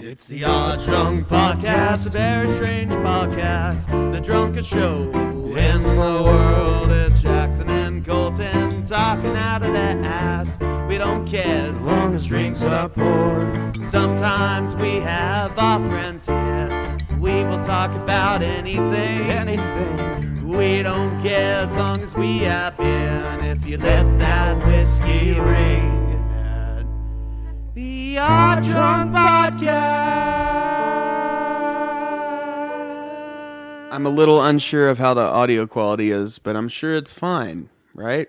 It's the Odd Drunk Podcast, a very strange podcast. The drunkest show in the world. It's Jackson and Colton talking out of their ass. We don't care as long as drinks are poured. Sometimes we have our friends here. We will talk about anything. We don't care as long as we have beer. And if you let that whiskey ring. The Odd Drunk Podcast. I'm a little unsure of how the audio quality is, but I'm sure it's fine, right?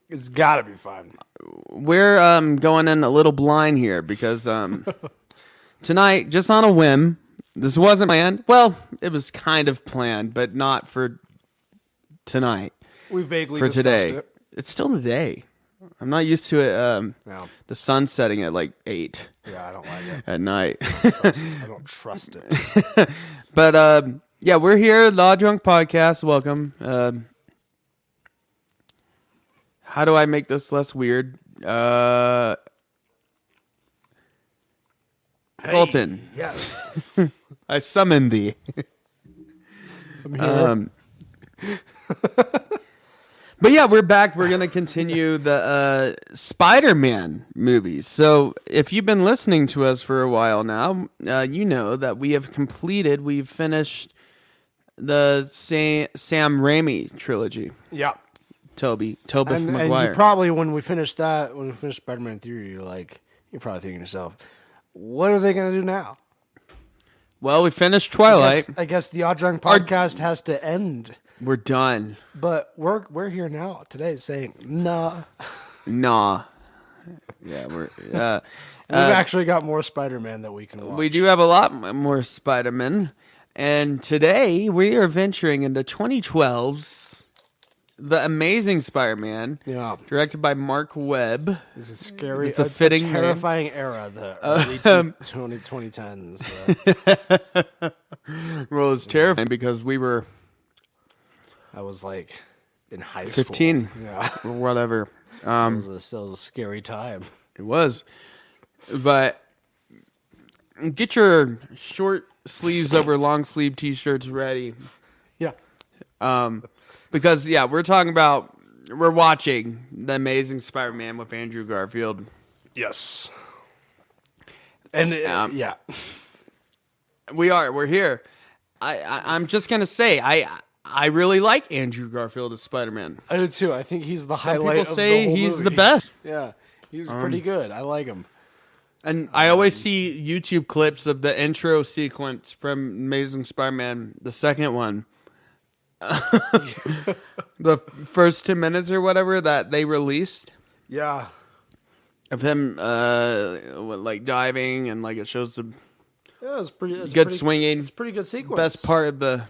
It's gotta be fine. We're going in a little blind here because tonight, just on a whim, this wasn't planned. Well, it was kind of planned, but not for tonight. We vaguely for discussed today. it. It's still the day. I'm not used to it. No. The sun setting at like 8. Yeah, I don't like it. At night. I don't trust it. But yeah, we're here, the Odd Drunk Podcast. Welcome. How do I make this less weird? Colton. Yes. I summon thee. I'm here. But yeah, we're back. We're going to continue the Spider-Man movies. So if you've been listening to us for a while now, you know that we've finished the Sam Raimi trilogy. Yeah. Tobey And Maguire. you probably, when we finished Spider-Man 3, you're probably thinking to yourself, what are they going to do now? Well, we finished Twilight. I guess the Odd Drunk Podcast has to end. We're done. But we're here now today saying, nah. Nah. Yeah, We've actually got more Spider-Man that we can watch. we do have a lot more Spider-Man. And today we are venturing into 2012's The Amazing Spider-Man. Yeah. Directed by Mark Webb. It's a scary, It's a fitting name. terrifying era, the early 2010s. Well, it was terrifying because we were I was like in high school. 15. Yeah. Or whatever. It was a scary time. It was. But get your short sleeves over long sleeve t-shirts ready. Yeah. Because, yeah, we're watching The Amazing Spider-Man with Andrew Garfield. Yes. And yeah. We're here. I'm just going to say, I really like Andrew Garfield as Spider-Man. I do too. I think he's the Some highlight people of say the whole he's movie. the best. Yeah. He's pretty good. I like him. And I always see YouTube clips of the intro sequence from Amazing Spider-Man, the second one. The first 2 minutes or whatever that they released. Yeah. Of him like diving and like it shows the It's good swinging. It's a pretty good sequence. Best part of the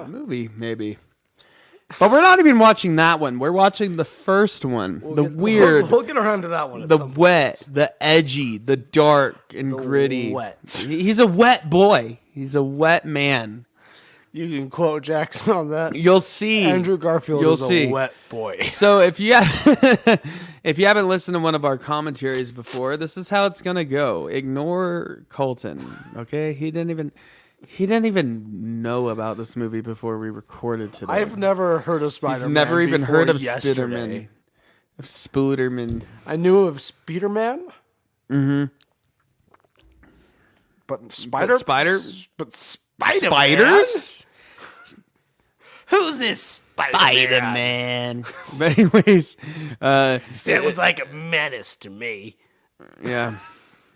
movie, maybe. But we're not even watching that one. We're watching the first one. We'll get around to that one. The wet, the edgy, the dark and gritty. Wet. He's a wet boy. He's a wet man. You can quote Jackson on that. You'll see. Andrew Garfield is a wet boy. So if you haven't listened to one of our commentaries before, this is how it's gonna go. Ignore Colton, okay? He didn't even know about this movie before we recorded today. I've never heard of Spider-Man. He's never even heard of yesterday. Spooderman. I knew of Spider-Man. Mm-hmm. But Spiders? Who's this Spider-Man? But anyways, Sounds like a menace to me. yeah.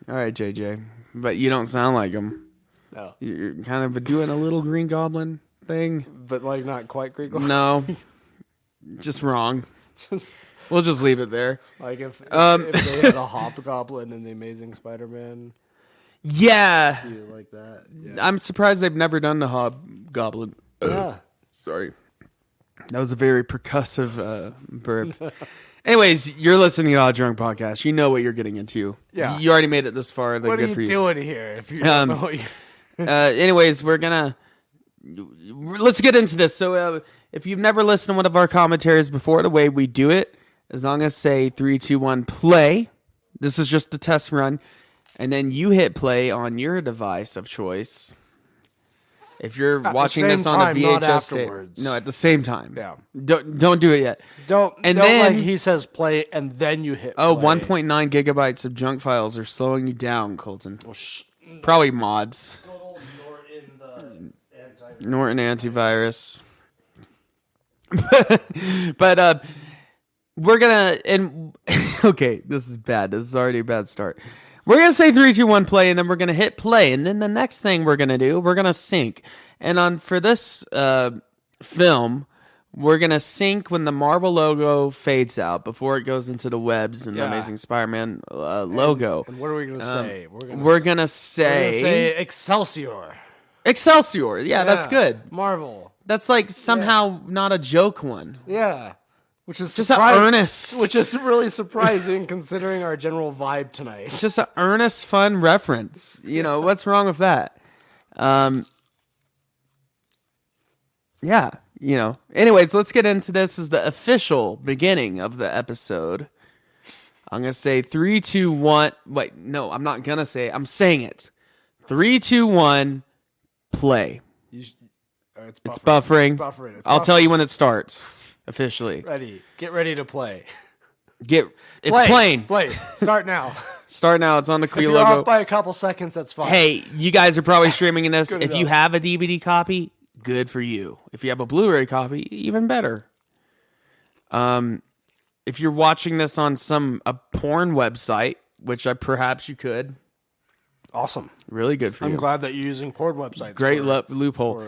All right, JJ. But you don't sound like him. No. You're kind of doing a little Green Goblin thing. But like not quite Green Goblin. No. Just wrong. We'll just leave it there. Like if they had a Hobgoblin in The Amazing Spider-Man. Yeah. You like that? Yeah. I'm surprised they've never done the Hobgoblin. Yeah. Sorry. That was a very percussive burp. Anyways, you're listening to Odd Drunk Podcast. You know what you're getting into. Yeah. You already made it this far. What are you doing here? If you don't know what anyways, let's get into this. So if you've never listened to one of our commentaries before, the way we do it is I'm going to say 3, 2, 1, play. This is just a test run. and then you hit play on your device of choice. If you're watching this on a VHS tape, no, at the same time. Yeah. Don't do it yet. Don't like he says play and then you hit play. 1.9 gigabytes of junk files are slowing you down, Colton. Well, probably mods. Norton antivirus. But we're gonna okay, this is bad. This is already a bad start. We're gonna say 3, 2, 1, play, and then we're gonna hit play, and then the next thing we're gonna do, we're gonna sync. And for this film, we're gonna sync when the Marvel logo fades out before it goes into the webs and the Amazing Spider-Man logo. And what are we gonna say? We're gonna say Excelsior. Excelsior. Yeah, that's good. Marvel. That's like somehow not a joke one. Yeah. Which is just earnest. Which is really surprising considering our general vibe tonight. Just an earnest, fun reference. You know, what's wrong with that? Yeah, you know. Anyways, let's get into this. This is the official beginning of the episode. I'm going to say 3, 2, 1. Wait, no, I'm not going to say it. I'm saying it. 3, 2, 1, play. It's buffering. It's buffering. I'll tell you when it starts. Officially. Get ready to play. It's playing. Play. Start now. Start now. It's on the Cree logo. If you're off by a couple seconds, that's fine. Hey, you guys are probably streaming in this. If you have a DVD copy, good for you. If you have a Blu-ray copy, even better. If you're watching this on a porn website, which perhaps you could. Awesome. Really good for you. I'm glad that you're using porn websites. Great loophole.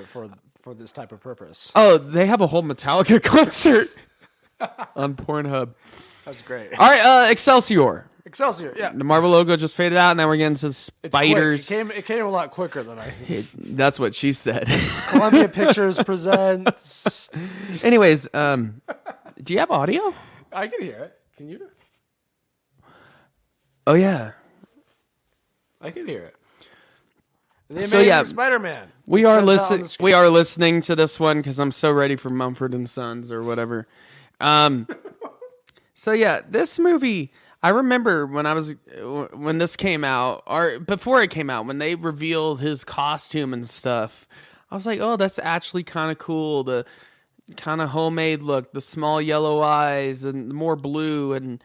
For this type of purpose. Oh, they have a whole Metallica concert on Pornhub. That's great. All right, Excelsior. Excelsior, yeah. The Marvel logo just faded out, and now we're getting to spiders. It came a lot quicker than That's what she said. Columbia Pictures presents. Anyways, do you have audio? I can hear it. Can you? Oh, yeah. I can hear it. The Amazing Spider-Man. We are listening to this one because I'm so ready for Mumford and Sons or whatever. So yeah, this movie. I remember when this came out, or before it came out, when they revealed his costume and stuff. I was like, oh, that's actually kind of cool. The kind of homemade look, the small yellow eyes, and more blue, and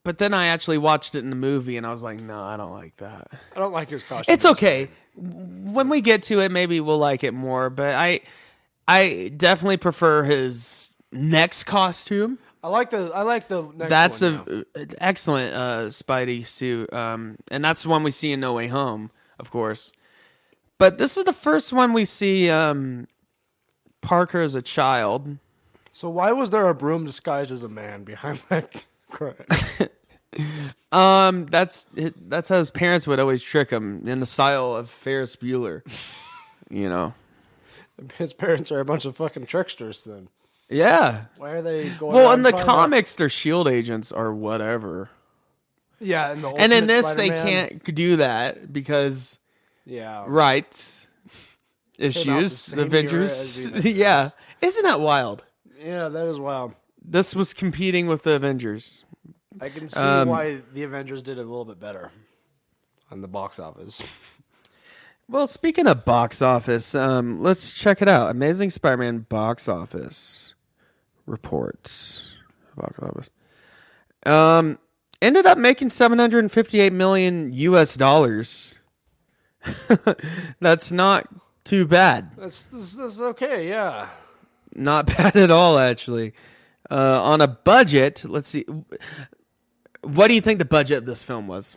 but then I actually watched it in the movie, and I was like, no, I don't like that. I don't like his costume. It's okay. When we get to it, maybe we'll like it more. But I definitely prefer his next costume. I like the next that's one. That's an excellent Spidey suit, and that's the one we see in No Way Home, of course. But this is the first one we see Parker as a child. So why was there a broom disguised as a man behind that? That's how his parents would always trick him in the style of Ferris Bueller. You know, his parents are a bunch of fucking tricksters. Then, yeah. Why are they going? Well, in the comics, they're shield agents or whatever. Yeah, and in this, Spider-Man, they can't do that because rights issues. Avengers, yeah. Isn't that wild? Yeah, that is wild. This was competing with the Avengers. I can see why the Avengers did it a little bit better on the box office. Well, speaking of box office, let's check it out. Amazing Spider-Man box office reports. Box office. Ended up making $758 million US. That's not too bad. That's okay, yeah. Not bad at all, actually. On a budget, let's see. What do you think the budget of this film was?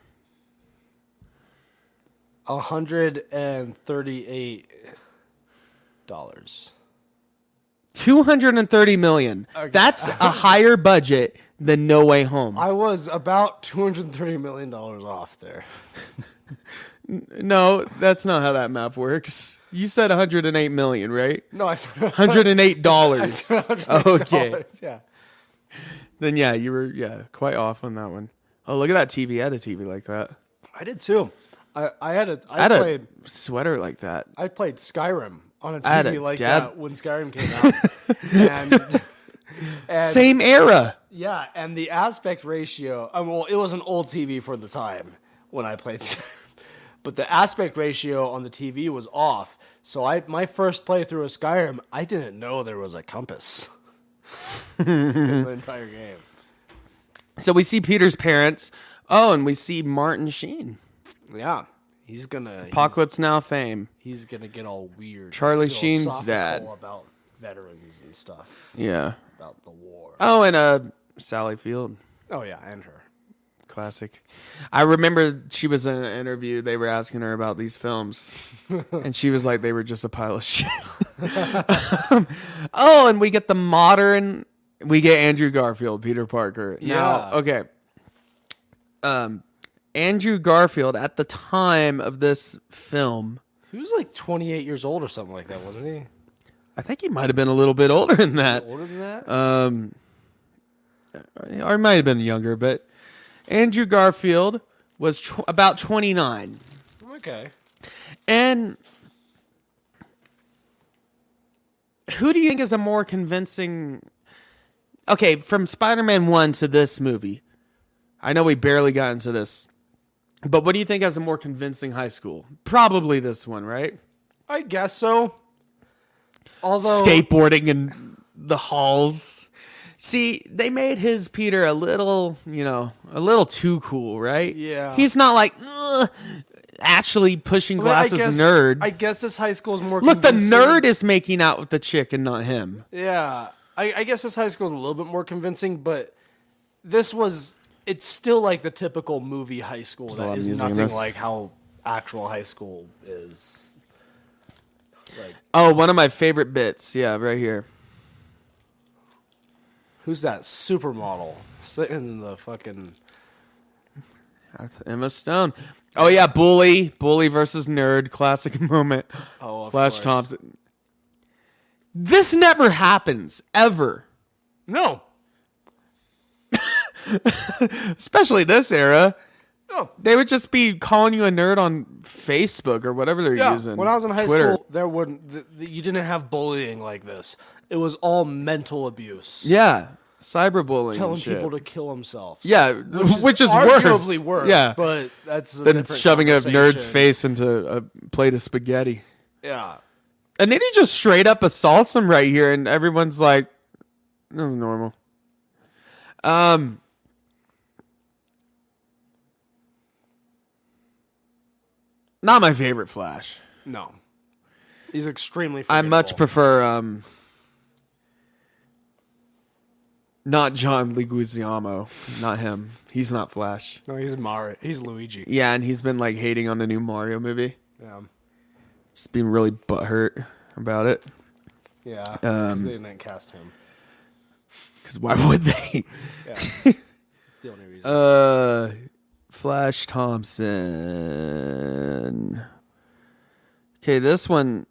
$138. $230 million. Okay. That's a higher budget than No Way Home. I was about $230 million off there. No, that's not how that math works. You said $108 million, right? No, I said $108. I said $108. Okay. Yeah. Then you were quite off on that one. Oh, look at that TV. I had a TV like that. I did too. I played a sweater like that. I played Skyrim on a TV like that when Skyrim came out. and same era. Yeah, and the aspect ratio. Well, it was an old TV for the time. when I played Skyrim. But the aspect ratio on the TV was off. So my first playthrough of Skyrim, I didn't know there was a compass in the entire game. So we see Peter's parents. Oh, and we see Martin Sheen. Yeah. He's gonna Apocalypse Now fame. He's gonna get all weird. Charlie Sheen's dad. About veterans and stuff. Yeah. About the war. Oh, and Sally Field. Oh yeah, and her. Classic. I remember she was in an interview. They were asking her about these films, and she was like, "They were just a pile of shit." Oh, and we get the modern. We get Andrew Garfield, Peter Parker. Yeah. Now, okay. Andrew Garfield at the time of this film, He was like 28 years old or something like that, wasn't he? I think he might have been a little bit older than that. Older than that? Or he might have been younger, but Andrew Garfield was about 29. Okay. And who do you think is a more convincing... Okay, from Spider-Man 1 to this movie, I know we barely got into this, but what do you think has a more convincing high school? Probably this one, right? I guess so. Although Skateboarding in the halls. See, they made his Peter a little too cool, right? Yeah. He's not like, actually pushing glasses nerd. I guess this high school is more Look, the convincing. nerd is making out with the chick and not him. Yeah. I guess this high school is a little bit more convincing, but it's still like the typical movie high school that is nothing like how actual high school is. Like, oh, one of my favorite bits. Yeah, right here. who's that supermodel sitting in the fucking... That's Emma Stone. Oh, yeah, Bully versus Nerd. Classic moment. Oh, of Flash course. Thompson. This never happens, ever. No. Especially this era. No. They would just be calling you a nerd on Facebook or whatever they're using. When I was in high Twitter. school, there wouldn't you didn't have bullying like this. It was all mental abuse. Yeah. Cyberbullying Telling and shit. people to kill themselves. Yeah, which is arguably worse. worse. Yeah. But that's a Than different shoving a nerd's conversation. face into a plate of spaghetti. Yeah. And then he just straight up assaults him right here, and everyone's like, this is normal. Not my favorite Flash. No. He's extremely I forgettable. much prefer not John Leguizamo. Not him. He's not Flash. No, he's Mario. He's Luigi. Yeah, and he's been like hating on the new Mario movie. Yeah. Just being really butthurt about it. Yeah. Because they didn't cast him. Because why would they? Yeah. It's the only reason. Flash Thompson. Okay, this one,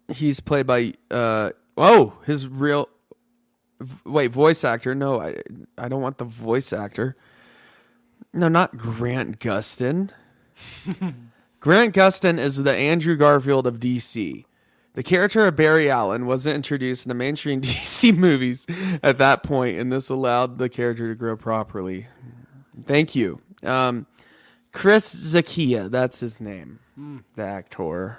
he's played by, his real, voice actor. No, I don't want the voice actor. No, not Grant Gustin. Grant Gustin is the Andrew Garfield of DC. The character of Barry Allen wasn't introduced in the mainstream DC movies at that point, and this allowed the character to grow properly. Thank you. Chris Zakia, that's his name. The actor.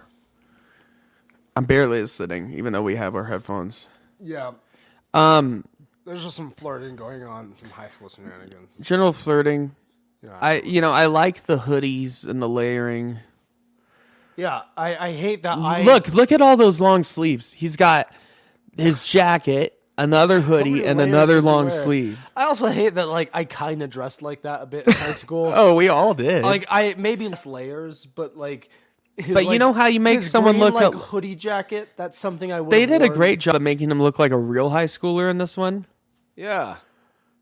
I'm barely listening, even though we have our headphones. Yeah. There's just some flirting going on, some high school shenanigans. General flirting. Yeah. I like the hoodies and the layering. Yeah, I hate that. Look at all those long sleeves. He's got his jacket, another hoodie, many and layers another does he long wear? sleeve. I also hate that, like, I kind of dressed like that a bit in high school. Oh, we all did. Like, I maybe less layers, but like. But you know how you make his someone green, look like, up- hoodie jacket. That's something I would. They did a great job of making him look like a real high schooler in this one. Yeah.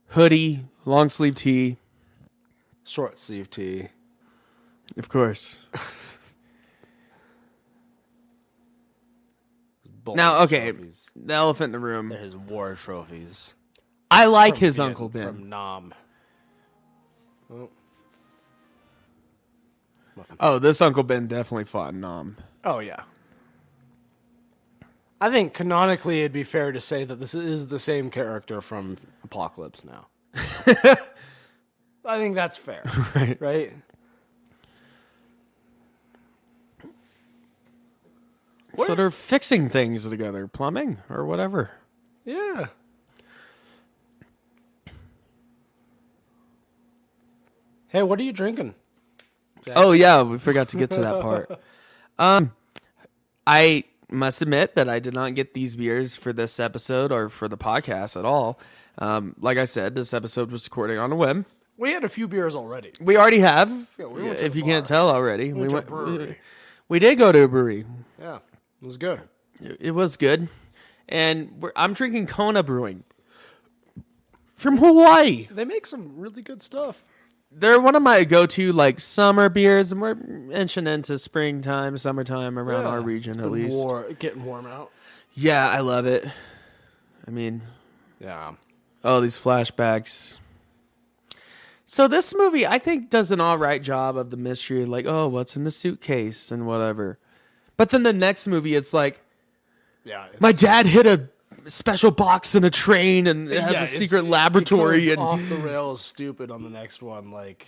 Hoodie, long sleeve tee, Short sleeve tee. of course. Now, okay, Trophies. the elephant in the room. They're his war trophies. I like From his Ben- Uncle Ben. from Nam. Oh, this Uncle Ben definitely fought Nom. Oh yeah. I think canonically it'd be fair to say that this is the same character from Apocalypse Now. I think that's fair. Right? adults that are fixing things together, plumbing or whatever. Yeah. Hey, what are you drinking, Jack? Oh, yeah, we forgot to get to that part. I must admit that I did not get these beers for this episode or for the podcast at all. Like I said, this episode was recording on a whim. We had a few beers already. We already have. Yeah, we went to if the you bar. can't tell already. We went to a brewery. We did go to a brewery. Yeah, it was good. It was good. And I'm drinking Kona Brewing from Hawaii. They make some really good stuff. They're one of my go-to like summer beers, and we're inching into springtime, summertime around our region at least. Getting warm out. Yeah, I love it. I mean, yeah. Oh, these flashbacks. So this movie, I think, does an all right job of the mystery, like, oh, what's in the suitcase and whatever. But then the next movie, it's like, my dad hid a special box in a train and it has a secret laboratory. It and goes off the rails stupid on the next one. Like,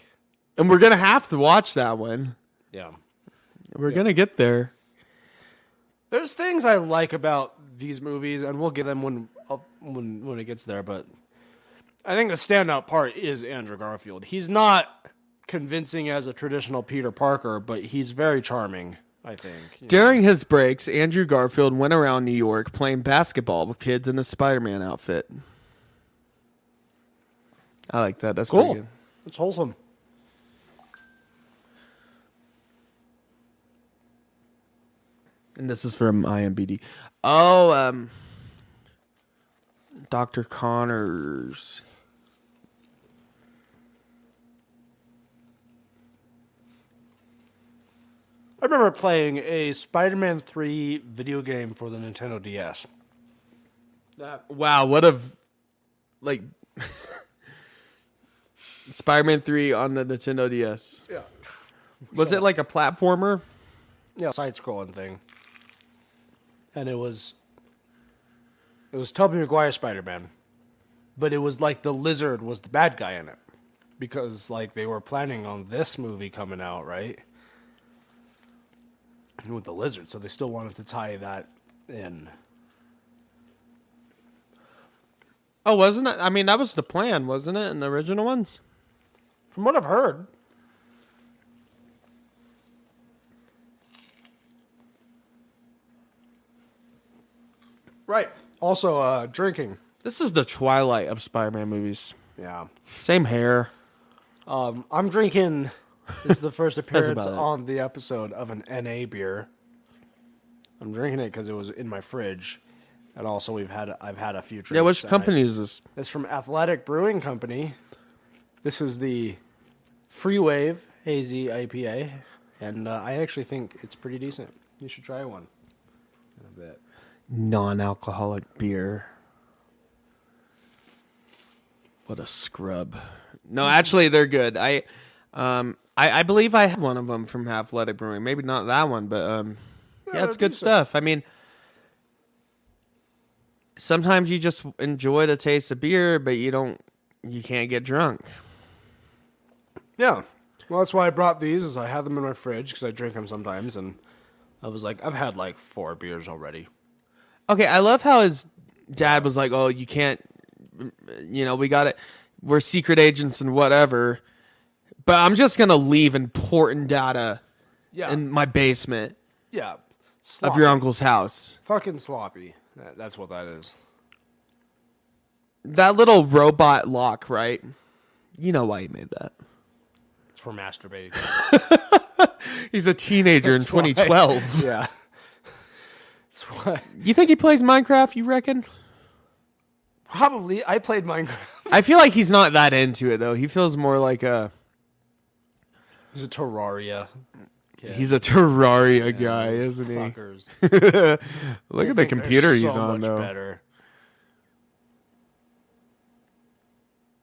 and we're going to have to watch that one. Yeah. We're going to get there. There's things I like about these movies, and we'll get them when it gets there, but I think the standout part is Andrew Garfield. He's not convincing as a traditional Peter Parker, but he's very charming, I think. During his breaks, Andrew Garfield went around New York playing basketball with kids in a Spider-Man outfit. I like that. That's cool. pretty good. It's wholesome. And this is from IMDb. Oh, Dr. Connors. I remember playing a Spider-Man 3 video game for the Nintendo DS. Wow, what a... Like... Spider-Man 3 on the Nintendo DS. Yeah. Was it like a platformer? Yeah, side-scrolling thing. And it was Tobey Maguire Spider-Man. But it was like the Lizard was the bad guy in it. Because, like, they were planning on this movie coming out, right? With the Lizard, so they still wanted to tie that in. Oh, wasn't it? I mean, that was the plan, wasn't it, in the original ones? From what I've heard. Right. Also, drinking. This is the twilight of Spider-Man movies. Yeah. Same hair. I'm drinking... This is the first appearance about it. on the episode of an NA beer. I'm drinking it because it was in my fridge. And also I've had a few drinks. Yeah, which company is this? It's from Athletic Brewing Company. This is the Free Wave Hazy IPA. And I actually think it's pretty decent. You should try one. In a bit. Non-alcoholic beer. What a scrub. No, actually, they're good. I believe I had one of them from Athletic Brewing. Maybe not that one, but yeah, it's good stuff. I mean, sometimes you just enjoy the taste of beer, but you can't get drunk. Yeah. Well, that's why I brought these, is I had them in my fridge because I drink them sometimes, and I was like, I've had like 4 beers already. Okay, I love how his dad was like, "Oh, you can't, we got it. We're secret agents and whatever." But I'm just going to leave important data in my basement Yeah. of your uncle's house. Fucking sloppy. That's what that is. That little robot lock, right? You know why he made that. It's for masturbating. He's a teenager in 2012. Yeah. That's why. You think he plays Minecraft, you reckon? Probably. I played Minecraft. I feel like he's not that into it, though. He feels more like a... He's a Terraria kid. He's a Terraria guy, isn't he? Fuckers. Look at the computer he's so on, much though. Better.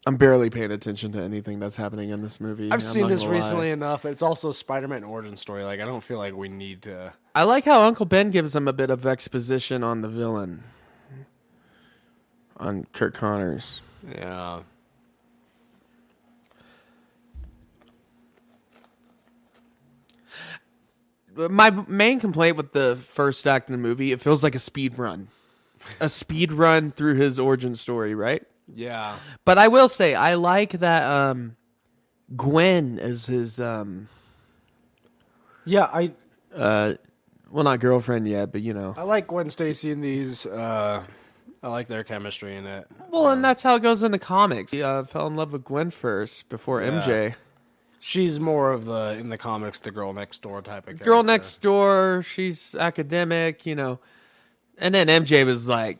I'm barely paying attention to anything that's happening in this movie. I've seen this recently enough. It's also a Spider-Man origin story. Like, I don't feel like we need to... I like how Uncle Ben gives him a bit of exposition on the villain. On Kirk Connors. Yeah. my main complaint with the first act in the movie, it feels like a speed run. A speed run through his origin story, right? Yeah. But I will say, I like that Gwen is his... well, not girlfriend yet, but I like Gwen Stacy in these. I like their chemistry in it. Well, and that's how it goes in the comics. He fell in love with Gwen first before MJ. She's more of in the comics, the girl next door type of character. Girl next door, she's academic, you know. And then MJ was like...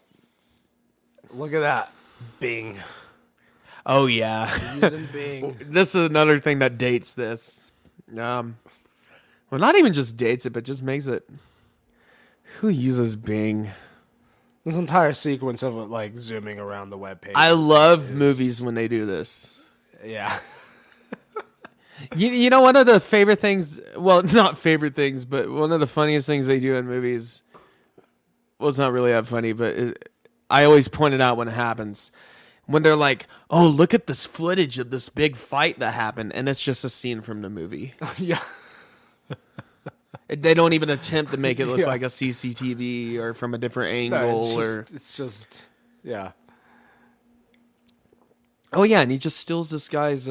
Look at that. Bing. Oh, yeah. Using Bing. This is another thing that dates this. Well, not even just dates it, but just makes it... Who uses Bing? This entire sequence of it, like, zooming around the webpage. I love movies when they do this. Yeah. You know, one of the favorite things... Well, not favorite things, but one of the funniest things they do in movies... Well, it's not really that funny, but I always point it out when it happens. When they're like, oh, look at this footage of this big fight that happened, and it's just a scene from the movie. Yeah. They don't even attempt to make it look like a CCTV or from a different angle. No, it's just, yeah. Oh, yeah, and he just steals this guy's...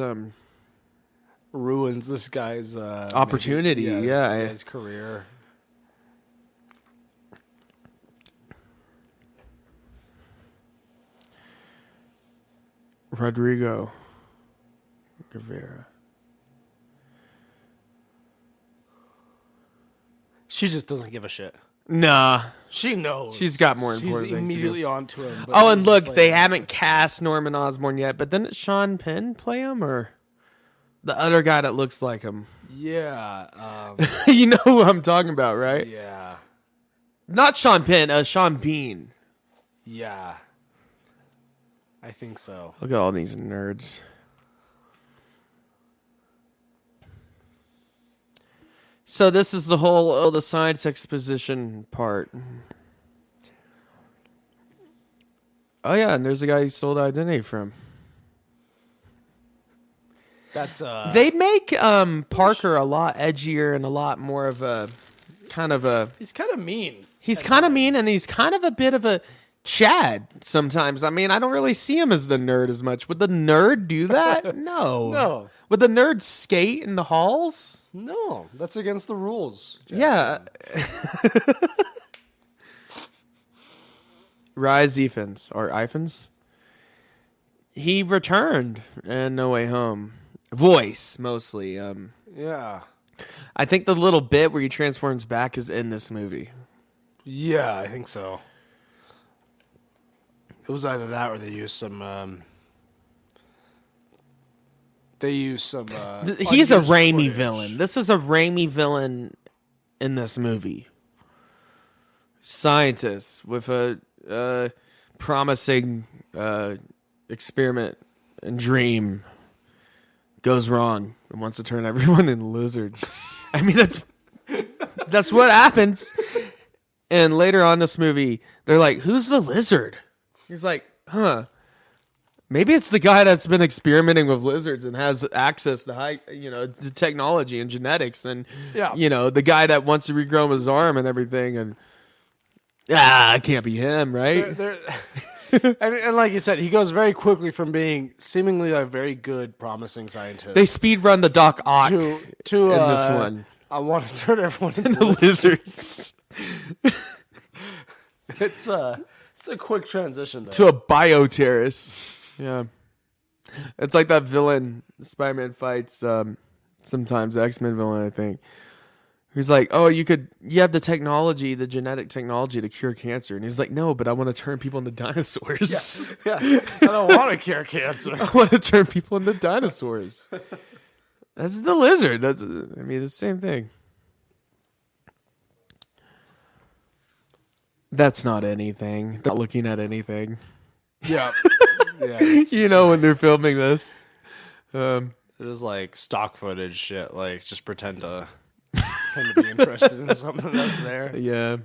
ruins this guy's... opportunity, his career. Rodrigo Guevara. She just doesn't give a shit. Nah. She knows. She's got more important She's things immediately to do. onto him. Oh, and look, they haven't cast Norman Osborn yet, but didn't Sean Penn play him, or the other guy that looks like him? Yeah. You know who I'm talking about, right? Yeah. Not Sean Penn, Sean Bean. Yeah. I think so. Look at all these nerds. So this is the whole the science exposition part. Oh yeah, and there's a guy he stole the identity from. That's They make Parker a lot edgier and a lot more of a kind of a... He's kind of mean. He's kind of mean, and he's kind of a bit of a Chad sometimes. I mean, I don't really see him as the nerd as much. Would the nerd do that? No. No. Would the nerd skate in the halls? No. That's against the rules. Jackson. Yeah. Rise Iphans, or Iphans. He returned in No Way Home. Voice, mostly. Yeah. I think the little bit where he transforms back is in this movie. Yeah, I think so. It was either that or they used some... he's a Raimi villain. This is a Raimi villain in this movie. Scientist with a promising experiment and dream goes wrong and wants to turn everyone into lizards. I mean, that's what happens. And later on in this movie, they're like, "Who's the lizard?" He's like, "Huh. Maybe it's the guy that's been experimenting with lizards and has access to to technology and genetics, and the guy that wants to regrow his arm and everything." And it can't be him, right? And like you said, he goes very quickly from being seemingly a very good, promising scientist. They speed run the Doc Ock to in this one. I want to turn everyone into lizards. It's a quick transition though. To a bioterrorist. Yeah. It's like that villain Spider-Man fights sometimes, X-Men villain, I think. He's like, "Oh, you have the technology, the genetic technology to cure cancer." And he's like, "No, but I want to turn people into dinosaurs." Yeah. I don't want to cure cancer. I want to turn people into dinosaurs. That's the lizard. It's the same thing. That's not anything. They're not looking at anything. Yeah. When they're filming this. It is like stock footage shit. Like, just pretend to be interested in something that's there. Yeah.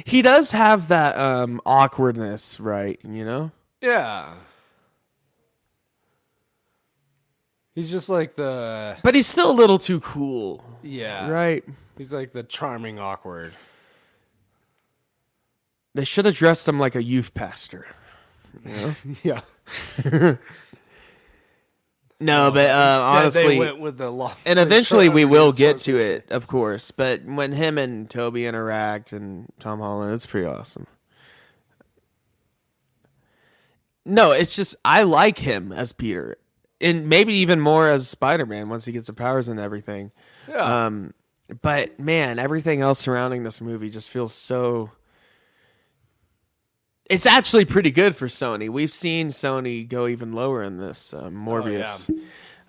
He does have that awkwardness, right? You know? Yeah. He's just like the... But he's still a little too cool. Yeah. Right? He's like the charming awkward. They should have dressed him like a youth pastor. You know? Yeah. No, but honestly... they went with the long... And eventually we will get to it, of course. But when him and Toby interact and Tom Holland, it's pretty awesome. No, it's just, I like him as Peter. And maybe even more as Spider-Man once he gets the powers and everything. Yeah. But, man, everything else surrounding this movie just feels so... It's actually pretty good for Sony. We've seen Sony go even lower in this. Morbius. Oh,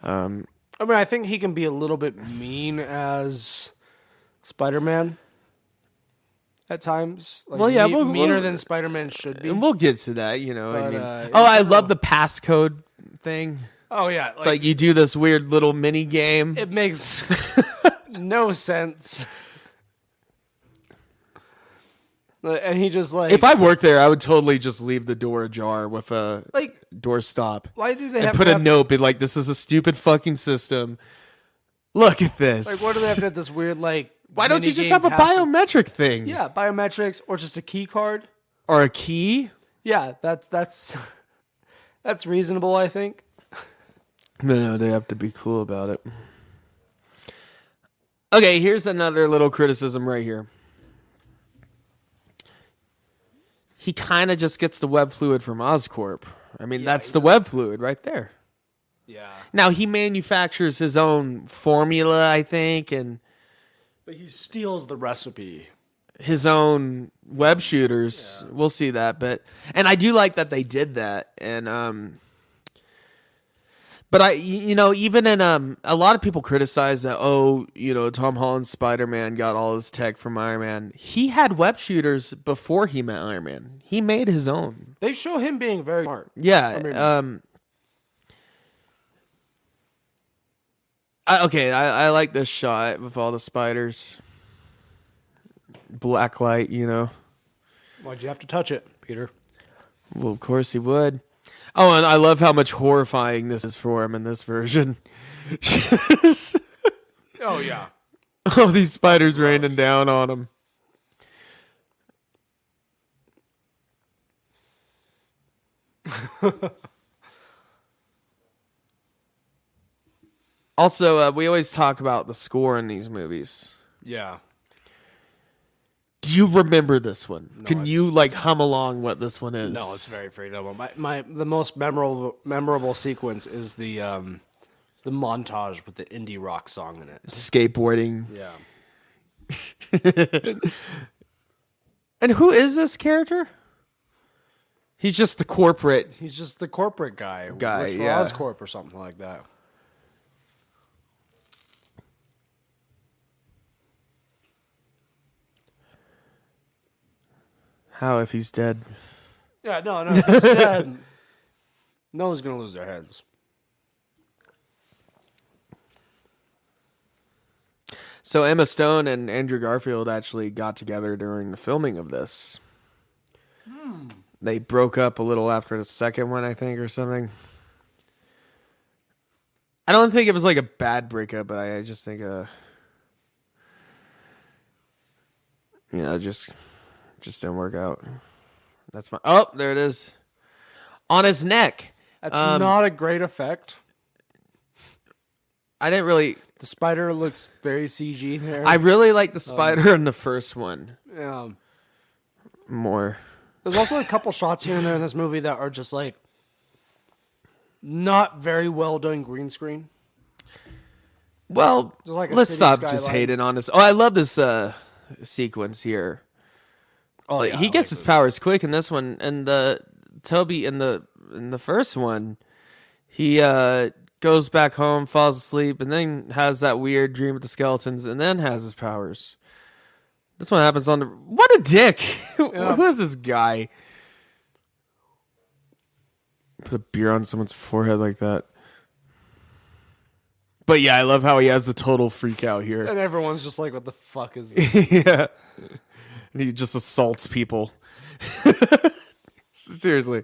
yeah. I mean, I think he can be a little bit mean as Spider-Man at times. Like, well, yeah, meaner than Spider-Man should be. And we'll get to that, you know. But, I mean, I love the passcode thing. Oh, yeah. It's like you do this weird little mini game. It makes no sense. And he just like... If I worked there, I would totally just leave the door ajar with a door stop. Why do they and have put to a note, be like, this is a stupid fucking system. Look at this. Like, what do they have to have this weird, like... Why don't you just have a biometric thing? Yeah, biometrics or just a key card. Or a key? Yeah, that's reasonable, I think. No, they have to be cool about it. Okay, here's another little criticism right here. He kind of just gets the web fluid from Oscorp. I mean, that's the web fluid right there. Yeah. Now, he manufactures his own formula, I think, but he steals the recipe. His own web shooters. Yeah. We'll see that. And I do like that they did that. And, but even in, a lot of people criticize that, Tom Holland's Spider-Man got all his tech from Iron Man. He had web shooters before he met Iron Man. He made his own. They show him being very smart. Yeah. I like this shot with all the spiders. Black light, Why'd you have to touch it, Peter? Well, of course he would. Oh, and I love how much horrifying this is for him in this version. Oh, yeah. All these spiders raining down on him. Also, we always talk about the score in these movies. Yeah. Do you remember this one? No, Can you hum along what this one is? No, it's very forgettable. The most memorable sequence is the montage with the indie rock song in it. Skateboarding. Yeah. And who is this character? He's just the corporate. He's just the corporate guy. Yeah. Oscorp or something like that. How if he's dead? Yeah, no, if he's dead, no one's gonna lose their heads. So Emma Stone and Andrew Garfield actually got together during the filming of this. They broke up a little after the second one, I think, or something. I don't think it was like a bad breakup, but I just think just didn't work out. That's fine. Oh, there it is. On his neck. That's not a great effect. I didn't really... The spider looks very CG there. I really like the spider in the first one. Yeah. More. There's also a couple shots here and there in this movie that are just not very well done green screen. Well, let's stop just hating on this. Oh, I love this sequence here. Oh, yeah, he gets his powers quick in this one, and Toby in the first one, he goes back home, falls asleep, and then has that weird dream with the skeletons, and then has his powers. This one happens on the... What a dick! Yeah. Who is this guy? Put a beer on someone's forehead like that. But yeah, I love how he has the total freak out here. And everyone's just like, what the fuck is this? Yeah. And he just assaults people. Seriously.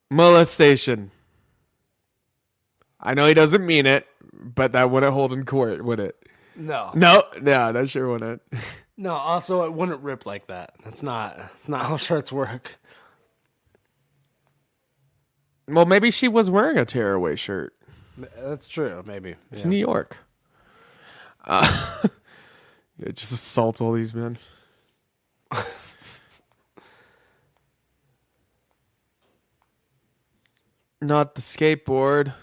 Molestation. I know he doesn't mean it, but that wouldn't hold in court, would it? No. No, that sure wouldn't. No, also it wouldn't rip like that. It's not how shirts work. Well, maybe she was wearing a tearaway shirt. That's true, maybe. It's New York. Yeah, just assault all these men. Not the skateboard.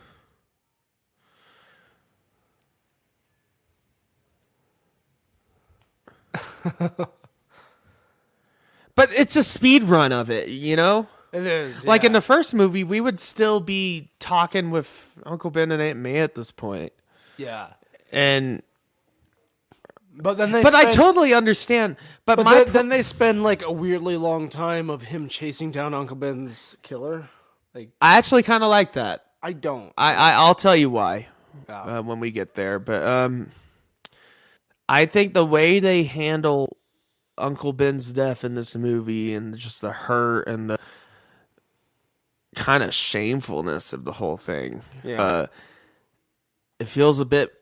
But it's a speed run of it, you know? It is. Like in the first movie, we would still be talking with Uncle Ben and Aunt May at this point. Yeah. And but I totally understand. But then they spend like a weirdly long time of him chasing down Uncle Ben's killer. Like I actually kind of like that. I don't. I'll tell you why when we get there. But I think the way they handle Uncle Ben's death in this movie and just the hurt and the kind of shamefulness of the whole thing. Yeah. It feels a bit,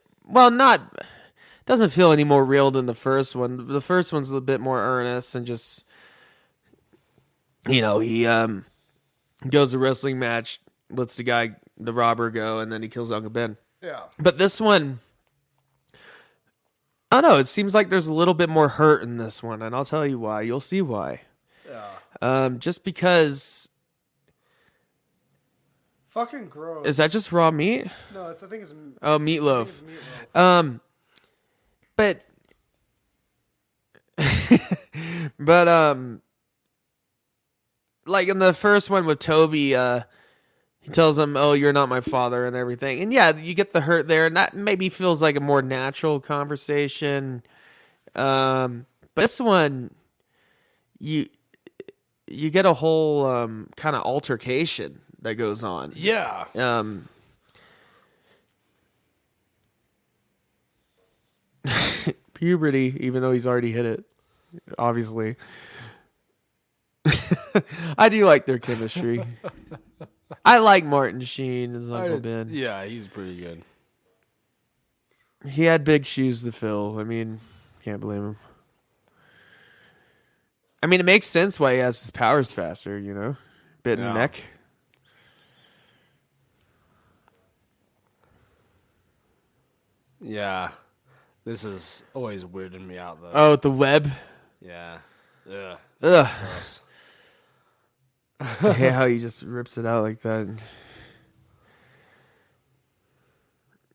doesn't feel any more real than the first one. The first one's a bit more earnest and just, he goes to a wrestling match, lets the robber go, and then he kills Uncle Ben. Yeah. But this one, I don't know, it seems like there's a little bit more hurt in this one, and I'll tell you why. You'll see why. Yeah. Just because... Fucking gross. Is that just raw meat? No, I think it's... Oh, meatloaf. But... like in the first one with Toby, he tells him, "Oh, you're not my father," and everything. And yeah, you get the hurt there, and that maybe feels like a more natural conversation. But this one, you get a whole kind of altercation that goes on. Yeah. Puberty, even though he's already hit it, obviously. I do like their chemistry. I like Martin Sheen as Uncle Ben. Yeah, he's pretty good. He had big shoes to fill. I mean, can't blame him. I mean, it makes sense why he has his powers faster, you know? Bit in the neck. Yeah. This is always weirding me out, though. Oh, the web? Yeah. Ugh. Gross. I hate how he just rips it out like that.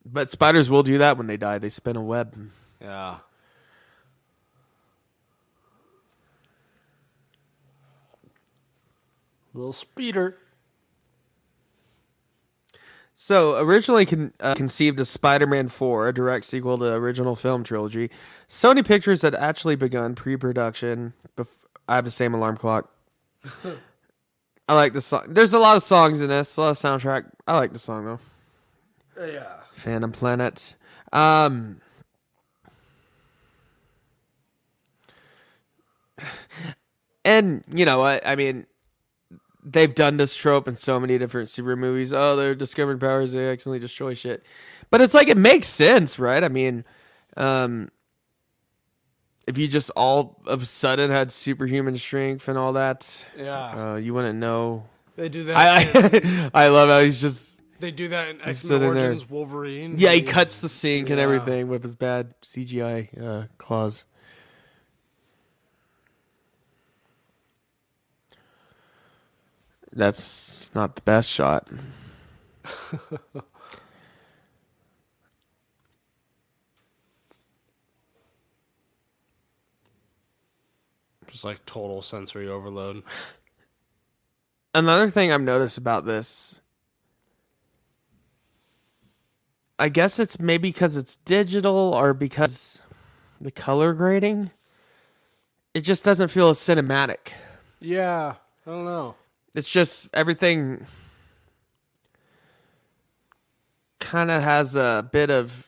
But spiders will do that when they die. They spin a web. Yeah. Little speeder. So, originally conceived as Spider-Man 4, a direct sequel to the original film trilogy, Sony Pictures had actually begun pre-production. I have the same alarm clock. I like the song. There's a lot of songs in this, a lot of soundtrack. I like the song, though. Yeah. Phantom Planet. And, you know what? I mean, they've done this trope in so many different super movies. Oh, they're discovering powers, they accidentally destroy shit. But it's like, it makes sense, right? I mean, if you just all of a sudden had superhuman strength and all that, you wouldn't know. They do that. I love how he's just... They do that in X-Men Origins Wolverine. Yeah, he cuts the sink and everything with his bad CGI claws. That's not the best shot. Just like total sensory overload. Another thing I've noticed about this, I guess it's maybe because it's digital or because the color grading, it just doesn't feel as cinematic. Yeah, I don't know. It's just everything kind of has a bit of,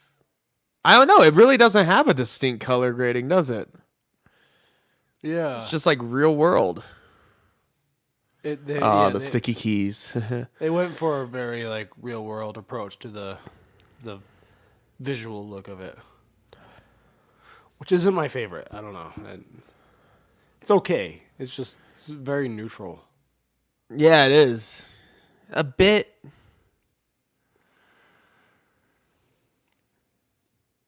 I don't know, it really doesn't have a distinct color grading, does it? Yeah. It's just like real world. The sticky keys. They went for a very like real world approach to the visual look of it, which isn't my favorite. I don't know. It's okay. It's very neutral. Yeah, it is a bit.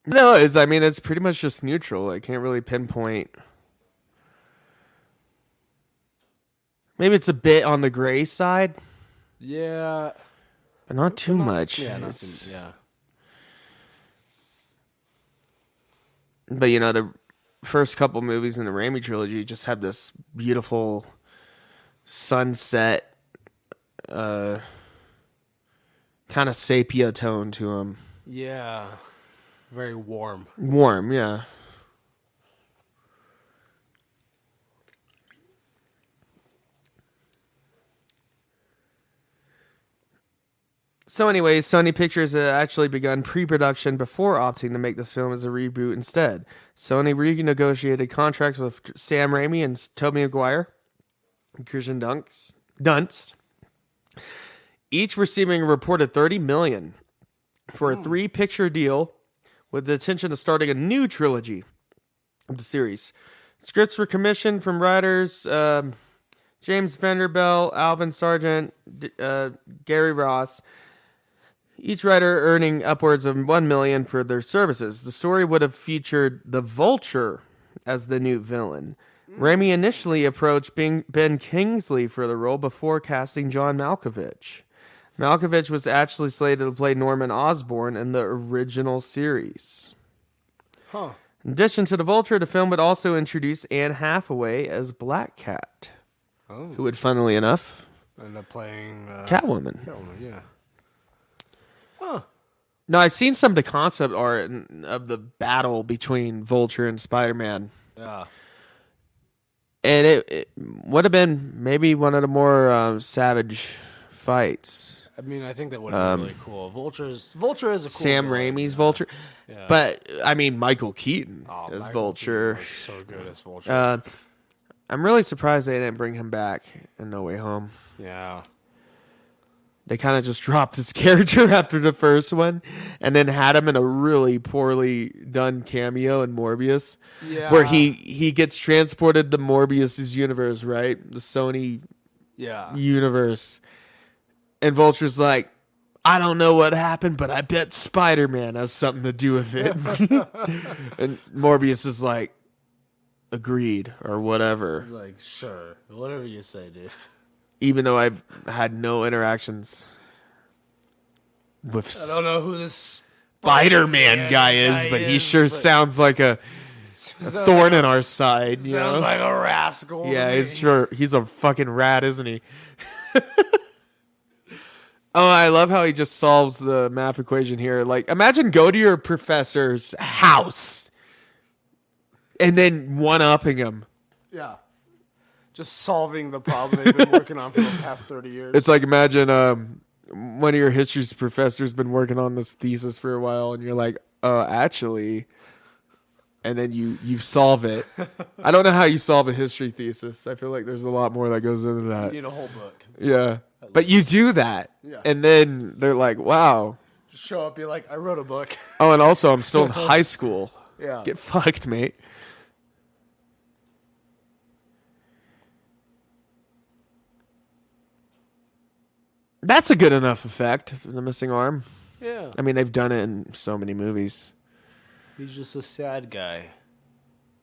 No, it's pretty much just neutral. I can't really pinpoint. Maybe it's a bit on the gray side. Yeah. But not too much. Yeah, yeah. But, the first couple movies in the Raimi trilogy just had this beautiful sunset, kind of sepia tone to them. Yeah. Very warm. Warm, yeah. So anyways, Sony Pictures had actually begun pre-production before opting to make this film as a reboot instead. Sony renegotiated contracts with Sam Raimi and Tobey Maguire and Kirsten Dunst, each receiving a reported $30 million for a 3-picture deal with the intention of starting a new trilogy of the series. Scripts were commissioned from writers James Vanderbilt, Alvin Sargent, Gary Ross, each writer earning upwards of $1 million for their services. The story would have featured the Vulture as the new villain. Raimi initially approached Ben Kingsley for the role before casting John Malkovich. Malkovich was actually slated to play Norman Osborn in the original series. Huh. In addition to the Vulture, the film would also introduce Anne Hathaway as Black Cat, who would, funnily enough, end up playing Catwoman. Yeah. Huh. No, I've seen some of the concept art of the battle between Vulture and Spider-Man. Yeah. And it would have been maybe one of the more savage fights. I mean, I think that would have been really cool. Vulture is a cool Sam villain. Raimi's Vulture. Yeah. But, Michael Keaton as Michael Vulture. Keaton was so good as Vulture. I'm really surprised they didn't bring him back in No Way Home. Yeah. They kind of just dropped his character after the first one and then had him in a really poorly done cameo in Morbius. Yeah. Where he gets transported to Morbius's universe, right? The Sony universe. And Vulture's like, I don't know what happened, but I bet Spider-Man has something to do with it. And Morbius is like, agreed, or whatever. He's like, sure, whatever you say, dude. Even though I've had no interactions with I don't know who this Spider-Man guy is, but he sure sounds like a thorn in our side. Sounds like a rascal. Yeah, he's a fucking rat, isn't he? Oh, I love how he just solves the math equation here. Like, imagine go to your professor's house and then one-upping him. Yeah. Just solving the problem they've been working on for the past 30 years. It's like, imagine one of your history professors been working on this thesis for a while, and you're like, actually, and then you solve it. I don't know how you solve a history thesis. I feel like there's a lot more that goes into that. You need a whole book. Yeah. But you do that. Yeah. And then they're like, wow. Just show up, be like, I wrote a book. Oh, and also I'm still in high school. Yeah. Get fucked, mate. That's a good enough effect, the missing arm. Yeah. I mean, they've done it in so many movies. He's just a sad guy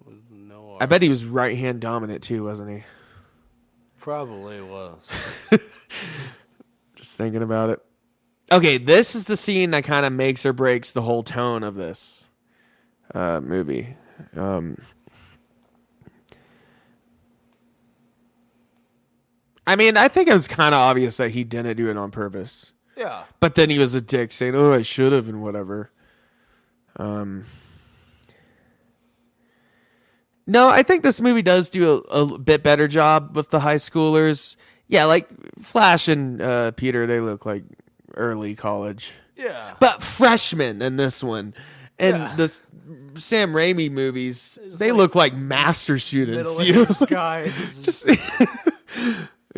with no arm. I bet he was right-hand dominant too, wasn't he? Probably was. Just thinking about it. Okay, this is the scene that kind of makes or breaks the whole tone of this movie. I mean, I think it was kind of obvious that he didn't do it on purpose. Yeah. But then he was a dick saying, oh, I should have and whatever. No, I think this movie does do a bit better job with the high schoolers. Yeah, like Flash and Peter, they look like early college. Yeah. But freshmen in this one. And the Sam Raimi movies, they look like master students. Middle-aged guys. Just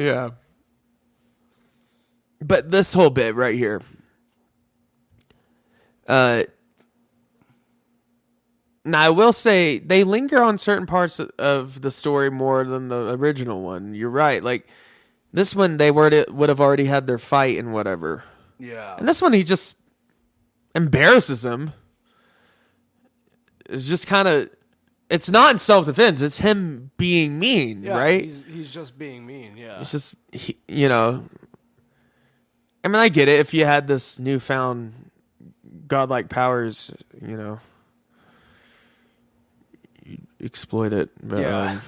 Yeah. But this whole bit right here. Now, I will say they linger on certain parts of the story more than the original one. You're right. Like, this one, they would have already had their fight and whatever. Yeah. And this one, he just embarrasses him. It's just kind of... It's not in self-defense. It's him being mean, right? He's just being mean, yeah. It's just, you know... I mean, I get it. If you had this newfound godlike powers, you know... You exploit it. But, yeah.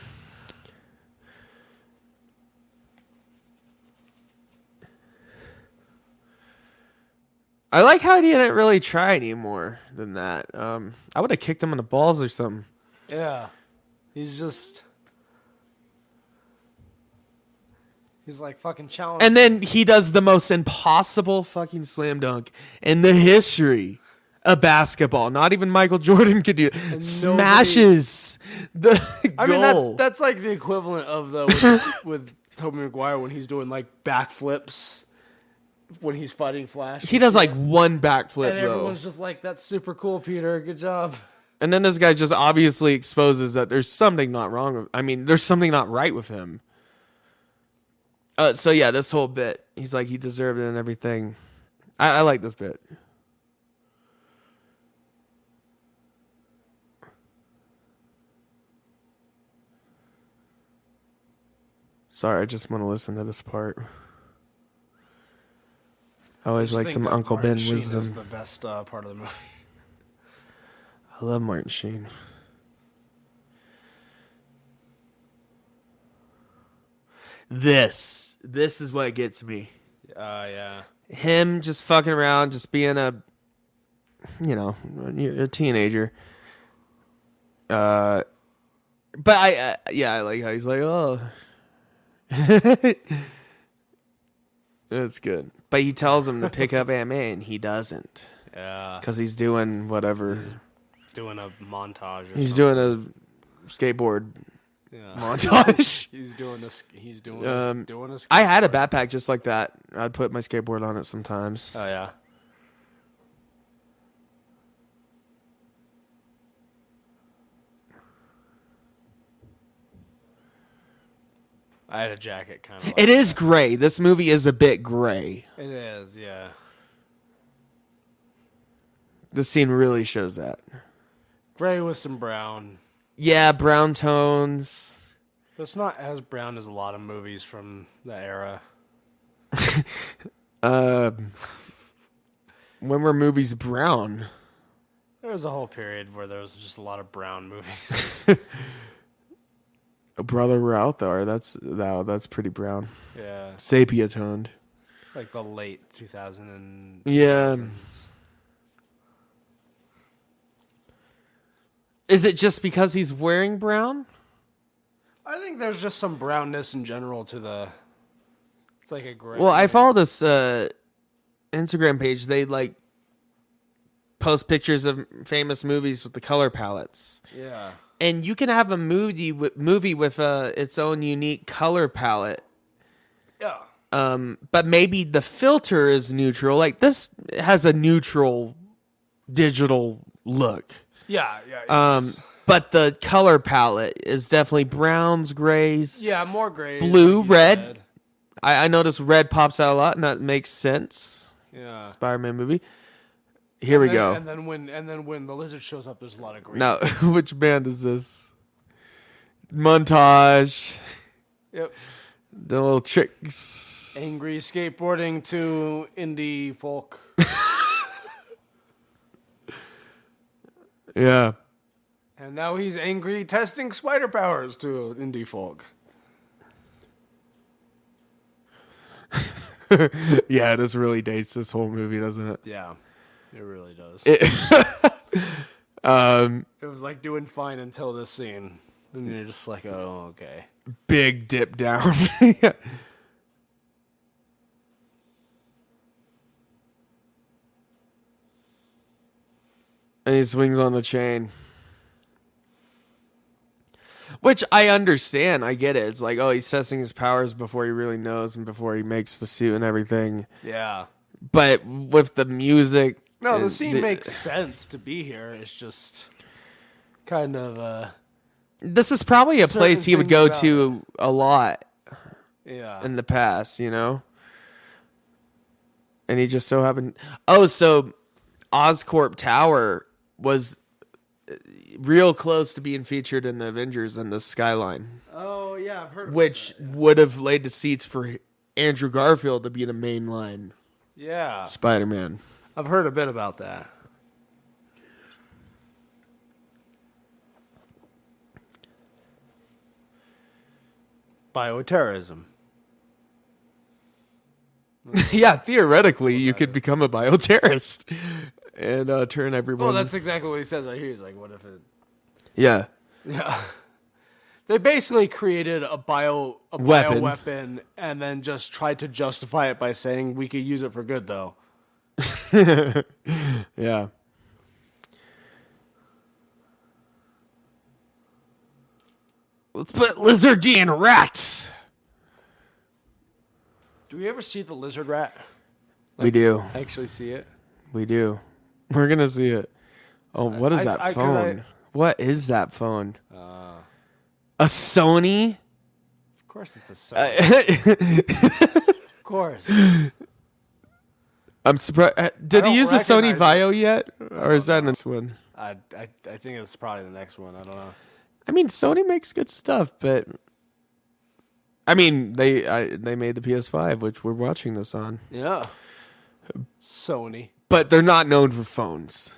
I like how he didn't really try any more than that. I would have kicked him in the balls or something. Yeah. He's like fucking challenging. And then he does the most impossible fucking slam dunk in the history of basketball. Not even Michael Jordan could do it. Smashes the goal. I mean, that's like the equivalent of with Tobey Maguire when he's doing like backflips when he's fighting Flash. He does like one backflip, and though. Everyone's just like, that's super cool, Peter. Good job. And then this guy just obviously exposes that there's something not wrong. There's something not right with him. So yeah, this whole bit, he's like, he deserved it and everything. I like this bit. Sorry, I just want to listen to this part. I always like some Uncle Ben wisdom. Is the best part of the movie. I love Martin Sheen. This is what gets me. Yeah. Him just fucking around, just being a teenager. But I like how he's like, oh. That's good. But he tells him to pick up Aunt May, and he doesn't. Yeah. Because he's doing whatever. He's doing a montage or He's something. doing a skateboard montage. He's doing a I had a backpack just like that. I'd put my skateboard on it sometimes. Oh, yeah. I had a jacket kind of like It is gray. This movie is a bit gray. It is, yeah. This scene really shows that. Gray with some brown. Yeah, brown tones. But it's not as brown as a lot of movies from the era. When were movies brown? There was a whole period where there was just a lot of brown movies. Brother, we're out there. That's pretty brown. Yeah. Sepia toned. Like the late 2000s. Yeah. Is it just because he's wearing brown? I think there's just some brownness in general to the... It's like a gray. Well, I follow this Instagram page. They like post pictures of famous movies with the color palettes. Yeah. And you can have a movie with its own unique color palette. Yeah. But maybe the filter is neutral. Like this has a neutral digital look. Yeah. But the color palette is definitely browns, grays. Yeah, more grays. Blue, like red. I noticed red pops out a lot, and that makes sense. Yeah. Spider-Man movie. Here we go. And then when the lizard shows up, there's a lot of green. Now, which band is this? Montage. Yep. The little tricks. Angry skateboarding to indie folk. Yeah. And now he's angry testing spider powers to indie folk. Yeah, this really dates this whole movie, doesn't it? Yeah, it really does. It was like doing fine until this scene. And you're just like, oh, okay. Big dip down. Yeah. And he swings on the chain. Which I understand. I get it. It's like, oh, he's testing his powers before he really knows and before he makes the suit and everything. Yeah. But with the music... No, the scene makes sense to be here. It's just kind of... this is probably a place he would go to a lot in the past, you know? And he just so happened... Oh, so Oscorp Tower was real close to being featured in the Avengers in the skyline. Oh, yeah, I've heard of which would have laid the seats for Andrew Garfield to be the main line. Yeah. Spider-Man. I've heard a bit about that. Bioterrorism. Yeah, theoretically, you could become a bioterrorist and turn everyone... Well, that's exactly what he says right here. He's like, what if it... Yeah. Yeah. They basically created a bioweapon and then just tried to justify it by saying we could use it for good, though. Yeah. Let's put lizard D in rats. Do we ever see the lizard rat? We do. Actually see it? We do. We're going to see it. Oh, what is that phone? What is that phone? A Sony? Of course it's a Sony. Of course. I'm surprised. Did he use a Sony Vaio yet? Or is that the next one? I think it's probably the next one. I don't know. I mean, Sony makes good stuff, but... I mean, they made the PS5, which we're watching this on. Yeah. Sony. But they're not known for phones.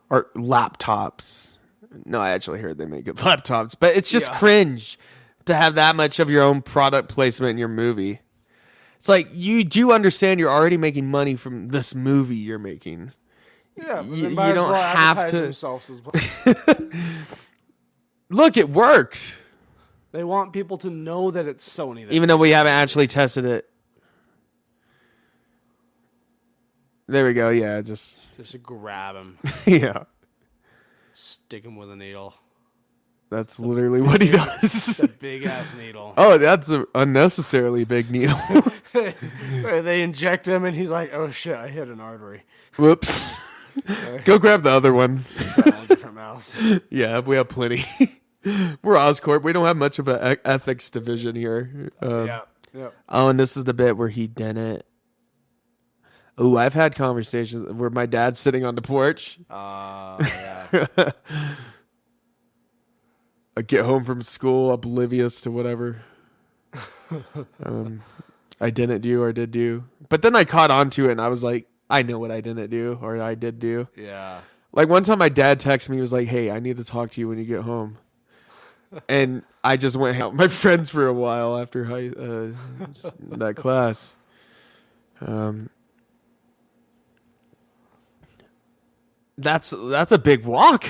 Or laptops. No, I actually heard they make good laptops. But it's just cringe to have that much of your own product placement in your movie. It's like, you do understand you're already making money from this movie you're making. Yeah, but you don't have to... themselves as well. Look, it worked. They want people to know that it's Sony. Even though we haven't actually tested it. There we go, yeah, just to grab him. Yeah. Stick him with a needle. That's literally what he does. It's a big-ass needle. Oh, that's an unnecessarily big needle. They inject him, and he's like, oh, shit, I hit an artery. Whoops. Go grab the other one. Different mouse. Yeah, we have plenty. We're Oscorp. We don't have much of an ethics division here. Yeah. Oh, and this is the bit where he didn't. Oh, I've had conversations where my dad's sitting on the porch. Yeah. I get home from school oblivious to whatever I didn't do or did do. But then I caught on to it and I was like, I know what I didn't do or I did do. Yeah. Like one time my dad texted me, he was like, hey, I need to talk to you when you get home. And I just went hang out with my friends for a while after that class. That's a big walk.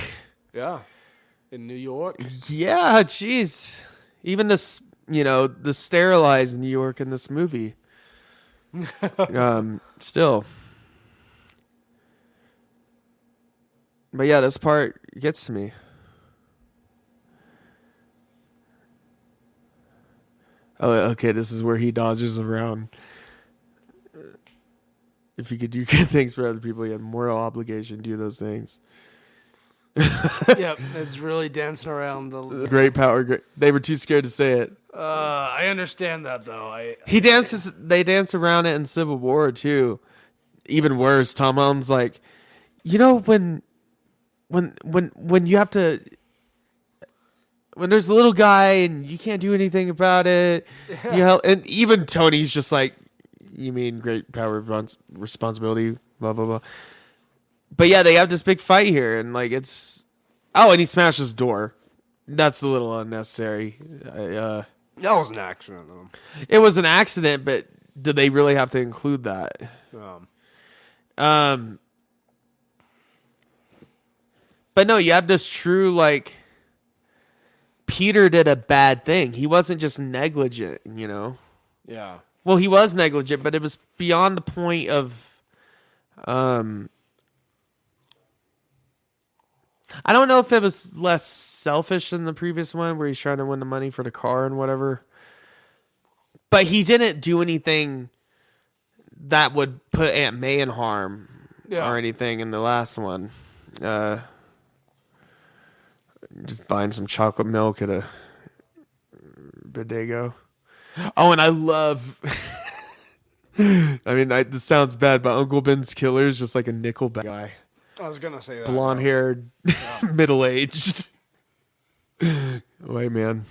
Yeah. In New York. Yeah, jeez. Even this, the sterilized New York in this movie. Still. But yeah, this part gets to me. Oh, okay, this is where he dodges around. If you could do good things for other people, you have moral obligation to do those things. Yep, it's really dancing around the great power. They were too scared to say it. I understand that though. They dance around it in Civil War too. Even worse, Tom Holland's like, when you have to, when there's a little guy and you can't do anything about it, and even Tony's just like, you mean great power, responsibility, blah blah blah. But yeah, they have this big fight here, and like it's... Oh, and he smashes the door. That's a little unnecessary. That was an accident, though. It was an accident, but did they really have to include that? But no, you have this true, like... Peter did a bad thing. He wasn't just negligent, Yeah. Well, he was negligent, but it was beyond the point of... I don't know if it was less selfish than the previous one where he's trying to win the money for the car and whatever. But he didn't do anything that would put Aunt May in harm or anything in the last one. Just buying some chocolate milk at a bodega. Oh, and I love... I mean, this sounds bad, but Uncle Ben's killer is just like a Nickelback guy. I was going to say that. Blonde-haired, middle-aged. Wait, man.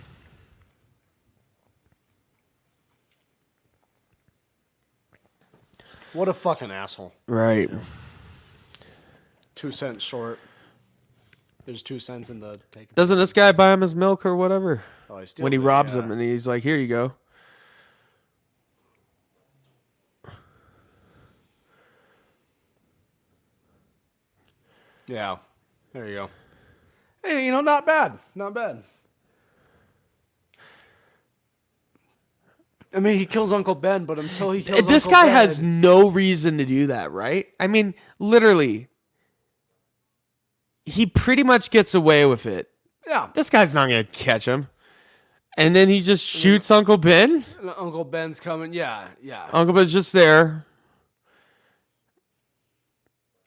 What a fucking asshole. Right. 2 cents short. There's 2 cents in the take. Doesn't this guy buy him his milk or whatever? Oh, he when he robs him and he's like, here you go. Yeah. There you go. Hey, not bad. Not bad. I mean, he kills Uncle Ben, but until he kills this Uncle guy Ben, has no reason to do that, right? I mean, literally, he pretty much gets away with it. Yeah. This guy's not going to catch him. And then he just shoots Uncle Ben? Uncle Ben's coming. Yeah. Uncle Ben's just there.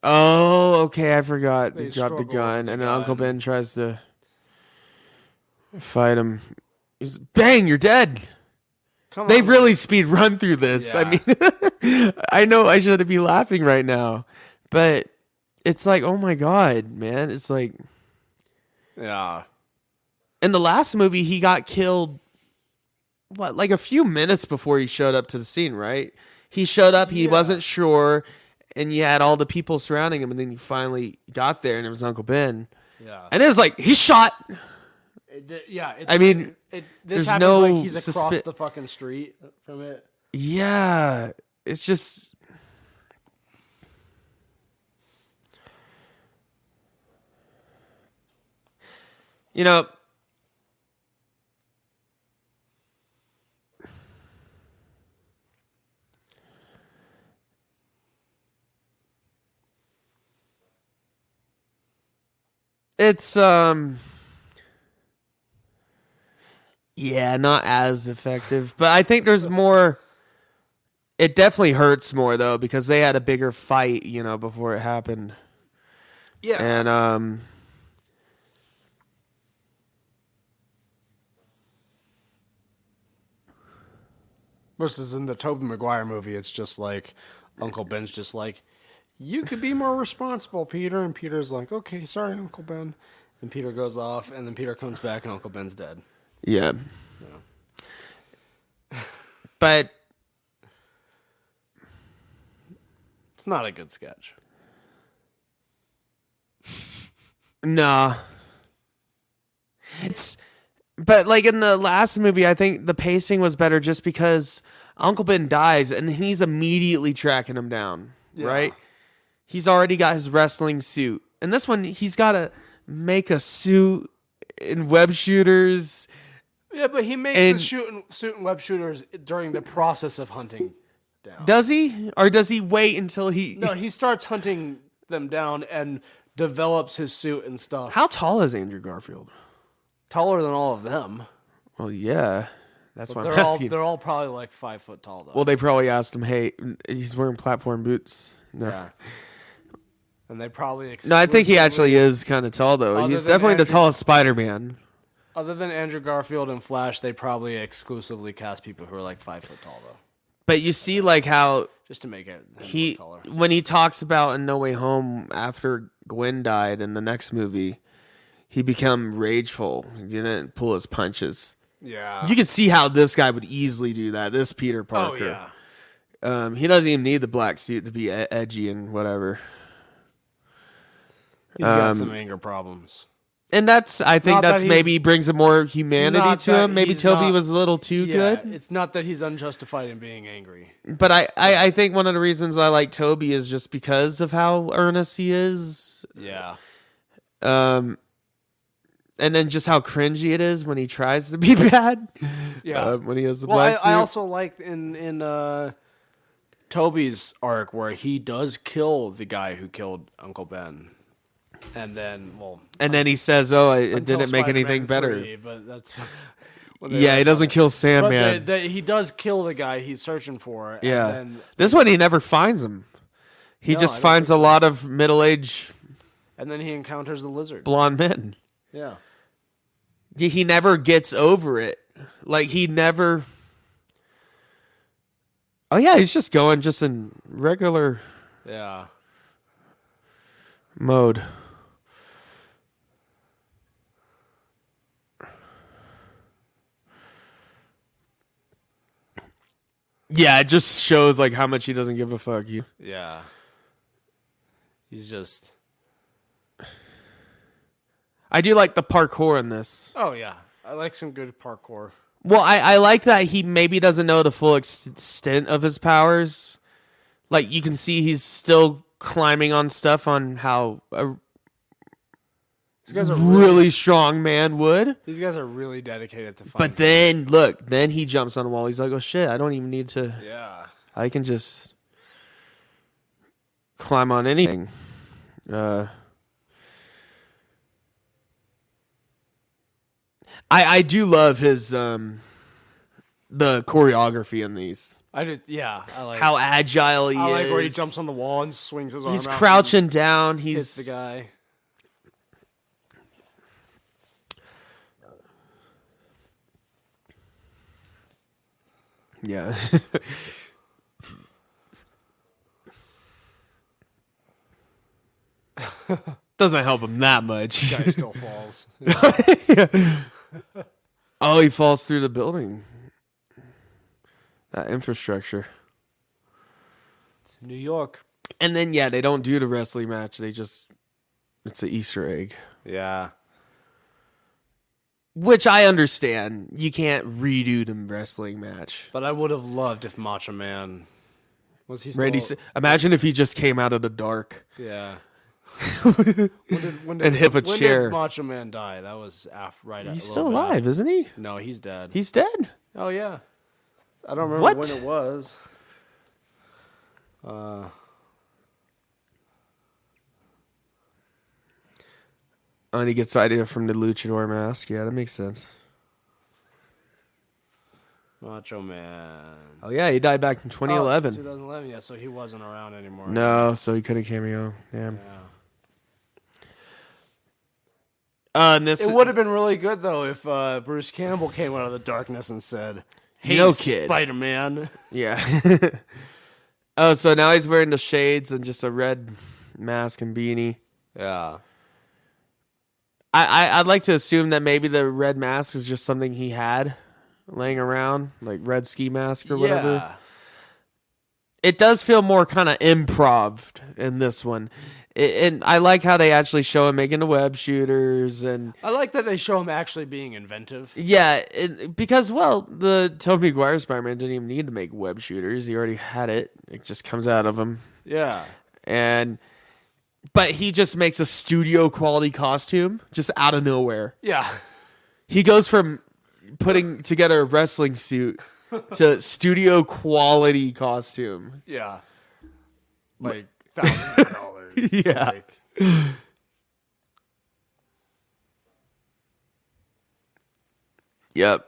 Oh, okay, I forgot. They dropped the gun, and then Uncle Ben tries to fight him. He's, bang, you're dead. They really speed run through this. Yeah. I mean, I know I shouldn't be laughing right now, but it's like, oh my God, man. It's like, yeah. In the last movie, he got killed, like a few minutes before he showed up to the scene, right? He showed up, he wasn't sure, and you had all the people surrounding him, and then he finally got there, and it was Uncle Ben. Yeah. And it was like, he's shot. I mean, this happens no like he's across the fucking street from it. Yeah. It's just... It's not as effective, but I think there's more. It definitely hurts more though because they had a bigger fight, before it happened. Yeah, and versus in the Tobey Maguire movie, it's just like Uncle Ben's just like, you could be more responsible, Peter. And Peter's like, okay, sorry, Uncle Ben. And Peter goes off, and then Peter comes back, and Uncle Ben's dead. Yeah. But it's not a good sketch. Nah. But like in the last movie, I think the pacing was better just because Uncle Ben dies, and he's immediately tracking him down, right? He's already got his wrestling suit. And this one, he's got to make a suit in web shooters. Yeah, but he makes the suit and web shooters during the process of hunting down. Does he? Or does he wait until he... No, he starts hunting them down and develops his suit and stuff. How tall is Andrew Garfield? Taller than all of them. Well, yeah. That's what I'm asking. They're all probably like 5 foot tall, though. Well, they probably asked him, hey, he's wearing platform boots. No. Yeah. And they probably... No, I think he actually is kind of tall, though. He's definitely the tallest Spider-Man. Other than Andrew Garfield and Flash, they probably exclusively cast people who are like 5 foot tall, though. But you see, like, how... Just to make it taller. When he talks about in No Way Home, after Gwen died in the next movie, he became rageful. He didn't pull his punches. Yeah. You can see how this guy would easily do that, this Peter Parker. Oh, yeah. He doesn't even need the black suit to be edgy and whatever. He's got some anger problems. And I think that's maybe brings a more humanity to him. Maybe Toby was a little too good. It's not that he's unjustified in being angry. But I think one of the reasons I like Toby is just because of how earnest he is. Yeah. And then just how cringy it is when he tries to be bad. Yeah. When he has the black suit. I also like in Toby's arc where he does kill the guy who killed Uncle Ben. And then, he says, "Oh, it didn't make anything better." 3, but that's yeah, he doesn't kill Sandman. But he does kill the guy he's searching for. Yeah, and then, this one he never finds him. He just finds a lot of middle-aged, and then he encounters the lizard, blonde men. Yeah, he never gets over it. Like he never. Oh yeah, he's just going just in regular. Yeah. Mode. Yeah, it just shows like how much he doesn't give a fuck. Yeah. He's just. I do like the parkour in this. Oh yeah, I like some good parkour. Well, I like that he maybe doesn't know the full extent of his powers. Like you can see he's still climbing on stuff on how a really strong man would. These guys are really dedicated to fighting. But then, look, then he jumps on the wall. He's like, oh shit, I don't even need to. Yeah. I can just climb on anything. I do love his the choreography in these. I did, yeah. I like how agile he is. I like where he jumps on the wall and swings his arm out. He's crouching down. He's hits the guy. Yeah. Doesn't help him that much. The guy still falls. Yeah. Oh, he falls through the building. That infrastructure. It's New York. And then, yeah, they don't do the wrestling match. It's an Easter egg. Yeah. Which I understand. You can't redo the wrestling match. But I would have loved if Macho Man was he still... Ready? Imagine if he just came out of the dark. Yeah. And hit a chair. When did Macho Man die? That was right after. He's still alive, isn't he? No, he's dead. He's dead? Oh, yeah. I don't remember when it was. And he gets the idea from the luchador mask. Yeah, that makes sense. Macho Man. Oh, yeah, he died back in 2011. 2011, yeah, so he wasn't around anymore. No, so he couldn't cameo. Damn. Yeah. It would have been really good, though, if Bruce Campbell came out of the darkness and said, hey, kid. Spider-Man. Yeah. Oh, so now he's wearing the shades and just a red mask and beanie. Yeah. I'd like to assume that maybe the red mask is just something he had laying around, like red ski mask or whatever. Yeah. It does feel more kind of improv in this one. And I like how they actually show him making the web shooters. And I like that they show him actually being inventive. Yeah, because, well, the Tobey Maguire Spider-Man didn't even need to make web shooters. He already had it. It just comes out of him. Yeah. But he just makes a studio quality costume just out of nowhere. Yeah. He goes from putting together a wrestling suit to studio quality costume. Yeah. Like $1,000. Yeah. Yep.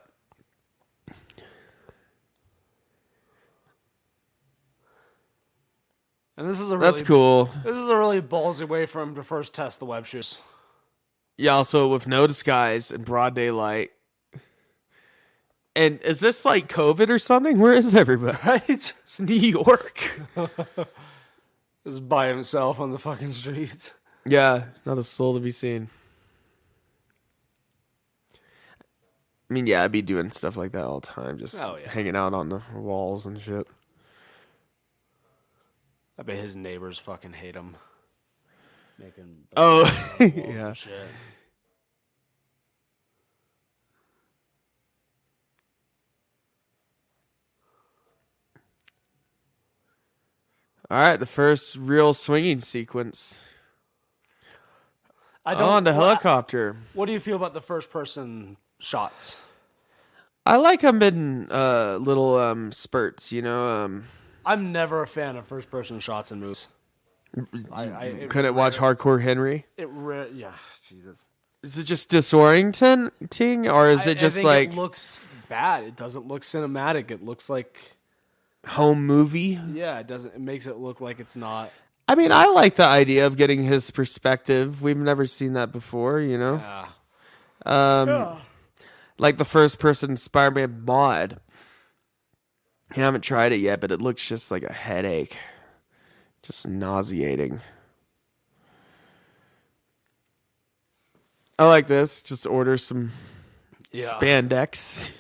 And this is a That's cool. This is a really ballsy way for him to first test the web shooters. Yeah, also with no disguise in broad daylight. And is this like COVID or something? Where is everybody? Right? It's New York. Just by himself on the fucking streets. Yeah, not a soul to be seen. I mean, yeah, I'd be doing stuff like that all the time, just hanging out on the walls and shit. I bet his neighbors fucking hate him. Making yeah. Shit. All right, the first real swinging sequence. On the helicopter. What do you feel about the first person shots? I like them in little spurts, you know. I'm never a fan of first person shots in movies. I couldn't watch Hardcore Henry. Yeah, Jesus. Is it just disorienting, or is it just like it looks bad? It doesn't look cinematic. It looks like home movie. Yeah, it doesn't. It makes it look like it's not. I mean, I like the idea of getting his perspective. We've never seen that before, you know. Yeah. Like the first person Spider-Man mod. I haven't tried it yet, but it looks just like a headache. Just nauseating. I like this. Just order some spandex.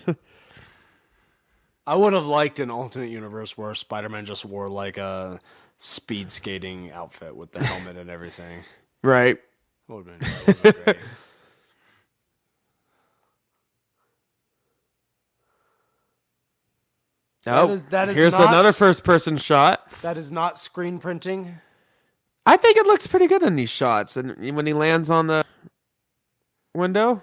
I would have liked an alternate universe where Spider-Man just wore like a speed skating outfit with the helmet and everything. Right. That would have been great. That is here's another first-person shot. That is not screen printing. I think it looks pretty good in these shots. And when he lands on the window.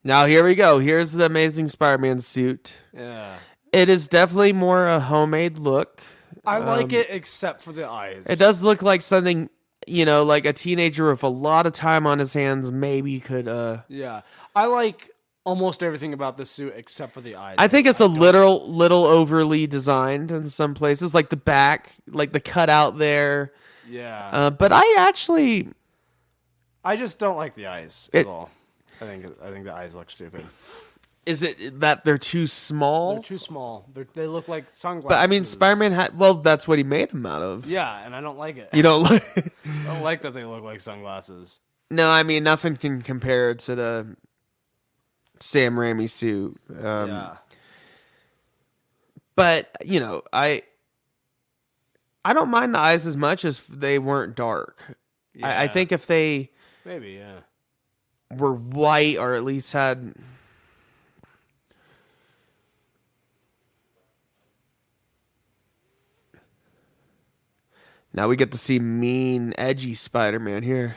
Now, here we go. Here's the Amazing Spider-Man suit. Yeah. It is definitely more a homemade look. I like it, except for the eyes. It does look like something, like a teenager with a lot of time on his hands maybe could... Yeah. I like almost everything about this suit except for the eyes. I think it's a little overly designed in some places, like the back, like the cutout there. Yeah. But I just don't like the eyes at all. I think the eyes look stupid. Is it that they're too small? They're too small. They look like sunglasses. But I mean, Spider-Man that's what he made them out of. Yeah, and I don't like it. You don't like? I don't like that they look like sunglasses. No, I mean nothing can compare to the Sam Raimi suit. Yeah. But I don't mind the eyes as much as they weren't dark. Yeah. I think if they maybe were white or at least had. Now we get to see mean, edgy Spider-Man here.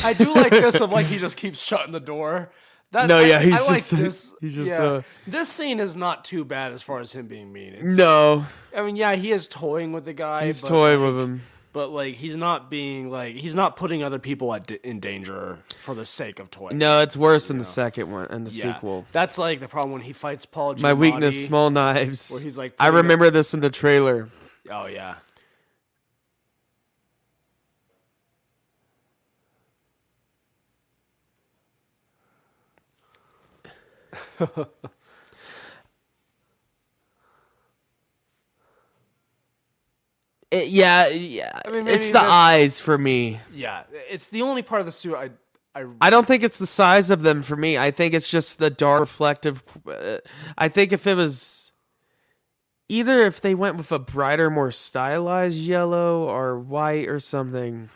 I do like this of like he just keeps shutting the door. This scene is not too bad as far as him being mean. I mean, he is toying with the guy. He's toying with him. But like he's not putting other people in danger for the sake of toying. No, it's worse in the second one and the sequel. That's like the problem when he fights Paul Giamatti. My weakness, small knives. Where he's like, I remember this in the trailer. Oh yeah. I mean, it's the eyes for me. Yeah, it's the only part of the suit I don't think it's the size of them for me. I think it's just the dark reflective. I think if it was either if they went with a brighter, more stylized yellow or white or something.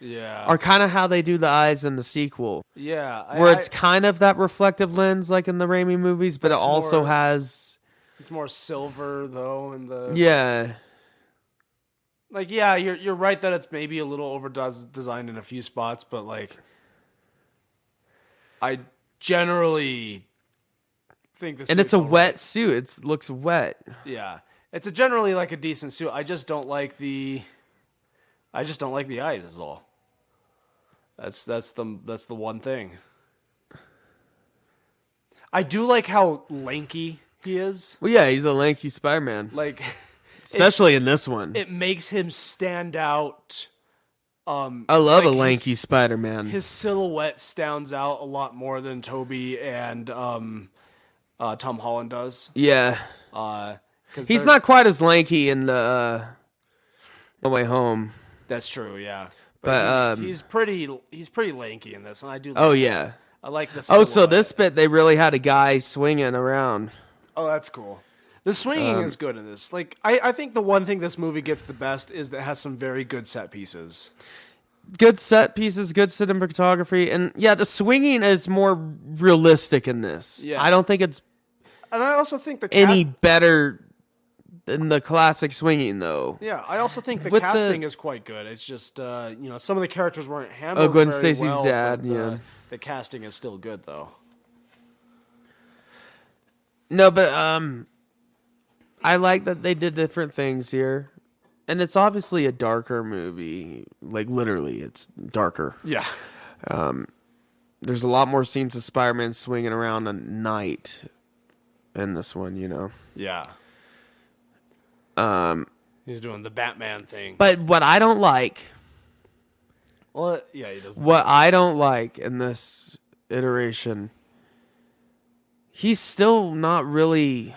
Yeah. Or kind of how they do the eyes in the sequel. Yeah. Where it's kind of that reflective lens like in the Raimi movies, but it also has... It's more silver, though, in the... Yeah. Like, yeah, you're right that it's maybe a little over-designed in a few spots, but, like... I generally think the suit... And it's a wet suit. It looks wet. Yeah. It's generally, like, a decent suit. I just don't like the... eyes is all. That's the one thing. I do like how lanky he is. Well, yeah, he's a lanky Spider-Man. Like, especially in this one. It makes him stand out. I love a lanky Spider-Man. His silhouette stands out a lot more than Tobey and Tom Holland does. Yeah. He's not quite as lanky in the No Way Home. That's true, yeah. But he's pretty lanky in this, and I do. Yeah. I like this. Oh, so this bit they really had a guy swinging around. Oh, that's cool. The swinging is good in this. Like, I think the one thing this movie gets the best is that it has some very good set pieces. Good set pieces, good cinematography, and the swinging is more realistic in this. Yeah. I don't think it's. And I also think any better than the classic swinging, though. Yeah, I also think the casting is quite good. It's just, some of the characters weren't handled Gwen very Stacy's well, dad, but the casting is still good, though. No, but I like that they did different things here. And it's obviously a darker movie. Like, literally, it's darker. Yeah. There's a lot more scenes of Spider-Man swinging around at night in this one, you know? Yeah. He's doing the Batman thing. But what I don't like... Well, yeah, he does. What I don't like in this iteration... He's still not really...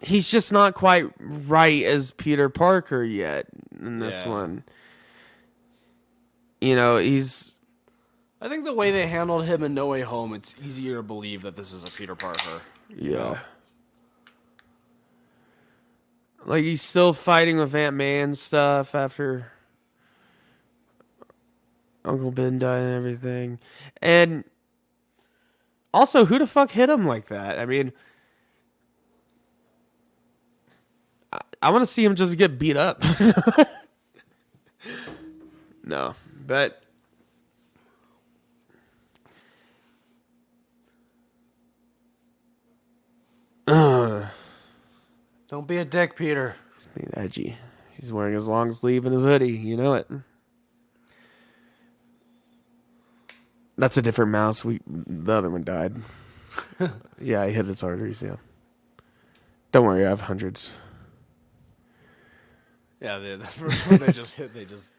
He's just not quite right as Peter Parker yet in this one. You know, he's... I think the way they handled him in No Way Home, it's easier to believe that this is a Peter Parker. Yeah. Know? Like, he's still fighting with Aunt May and stuff after Uncle Ben died and everything. And also, who the fuck hit him like that? I mean... I want to see him just get beat up. No, but don't be a dick, Peter. He's being edgy. He's wearing his long sleeve and his hoodie. You know it. That's a different mouse. The other one died. Yeah, I hit its arteries. Yeah. Don't worry, I have hundreds. Yeah, the first one they just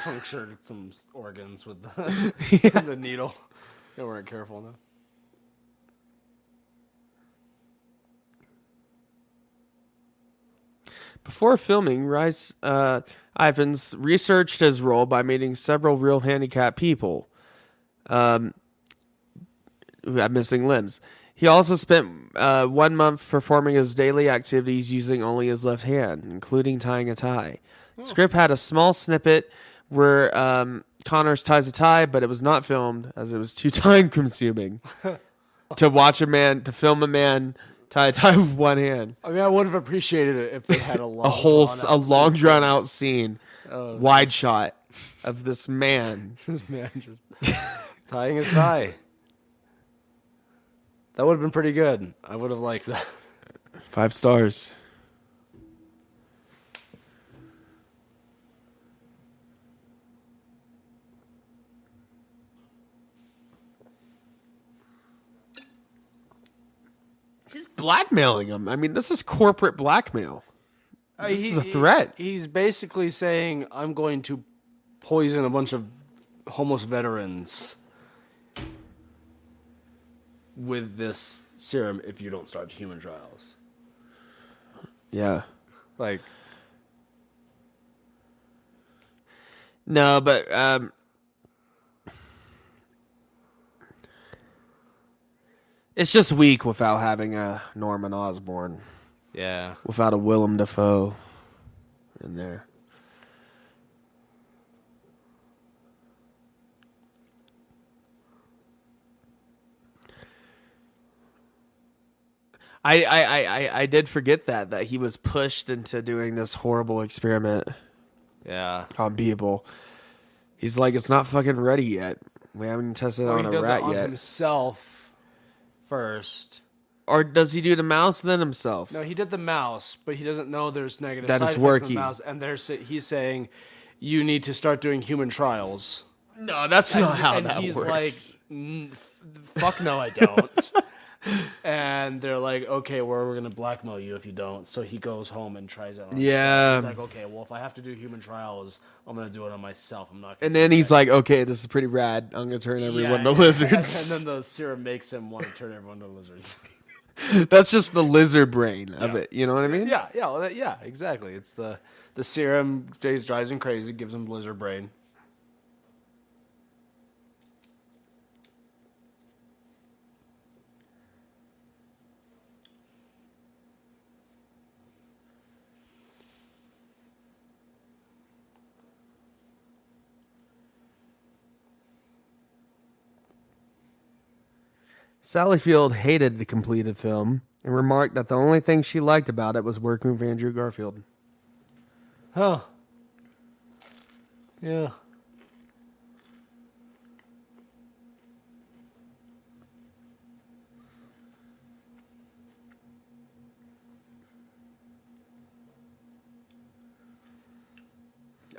punctured some organs with the needle. They weren't careful enough. Before filming, Rhys Ifans researched his role by meeting several real handicapped people who had missing limbs. He also spent 1 month performing his daily activities using only his left hand, including tying a tie. The script had a small snippet where Connors ties a tie, but it was not filmed as it was too time consuming to film a man tie a tie with one hand. I mean, I would have appreciated it if they had a long drawn out scene, wide shot of this man. This man just tying his tie. That would have been pretty good. I would have liked that. 5 stars. He's blackmailing him. I mean, this is corporate blackmail. This is a threat. He's basically saying, I'm going to poison a bunch of homeless veterans with this serum if you don't start human trials. Yeah. Like... No, but... it's just weak without having a Norman Osborn. Yeah. Without a Willem Dafoe in there. I did forget that he was pushed into doing this horrible experiment. Yeah. On people. He's like, it's not fucking ready yet. We haven't tested it on a rat yet. He does it on himself first. Or does he do the mouse then himself? No, he did the mouse, but he doesn't know there's negative that side it's effects working. on the mouse, and he's saying you need to start doing human trials. No, that's not how that works. And he's like, fuck no, I don't. And they're like, okay, well, we're going to blackmail you if you don't. So he goes home and tries it on himself. He's like, okay, well, if I have to do human trials, I'm going to do it on myself. I'm not. And then he's like, okay, this is pretty rad. I'm going to turn everyone to lizards. And then the serum makes him want to turn everyone to lizards. That's just the lizard brain of it. You know what I mean? Yeah, exactly. It's the serum drives him crazy, gives him lizard brain. Sally Field hated the completed film and remarked that the only thing she liked about it was working with Andrew Garfield. Huh. Yeah.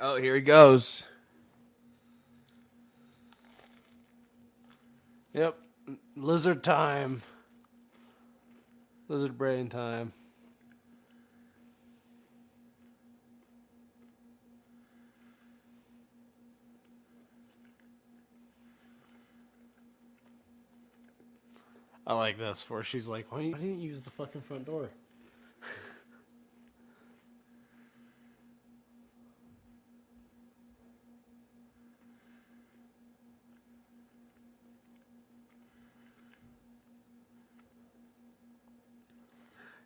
Oh, here he goes. Yep. Lizard time. Lizard brain time. I like this, where she's like, why didn't you use the fucking front door?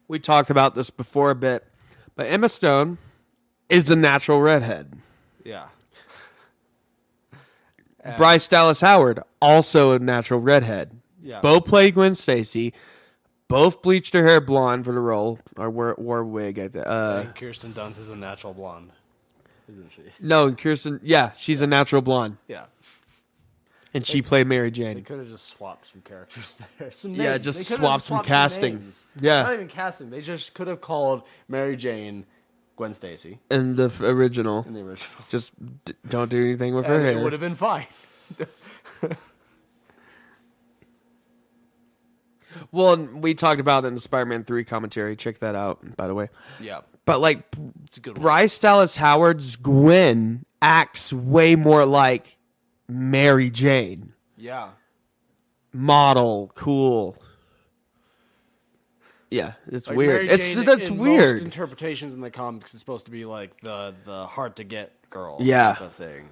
We talked about this before a bit, but Emma Stone is a natural redhead. Yeah. Bryce Dallas Howard, also a natural redhead. Yeah. Both played Gwen Stacy. Both bleached her hair blonde for the role, or wore a wig. And Kirsten Dunst is a natural blonde, isn't she? No, Kirsten. Yeah, she's a natural blonde, Yeah. and she played Mary They Jane. could have just swapped some characters there. Yeah, just swapped some casting. Names. Yeah. Not even casting. They just could have called Mary Jane Gwen Stacy In the original, in the original. just don't do anything with her And hair. it would have been fine. Well, we talked about it in the Spider-Man 3 commentary. Check that out, by the way. Yeah. But like, It's a good one. Bryce Dallas Howard's Gwen acts way more like Mary Jane. Yeah. Model, cool. Yeah, it's Like weird. Mary Jane That's in weird. Most interpretations in the comics is supposed to be like the hard to get girl. Yeah. Type of thing.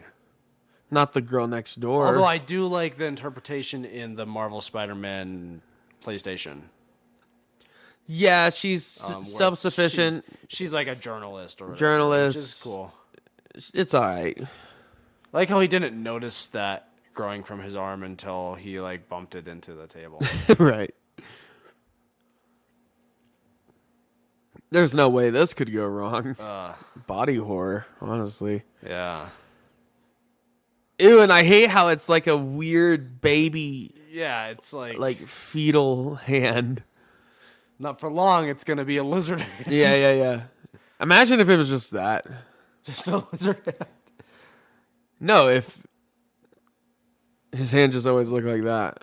Not the girl next door. Although I do like the interpretation in the Marvel Spider-Man PlayStation. Yeah, she's Where self-sufficient. She's like a journalist or whatever, Journalist. which is cool. It's all right. Like how he didn't notice that growing from his arm until he like bumped it into the table. Right. There's no way this could go wrong. Body horror, honestly. Yeah. Ew, and I hate how it's like a weird baby, Yeah, it's like fetal hand. not for long. It's gonna be a lizard hand. Yeah. Imagine if it was just that. Just a lizard hand. No, if his hand just always looked like that.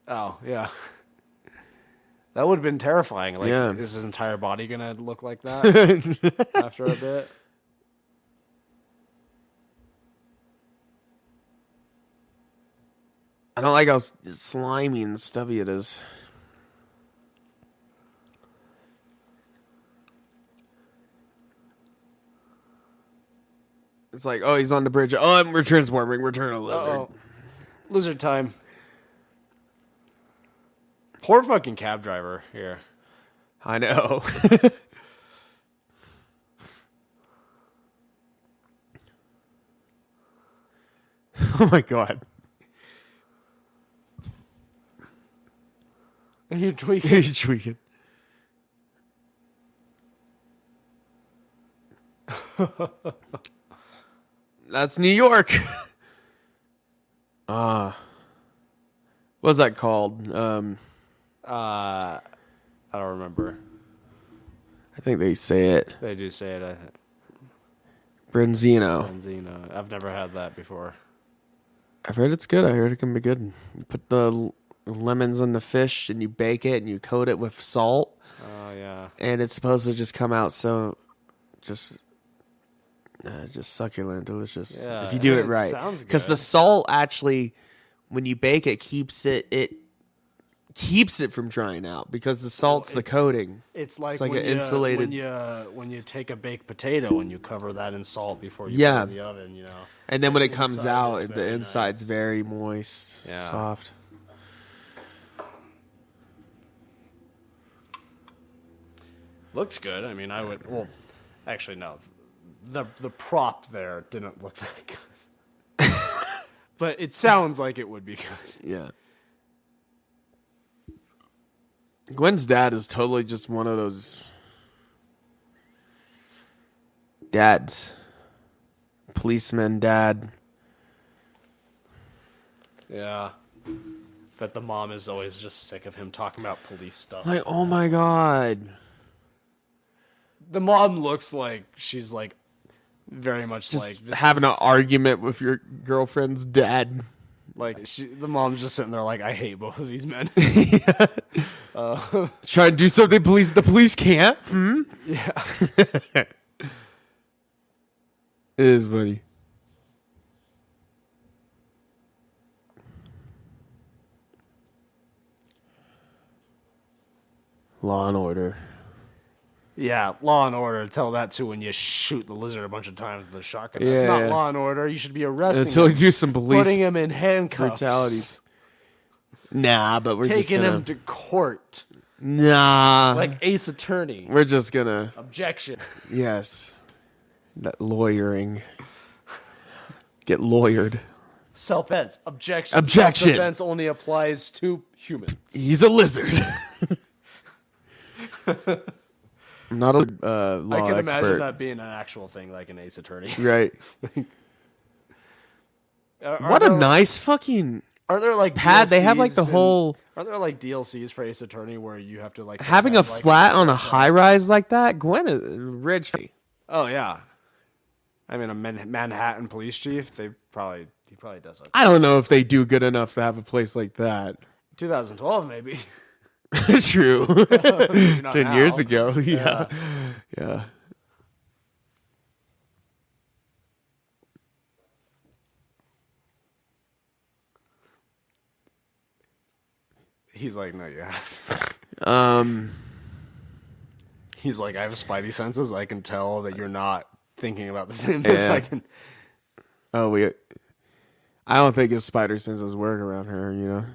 Oh yeah. That would have been terrifying. Like, Yeah. is his entire body gonna look like that after a bit? I don't like how slimy and stubby it is. It's like, oh, he's on the bridge. Oh, we're transforming. Return a lizard. Uh-oh. Lizard time. Poor fucking cab driver here. I know. Oh my god. And you're tweaking. He's tweaking. That's New York. What's that called? I don't remember. I think they say it. They do say it. I think. Benzino. Benzino. I've never had that before. I've heard it's good. I heard it can be good. You put the lemons on the fish and you bake it and you coat it with salt. Oh yeah. And it's supposed to just come out so just succulent, delicious. Yeah, if you do it it right. sounds Because the good. salt actually, when you bake it, keeps it from drying out because the salt's the it's- coating. It's like like when an you, insulated- when you take a baked potato and you cover that in salt before you Yeah. put it in the oven, you know. And then when it The comes inside out, is the very inside's nice. very moist, Yeah. soft. Looks good. I mean, I would. Well, actually, no. The prop there didn't look that good, but it sounds like it would be good. Yeah. Gwen's dad is totally just one of those dads. Policeman dad. Yeah. That the mom is always just sick of him talking about police stuff. Like, oh my god. The mom looks like she's like very much just like having an argument with your girlfriend's dad. Like the mom's just sitting there like, I hate both of these men. Try to do something the police can't. Yeah. It is funny. Law and Order. Yeah, Law and Order. Tell that to when you shoot the lizard a bunch of times with a shotgun. That's not Law and Order. You should be arresting until him, you do some police putting him in handcuffs, brutality. Nah, but we're taking just gonna... him to court. Nah, Like Ace Attorney. we're just gonna... Objection. Yes, that lawyering. Get lawyered. Self-defense. Objection. Objection. Self-defense only applies to humans. He's a lizard. I'm not a law I can expert. imagine that being an actual thing, like an Ace Attorney. Right. What a nice fucking... Are there like pad? They have like the whole... Are there like DLCs for Ace Attorney where you have to like... Having a flat on a high rise like that? Gwen is rich. Oh, yeah. I mean, a Manhattan police chief, he probably does that. I don't know if they do good enough to have a place like that. 2012, maybe. True. 10 years ago. Yeah. He's like, no, you have. He's like, I have spidey senses. I can tell that you're not thinking about the same thing. Yeah. I can. Oh, I don't think his spider senses work around her, you know?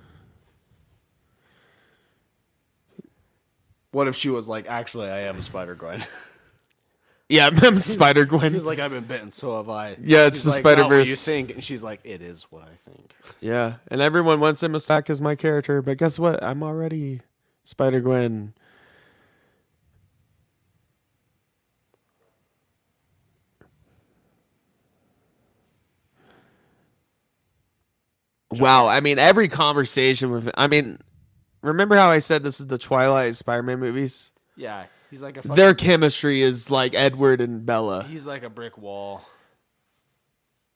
What if she was like, actually, I am Spider-Gwen? Yeah, I'm Spider-Gwen. She's like, I've been bitten, so have I. Yeah, it's He's the like, Spider-Verse. "Not what you think?" And she's like, it is what I think. Yeah, and everyone wants him back as my character, but guess what? I'm already Spider-Gwen. Wow, I mean, every conversation with... I mean, remember how I said this is the Twilight Spider-Man movies? Yeah, he's like a Their chemistry is like Edward and Bella. He's like a brick wall.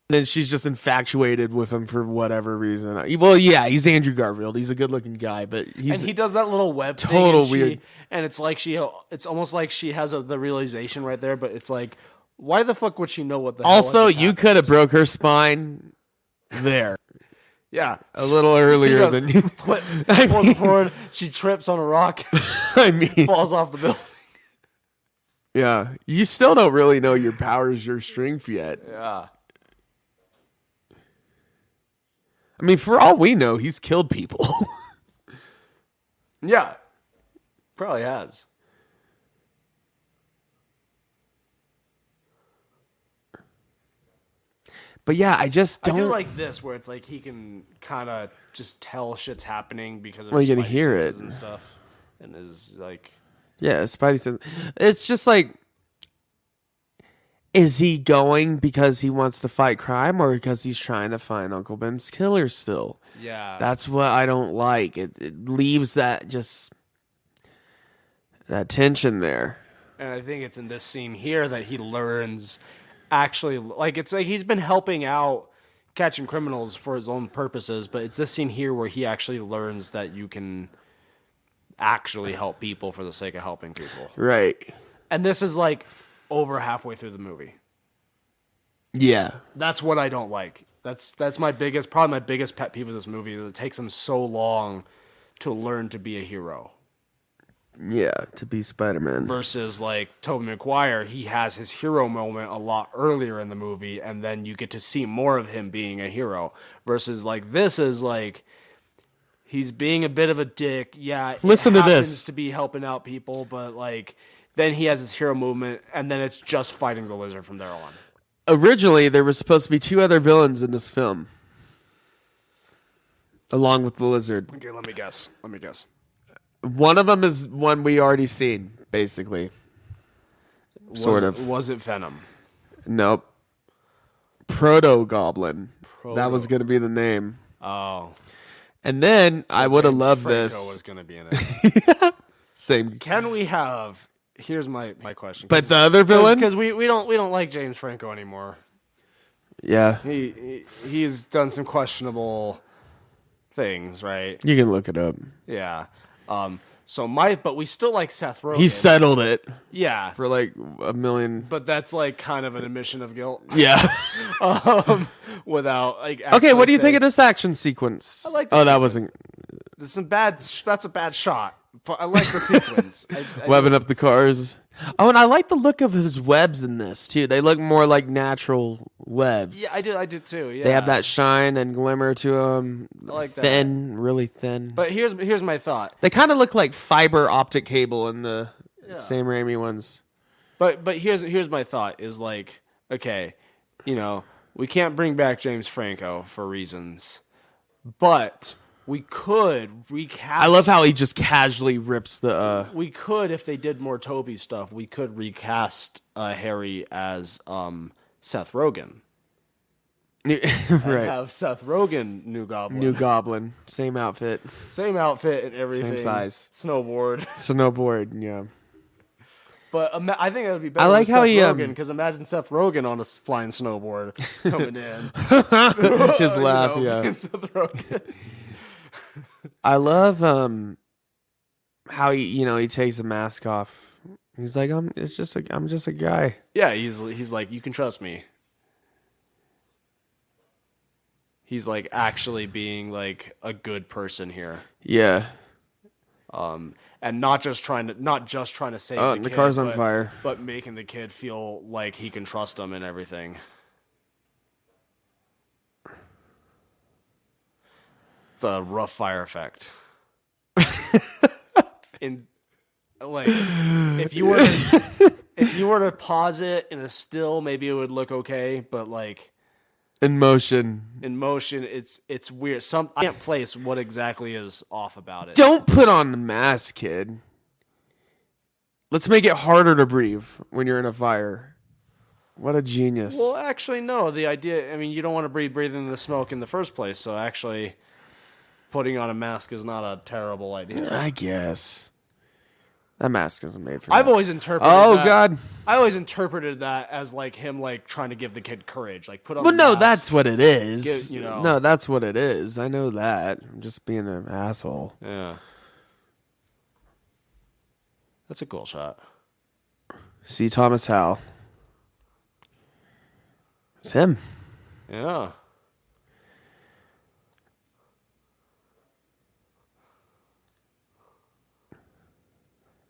And then she's just infatuated with him for whatever reason. Well, yeah, he's Andrew Garfield. He's a good-looking guy, but and he does that little web total thing, weird. And it's like it's almost like she has the realization right there, but it's like, why the fuck would she know what the hell Also, just you happened? could have broke her spine there. Yeah, A little earlier than you. Pulls forward, she trips on a rock, I mean, falls off the building. yeah, you still don't really know your powers, your strength yet. Yeah. I mean, for all we know, he's killed people. Yeah. Probably has. But yeah, I just don't. I do like this where it's like he can kind of just tell shit's happening because of Well, his you can spidey hear senses it. and stuff. And is like, Yeah, Spidey says it's just like, is he going because he wants to fight crime or because he's trying to find Uncle Ben's killer still? yeah. That's what I don't like. It leaves that tension there. And I think it's in this scene here that he learns actually, like, it's like he's been helping out catching criminals for his own purposes, but it's this scene here where he actually learns that you can actually help people for the sake of helping people. Right. And this is like over halfway through the movie. Yeah. That's what I don't like. That's probably my biggest pet peeve of this movie, that it takes him so long to learn to be a hero. Yeah, to be Spider-Man. Versus like Tobey Maguire, he has his hero moment a lot earlier in the movie, and then you get to see more of him being a hero. Versus like this is like he's being a bit of a dick. Yeah, Listen to happens this. to be helping out people, but like then he has his hero movement, and then it's just fighting the lizard from there on. Originally, there was supposed to be 2 other villains in this film, along with the lizard. Okay, let me guess. One of them is one we already seen, basically. Sort of. Was it Venom? Nope. Proto-Goblin. That was going to be the name. Oh. And then, I would have loved Franco this. was going to be in it. Same. Can we have here's my question. But the other villain, because we don't like James Franco anymore. Yeah, he's done some questionable things, right? You can look it up. Yeah. But we still like Seth Rogen. He settled it. Yeah. For like $1 million. But that's like kind of an admission of guilt. Yeah. Without like. Okay, what do you think of this action sequence? I like. That wasn't. There's some bad. That's a bad shot. But I like the sequence. Webbing up the cars. Oh, and I like the look of his webs in this too. They look more like natural webs. Yeah, I do too. Yeah, they have that shine and glimmer to them. I like that. Thin, really thin. But here's my thought. They kind of look like fiber optic cable in the Sam Raimi ones. But here's my thought is like, okay, we can't bring back James Franco for reasons, but we could recast. I love how he just casually rips the. We could, if they did more Toby stuff, we could recast Harry as Seth Rogen. Right. Have Seth Rogen New Goblin. New Goblin. Same outfit. Same outfit and everything. Same size. Snowboard, yeah. But I think it would be better. I like how Seth he Rogen, because imagine Seth Rogen on a flying snowboard coming in. His laugh, yeah. Seth Rogen. I love how he takes the mask off. He's like, I'm just a guy. Yeah, he's like, you can trust me. He's like actually being like a good person here. Yeah. And not just trying to save the kid. The car's on fire. But making the kid feel like he can trust him and everything. It's a rough fire effect. If you were to pause it in a still, maybe it would look okay, but like in motion, it's weird. I can't place what exactly is off about it. Don't put on the mask, kid. Let's make it harder to breathe when you're in a fire. What a genius. Well, actually, no. The idea, I mean, you don't want to breathe in the smoke in the first place, so actually putting on a mask is not a terrible idea. I guess. That mask isn't made for I've that. always interpreted God. I always interpreted that as like him like trying to give the kid courage. Like put on Well, the no, mask. that's what it is. No, that's what it is. I know that. I'm just being an asshole. Yeah. That's a cool shot. See Thomas Howell. It's him. Yeah.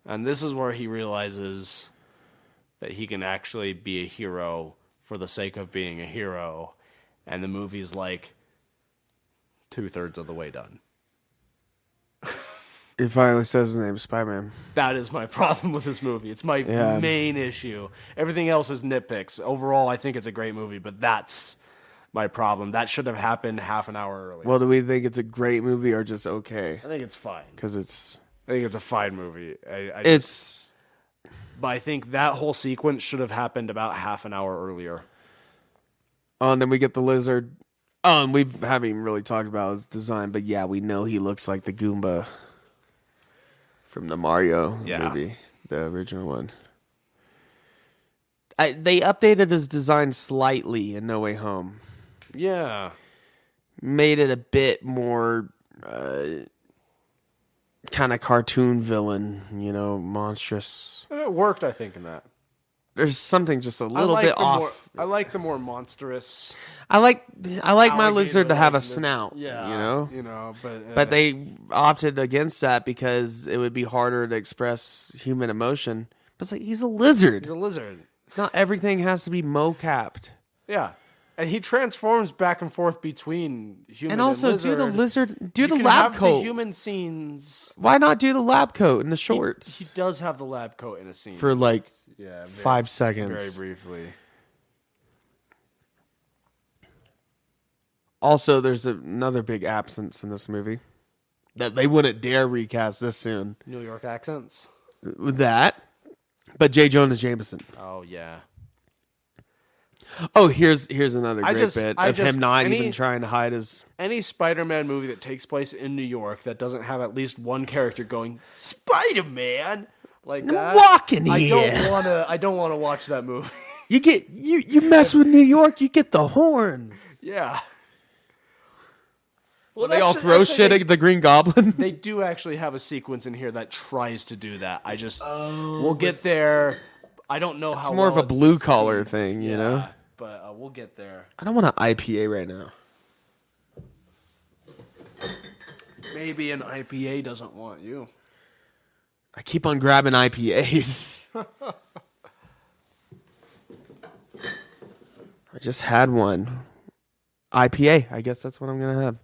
And this is where he realizes that he can actually be a hero for the sake of being a hero. And the movie's like 2/3 of the way done. He finally says his name is Spider-Man. That is my problem with this movie. It's my main issue. Everything else is nitpicks. Overall, I think it's a great movie, but that's my problem. That should have happened half an hour earlier. Well, do we think it's a great movie or just okay? I think it's fine. Because I think it's a fine movie. But I think that whole sequence should have happened about half an hour earlier. Oh, and then we get the lizard. Oh, and we haven't even really talked about his design, but yeah, we know he looks like the Goomba from the Mario movie, the original one. They updated his design slightly in No Way Home. Yeah. Made it a bit more kind of cartoon villain, monstrous. It worked, I think, in that. There's something just a little bit off. I like the more monstrous. I like my lizard to have a snout. Yeah, but they opted against that because it would be harder to express human emotion. But it's like he's a lizard. He's a lizard. Not everything has to be mo-capped. Yeah. And he transforms back and forth between human and also lizard. Do the lab coat. The human scenes. Why not do the lab coat in the shorts? He does have the lab coat in a scene for like 5 seconds, very briefly. Also, there's another big absence in this movie that they wouldn't dare recast this soon. New York accents. With that, but J. Jonah Jameson. Oh yeah. Oh, here's another great bit of him not even trying to hide his... Any Spider-Man movie that takes place in New York that doesn't have at least one character going, Spider-Man! like I'm that. walking here. I don't want to watch that movie. You mess with New York, you get the horns. Yeah. Well, they all throw shit at the Green Goblin. They do actually have a sequence in here that tries to do that. We'll get there. I don't know how. It's more of a blue collar thing, you know. But we'll get there. I don't want an IPA right now. Maybe an IPA doesn't want you. I keep on grabbing IPAs. I just had one. IPA. I guess that's what I'm gonna have.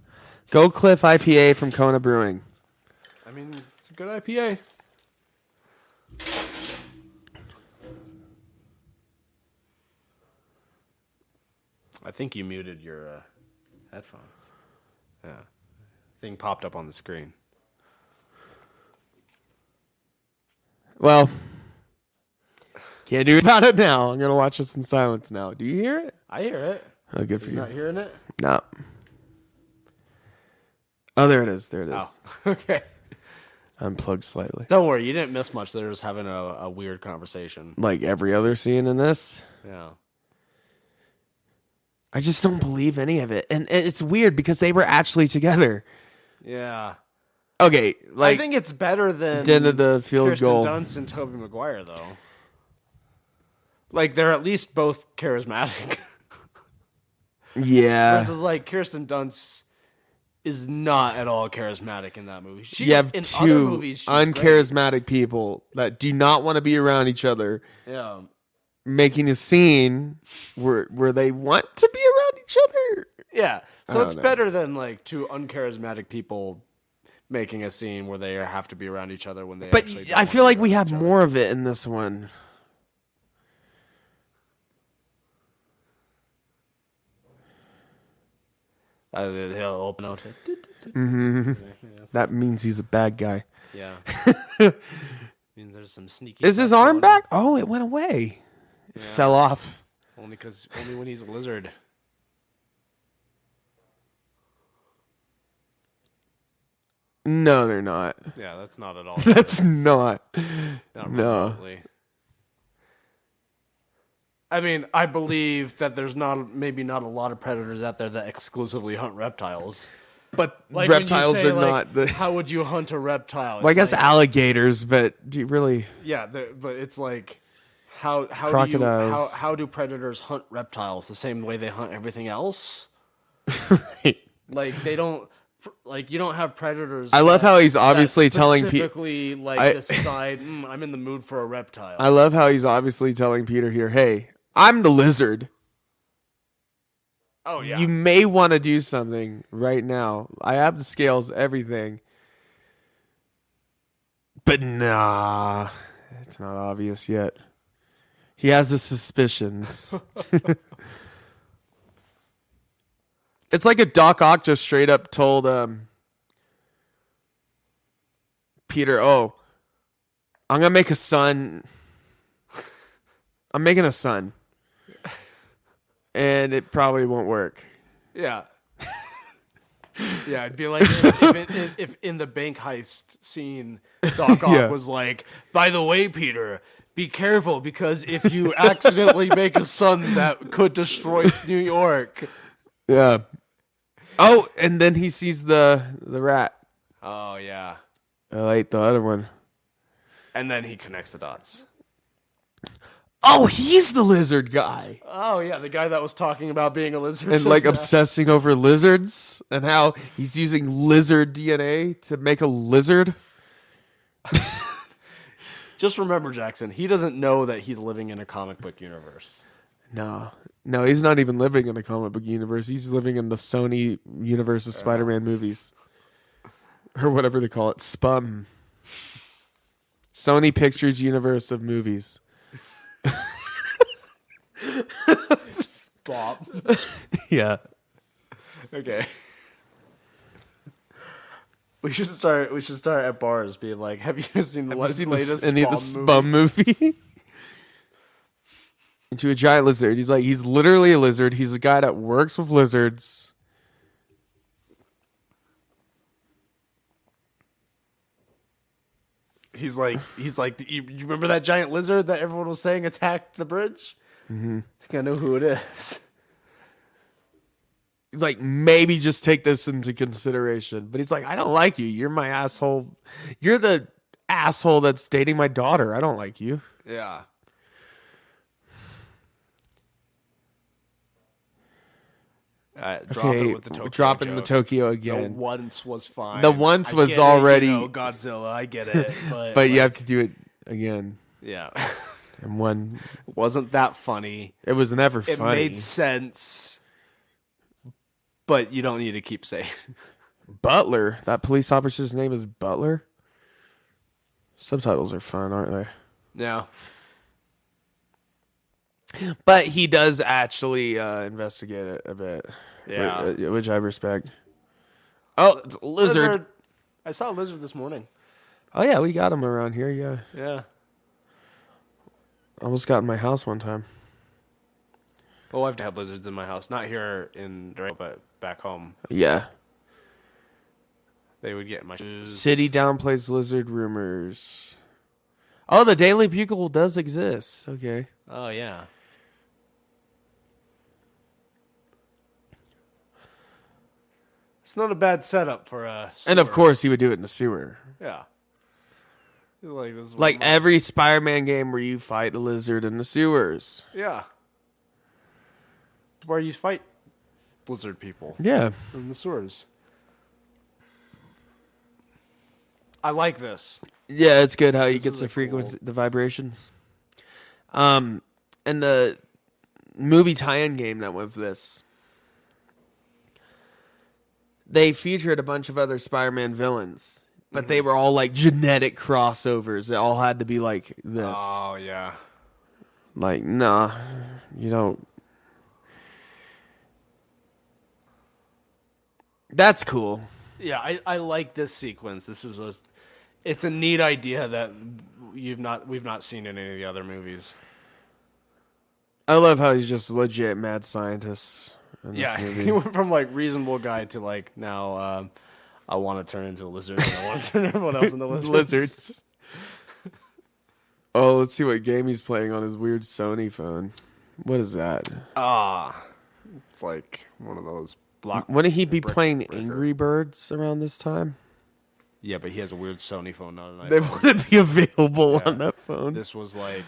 Gold Cliff IPA from Kona Brewing. I mean, it's a good IPA. I think you muted your headphones. Yeah. Thing popped up on the screen. Well, can't do about it now. I'm gonna watch this in silence now. Do you hear it? I hear it. Oh, good for you. Not hearing it? No. Oh, there it is. There it is. Oh, okay. Unplugged slightly. Don't worry, you didn't miss much. They're just having a weird conversation. Like every other scene in this. Yeah. I just don't believe any of it. And it's weird because they were actually together. Yeah. Okay, like I think it's better than end of the field Kirsten goal. Dunst and Tobey Maguire, though. Like, they're at least both charismatic. Yeah. Versus, like, Kirsten Dunst is not at all charismatic in that movie. You have in two other movies, she's uncharismatic great. people that do not want to be around each other. Yeah. Making a scene where they want to be around each other. Yeah. So it's better than, like, two uncharismatic people making a scene where they have to be around each other when they actually don't I want feel to like be we around have each other. more of it in this one. He'll open up. That means he's a bad guy. Yeah. Means there's some sneaky. Is his stuff arm going on. back? Oh, it went away. It fell off. Only when he's a lizard. No, they're not. Yeah, that's not at all. That's not. Not No. remotely. I mean, I believe that there's maybe not a lot of predators out there that exclusively hunt reptiles. But Like when you reptiles say, are like, not the. How would you hunt a reptile? Well, I It's guess like, alligators, but do you really? yeah, but it's like how Crocodiles. how do predators hunt reptiles the same way they hunt everything else? Right. Like they don't. Like you don't have predators. I love how he's obviously telling people. specifically like decide. I'm in the mood for a reptile. I love how he's obviously telling Peter here, "Hey, I'm the lizard. Oh yeah. You may want to do something right now. I have the scales, everything, but nah, it's not obvious yet. He has the suspicions." It's like a Doc Ock just straight up told Peter, "Oh, I'm gonna make a son. I'm making a son, and it probably won't work." Yeah. Yeah, it'd be like if in the bank heist scene, Doc Ock was like, "By the way, Peter, be careful because if you accidentally make a son that could destroy New York." Yeah. Oh, and then he sees the rat. Oh yeah. I ate the other one. And then he connects the dots. Oh, he's the lizard guy. Oh yeah, the guy that was talking about being a lizard And like obsessing over lizards and how he's using lizard DNA to make a lizard. Just remember, Jackson, he doesn't know that he's living in a comic book universe. No, he's not even living in a comic book universe. He's living in the Sony universe of Spider-Man movies. Or whatever they call it. SPUM. Sony Pictures universe of movies. Bob. Yeah. Okay. We should start at bars being like, have you seen the latest any of the SPUM movie? SPUM movie? Into a giant lizard. He's literally a lizard. He's a guy that works with lizards. he's like, you remember that giant lizard that everyone was saying attacked the bridge? Mm-hmm. I think I know who it is. He's like, maybe just take this into consideration. But he's like, I don't like you. You're my asshole. You're the asshole that's dating my daughter. I don't like you. Yeah. Drop it with the Tokyo dropping joke. the Tokyo again. The once was fine. The once I was get already it, Godzilla. I get it, but but you have to do it again. Yeah. And one wasn't that funny. It was never funny. It made sense, but you don't need to keep saying Butler. That police officer's name is Butler. Subtitles are fun, aren't they? Yeah. But he does actually investigate it a bit. Yeah. Which I respect. Oh, it's a lizard. I saw a lizard this morning. Oh, yeah, we got him around here, yeah. Yeah. Almost got in my house one time. Well, I've had lizards in my house. Not here in Durango, but back home. Yeah. They would get in my shoes. City downplays lizard rumors. Oh, the Daily Bugle does exist. Okay. Oh, yeah. It's not a bad setup for a sewer. And of course, he would do it in the sewer. Yeah. Like, this is Like every Spider-Man game where you fight a lizard in the sewers. Yeah. Where you fight lizard people. Yeah. In the sewers. I like this. Yeah, it's good how he gets the is frequency, the vibrations. And the movie tie-in game that went with this, they featured a bunch of other Spider-Man villains, but they were all like genetic crossovers. They all had to be like this. Oh, yeah. Like, nah, you don't. That's cool. Yeah, I like this sequence. It's a neat idea that we've not seen in any of the other movies. I love how he's just legit mad scientist in Yeah, this movie. he went from like reasonable guy to like now I want to turn into a lizard and I want to turn everyone else into lizards. Oh, let's see what game he's playing on his weird Sony phone. What is that? It's like one of those block. Wouldn't he be playing Angry Birds around this time? Yeah, but he has a weird Sony phone, not an iPhone. They wouldn't be available on that phone. This was like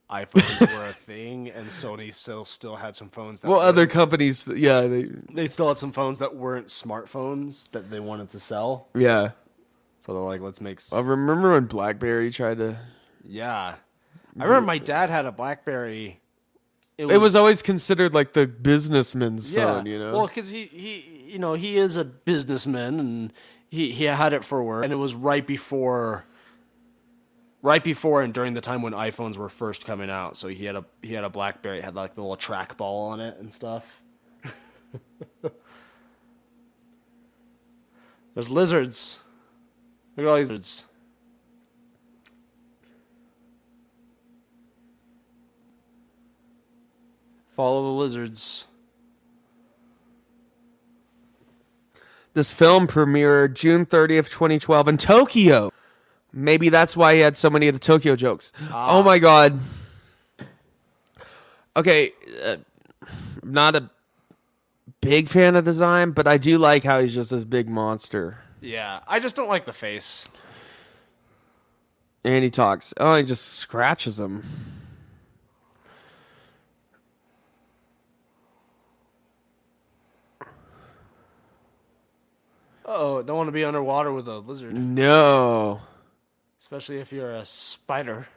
iPhones were a thing, and Sony still had some phones. That Other companies, yeah, they still had some phones that weren't smartphones that they wanted to sell. yeah. So they're like, let's make. I remember when BlackBerry tried to. Yeah, I remember my dad had a BlackBerry. It was always considered like the businessman's phone, you know. Well, because he is a businessman, and he had it for work, and it was right before and during the time when iPhones were first coming out. So he had a BlackBerry, it had like the little trackball on it and stuff. There's lizards. Look at all these lizards. Follow the lizards. This film premiered June 30th, 2012 in Tokyo. Maybe that's why he had so many of the Tokyo jokes. Oh my god. Okay, not a big fan of design, but I do like how he's just this big monster. Yeah, I just don't like the face. And he talks. Oh, he just scratches him. Oh, don't want to be underwater with a lizard. No. Especially if you're a spider.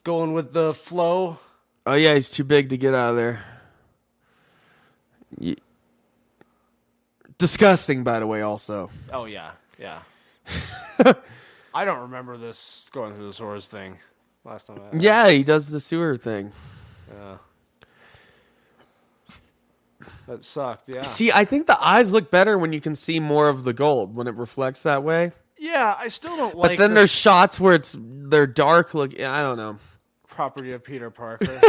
Going with the flow. Oh, yeah, he's too big to get out of there. Disgusting, by the way, also. Oh, yeah. Yeah. I don't remember this going through the sewers thing last time. Yeah, he does the sewer thing. Yeah. That sucked, yeah. See, I think the eyes look better when you can see more of the gold, when it reflects that way. Yeah, I still don't like But then there's shots where they're dark look. I don't know. Property of Peter Parker.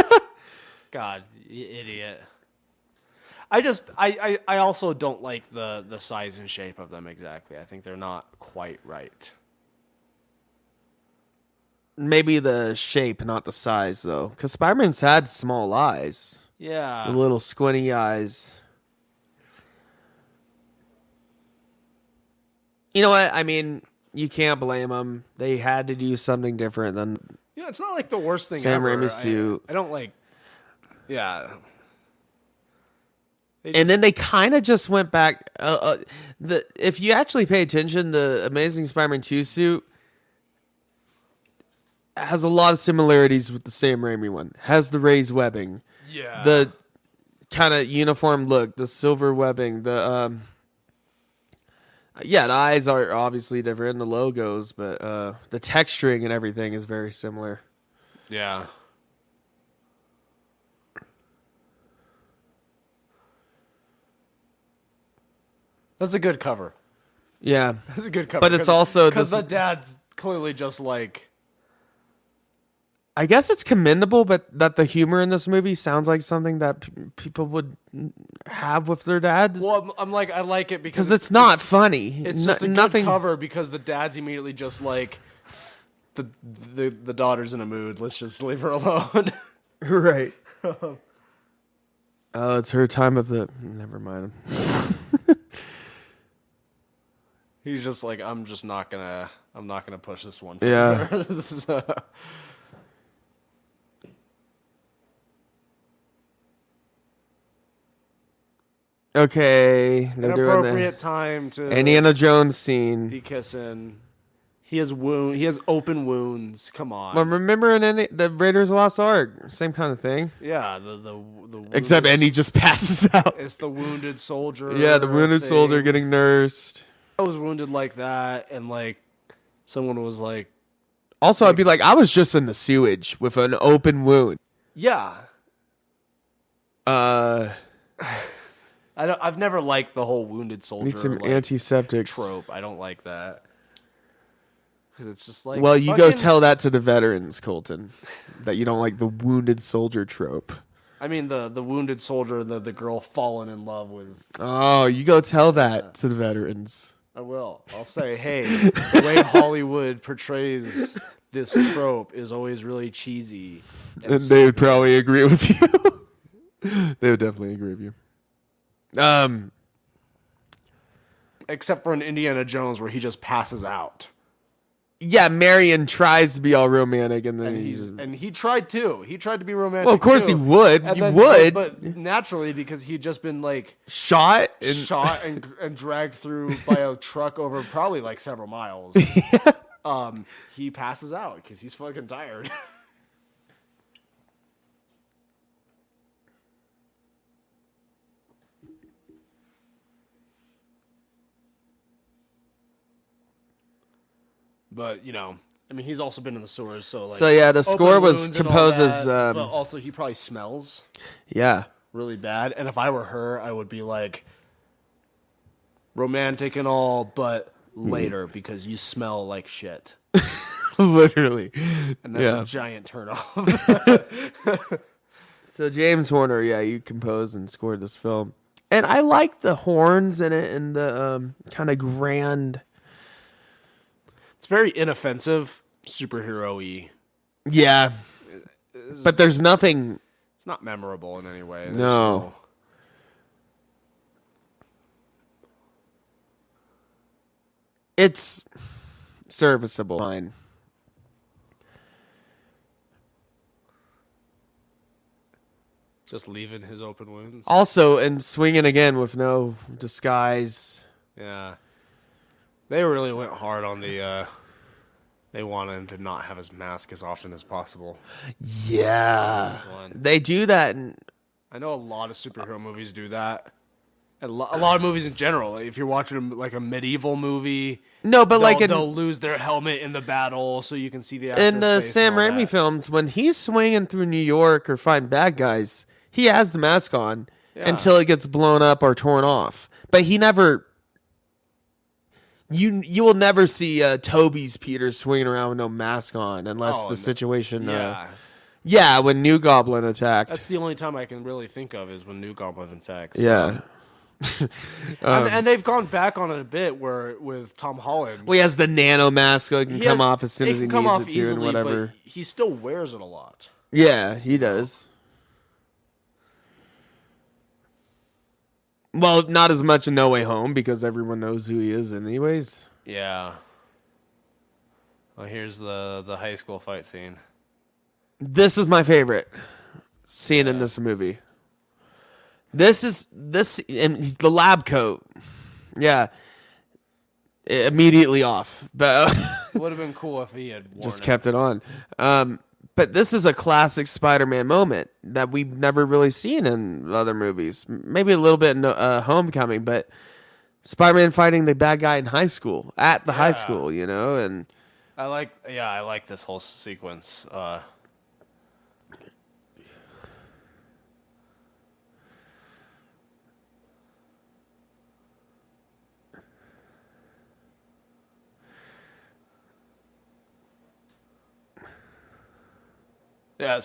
God, you idiot. I also don't like the size and shape of them exactly. I think they're not quite right. Maybe the shape, not the size, though. Because Spider-Man's had small eyes. Yeah. The little squinty eyes. You know what? I mean, you can't blame them. They had to do something different than Yeah, it's not like the worst thing Sam ever. Raimi's suit. I don't like... Yeah. And then they kind of just went back. If you actually pay attention, the Amazing Spider-Man 2 suit has a lot of similarities with the Sam Raimi one. Has the raised webbing. Yeah. The kind of uniform look, the silver webbing, the eyes are obviously different, the logos, but the texturing and everything is very similar. Yeah. That's a good cover. Yeah. That's a good cover. But it's also... Because the dad's clearly just like... I guess it's commendable, but that the humor in this movie sounds like something that people would have with their dads. Well, I'm like, I like it because it's not funny. It's just a good cover because the dad's immediately just like, the daughter's in a mood. Let's just leave her alone. Right. Oh, it's her time of the... Never mind. He's just like, I'm not gonna push this one. Yeah. This is, Okay, they're doing inappropriate time to Indiana Jones scene. be kissing. He has open wounds. Come on. Well, remember in the Raiders of the Lost Ark, same kind of thing. Yeah, the Except Andy just passes out. It's the wounded soldier. Yeah, the wounded thing. soldier getting nursed. I was wounded like that, and like someone was like, Also, I'd be like, I was just in the sewage with an open wound. yeah. I've never liked the whole wounded soldier. Need some like, antiseptics. trope. I don't like that because it's just like. Well, you go tell that to the veterans, Colton, that you don't like the wounded soldier trope. I mean, the wounded soldier, the girl falling in love with. Oh, you go tell that to the veterans. I will. I'll say, hey, the way Hollywood portrays this trope is always really cheesy. And they would probably agree with you. They would definitely agree with you. Except for in Indiana Jones, where he just passes out. Yeah, Marion tries to be all romantic, and then and he tried to. He tried to be romantic. Well, of course too. he would. And You then, would, but naturally because he'd just been like shot and dragged through by a truck over probably like several miles. He passes out because he's fucking tired. But, you know, I mean, he's also been in the sewers, so like. So yeah, the score was composed as. But also, he probably smells Yeah. really bad. And if I were her, I would be like romantic and all, but later because you smell like shit. Literally. And that's a giant turnoff. So James Horner, yeah, you composed and scored this film, and I like the horns in it and the kind of grand. It's very inoffensive, superhero-y. Yeah, but there's nothing. It's not memorable in any way. No. It's serviceable. Fine. Just leaving his open wounds. Also, and swinging again with no disguise. Yeah. They really went hard on the, they wanted him to not have his mask as often as possible. Yeah. They do that. I know a lot of superhero movies do that. And a lot of movies in general. If you're watching like a medieval movie, no, but they'll lose their helmet in the battle so you can see the actor's in the face Sam and all Raimi that. films, when he's swinging through New York or fighting bad guys, he has the mask on until it gets blown up or torn off. But he never. You will never see Toby's Peter swinging around with no mask on unless the situation. Yeah, when New Goblin attacked. That's the only time I can really think of is when New Goblin attacks. Yeah. And they've gone back on it a bit where with Tom Holland. Well, he has the nano mask, so it can come off as soon as he needs it to easily, and whatever. But he still wears it a lot. Yeah, he does. Well, not as much in No Way Home because everyone knows who he is anyways. Yeah. Well, here's the high school fight scene. This is my favorite scene in this movie. This and the lab coat. Yeah. Immediately off. But it would have been cool if he had worn just kept it on. But this is a classic Spider-Man moment that we've never really seen in other movies. Maybe a little bit in Homecoming, but Spider-Man fighting the bad guy in high school, at the high school, you know? And I like this whole sequence. Yeah,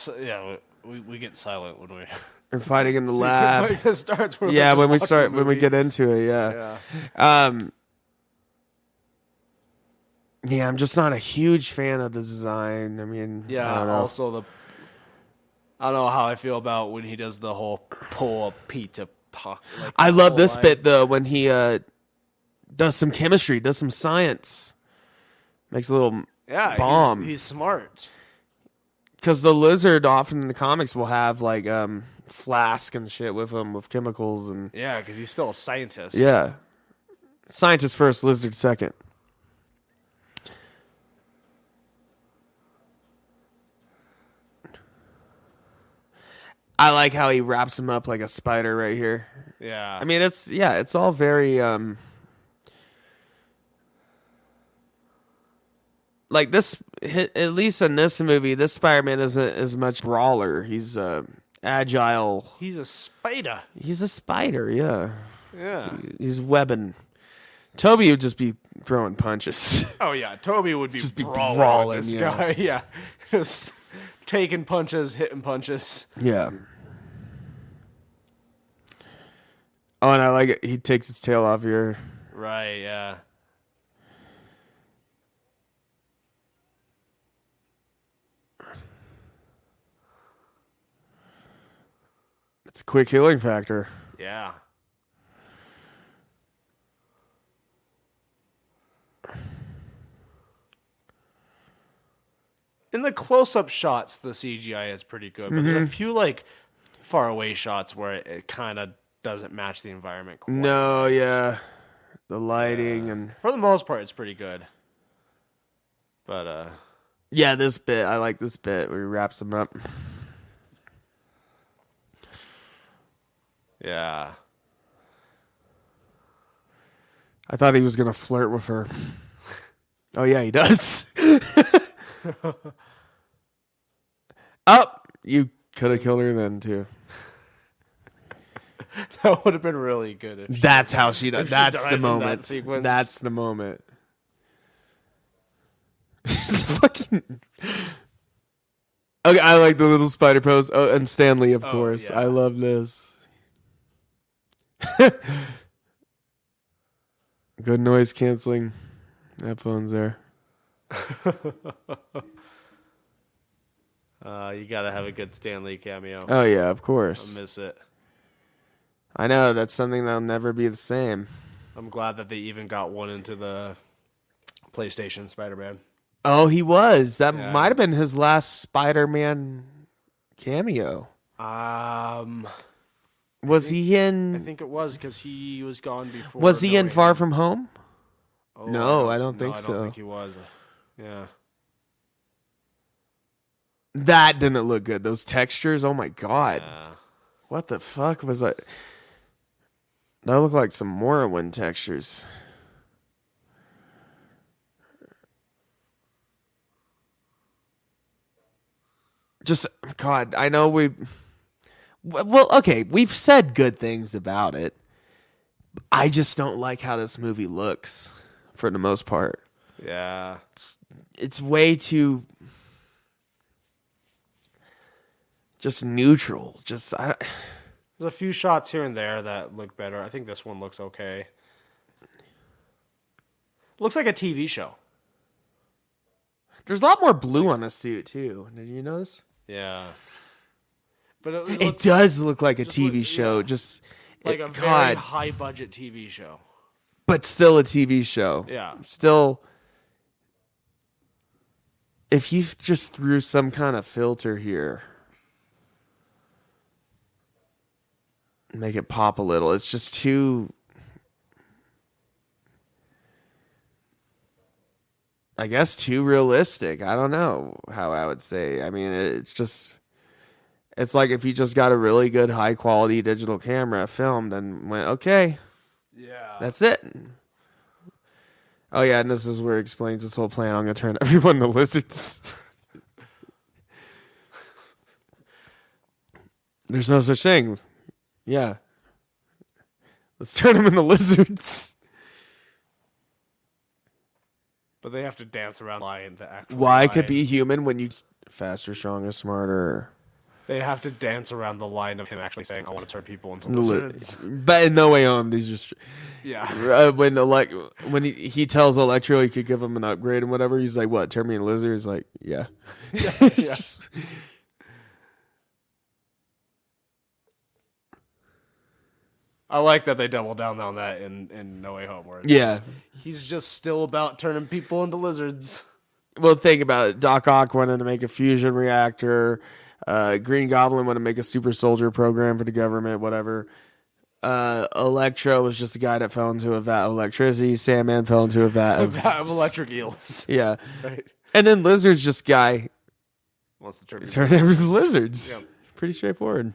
we get silent when we're fighting in the lab. Like this starts when we get into it, yeah. Yeah, I'm just not a huge fan of the design. I mean, yeah. I don't know how I feel about when he does the whole pull a pizza puck. Like I love this bit though when he does some chemistry, does some science, makes a little bomb. He's smart. Because the Lizard often in the comics will have like flask and shit with him with chemicals and because he's still a scientist. Yeah, scientist first, Lizard second. I like how he wraps him up like a spider right here. Yeah, I mean it's all very like this, at least in this movie, this Spider-Man isn't as much brawler. He's agile. He's a spider. He's a spider, yeah. Yeah. He's webbing. Toby would just be throwing punches. Oh, yeah. Toby would be just be brawling this guy. Yeah. Just taking punches, hitting punches. Yeah. Oh, and I like it. He takes his tail off here. Right, yeah. It's a quick healing factor. Yeah. In the close-up shots, the CGI is pretty good, but there's a few like far-away shots where it kind of doesn't match the environment quite No, right. yeah. The lighting and for the most part, it's pretty good. But yeah, this bit, I like this bit where he wraps him up. Yeah. I thought he was going to flirt with her. Oh, yeah, he does. Oh, you could have killed her then, too. That would have been really good. If That's how she does. That's the moment. That That's the moment. Fucking. Okay, I like the little spider pose. Oh, and Stanley, of course. Yeah. I love this. Good noise canceling headphones there. You gotta have a good Stan Lee cameo. Oh yeah, of course. I'll miss it. I know that's something that'll never be the same. I'm glad that they even got one into the PlayStation Spider-Man. Oh, he was. That might have been his last Spider-Man cameo. Was he in? I think it was because he was gone before. Was he in Far From Home? Oh, No, I don't think so. I don't think he was. Yeah. That didn't look good. Those textures, oh my god. What the fuck was that? That looked like some Morrowind textures. Just, God, I know well, okay, we've said good things about it. I just don't like how this movie looks, for the most part. Yeah. It's way too... just neutral. There's a few shots here and there that look better. I think this one looks okay. Looks like a TV show. There's a lot more blue on the suit too. Did you notice? Yeah. But it does look like a TV show. Yeah. Just like a very high budget TV show. But still a TV show. Yeah. Still, if you just threw some kind of filter here, make it pop a little. It's just too, I guess, too realistic. I don't know how I would say. I mean, it's like if you just got a really good high quality digital camera filmed and went, okay, yeah, that's it. Oh yeah, and this is where it explains this whole plan. I'm gonna turn everyone to lizards. There's no such thing. Yeah. Let's turn them into lizards. But they have to dance around the line. Why could be human when you faster, stronger, smarter. They have to dance around the line of him actually saying, I want to turn people into lizards. But in No Way Home, they's just... Yeah. When he tells Electro he could give him an upgrade and whatever, he's like, what, turn me into a lizard? He's like, yeah. Yeah. I like that they double down on that in No Way Home. Where he's just still about turning people into lizards. Well, think about it. Doc Ock wanted to make a fusion reactor. Green Goblin wanted to make a super soldier program for the government, whatever. Electro was just a guy that fell into a vat of electricity. Sandman fell into a vat of electric eels. Yeah. Right. And then Lizard's just guy wants to turn everything into lizards. Yep. Pretty straightforward.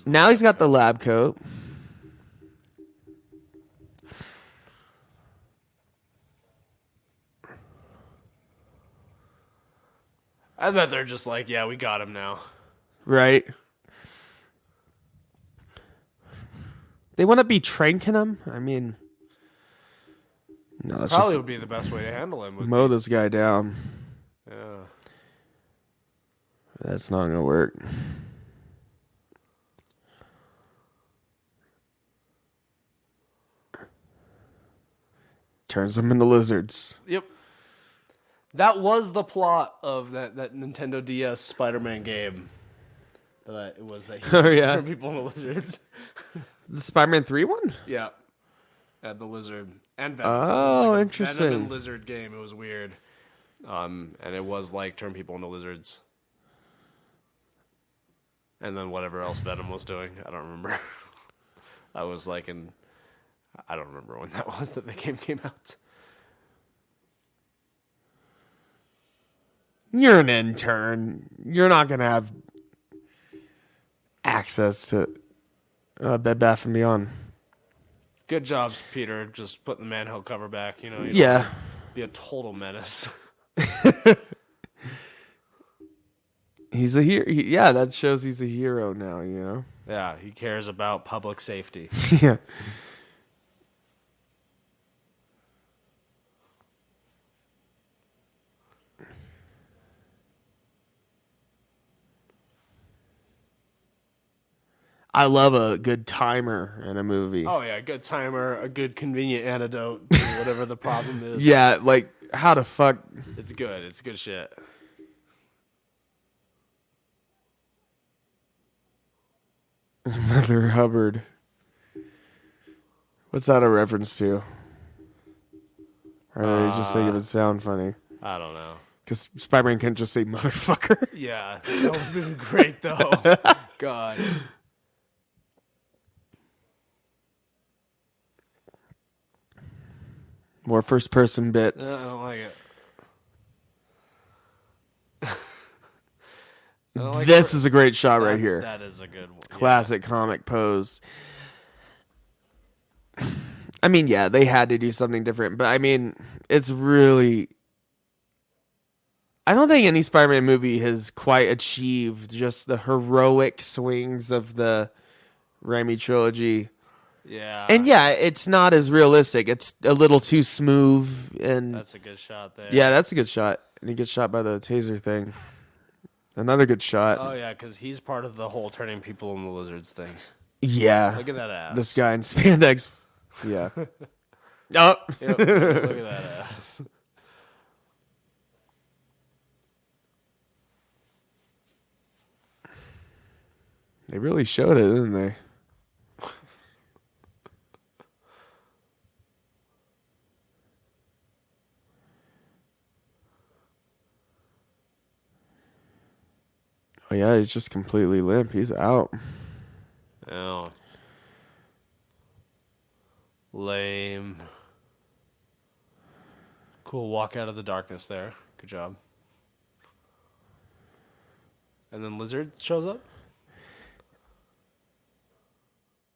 Now he's got the lab coat. I bet they're just like, yeah, we got him now. Right. They want to be tranking him? I mean... No, that's probably would be the best way to handle him. Mow this guy down. Yeah. That's not going to work. Turns them into lizards. Yep. That was the plot of that Nintendo DS Spider-Man game. But it was that he turned people into lizards. The Spider-Man 3 one? Yeah. Had the lizard and Venom. Oh, like interesting. Venom and lizard game. It was weird. And it was like turn people into lizards. And then whatever else Venom was doing. I don't remember. I was like I don't remember when that was that the game came out. You're an intern. You're not going to have access to Bed Bath & Beyond. Good jobs, Peter. Just putting the manhole cover back. You yeah. Be a total menace. He's a hero. Yeah, that shows he's a hero now, you know? Yeah, he cares about public safety. Yeah. I love a good timer in a movie. Oh, yeah, a good timer, a good convenient antidote to whatever the problem is. Yeah, like, how the fuck... It's good. It's good shit. Mother Hubbard. What's that a reference to? Or are they just think it would sound funny? I don't know. Because Spider-Man can't just say motherfucker. Yeah, that would have been great, though. God. More first-person bits. I don't like it. This is a great shot right here. That is a good one. Classic comic pose. I mean, yeah, they had to do something different, but I mean, it's really... I don't think any Spider-Man movie has quite achieved just the heroic swings of the Raimi trilogy. Yeah. And yeah, it's not as realistic. It's a little too smooth. And that's a good shot there. Yeah, that's a good shot. And he gets shot by the taser thing. Another good shot. Oh, yeah, because he's part of the whole turning people into lizards thing. Yeah. Look at that ass. This guy in spandex. Yeah. Oh. Yep. Look at that ass. They really showed it, didn't they? Oh, yeah, he's just completely limp. He's out. Oh. Lame. Cool walk out of the darkness there. Good job. And then Lizard shows up?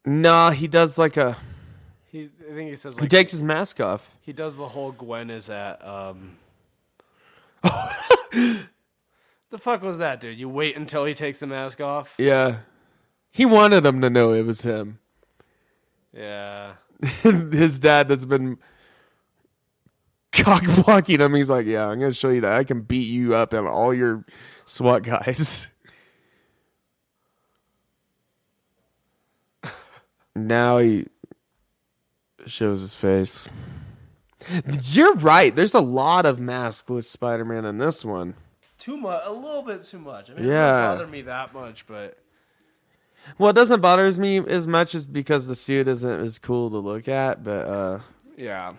Nah, he does like a... I think he says he takes his mask off. He does the whole Gwen is at... The fuck was that, dude? You wait until he takes the mask off? Yeah. He wanted him to know it was him. Yeah. His dad that's been cock blocking him, he's like, yeah, I'm going to show you that I can beat you up and all your SWAT guys. Now he shows his face. You're right. There's a lot of maskless Spider-Man in this one. Too much, a little bit too much. I mean, yeah. It doesn't bother me that much, but... Well, it doesn't bother me as much as because the suit isn't as cool to look at, but yeah.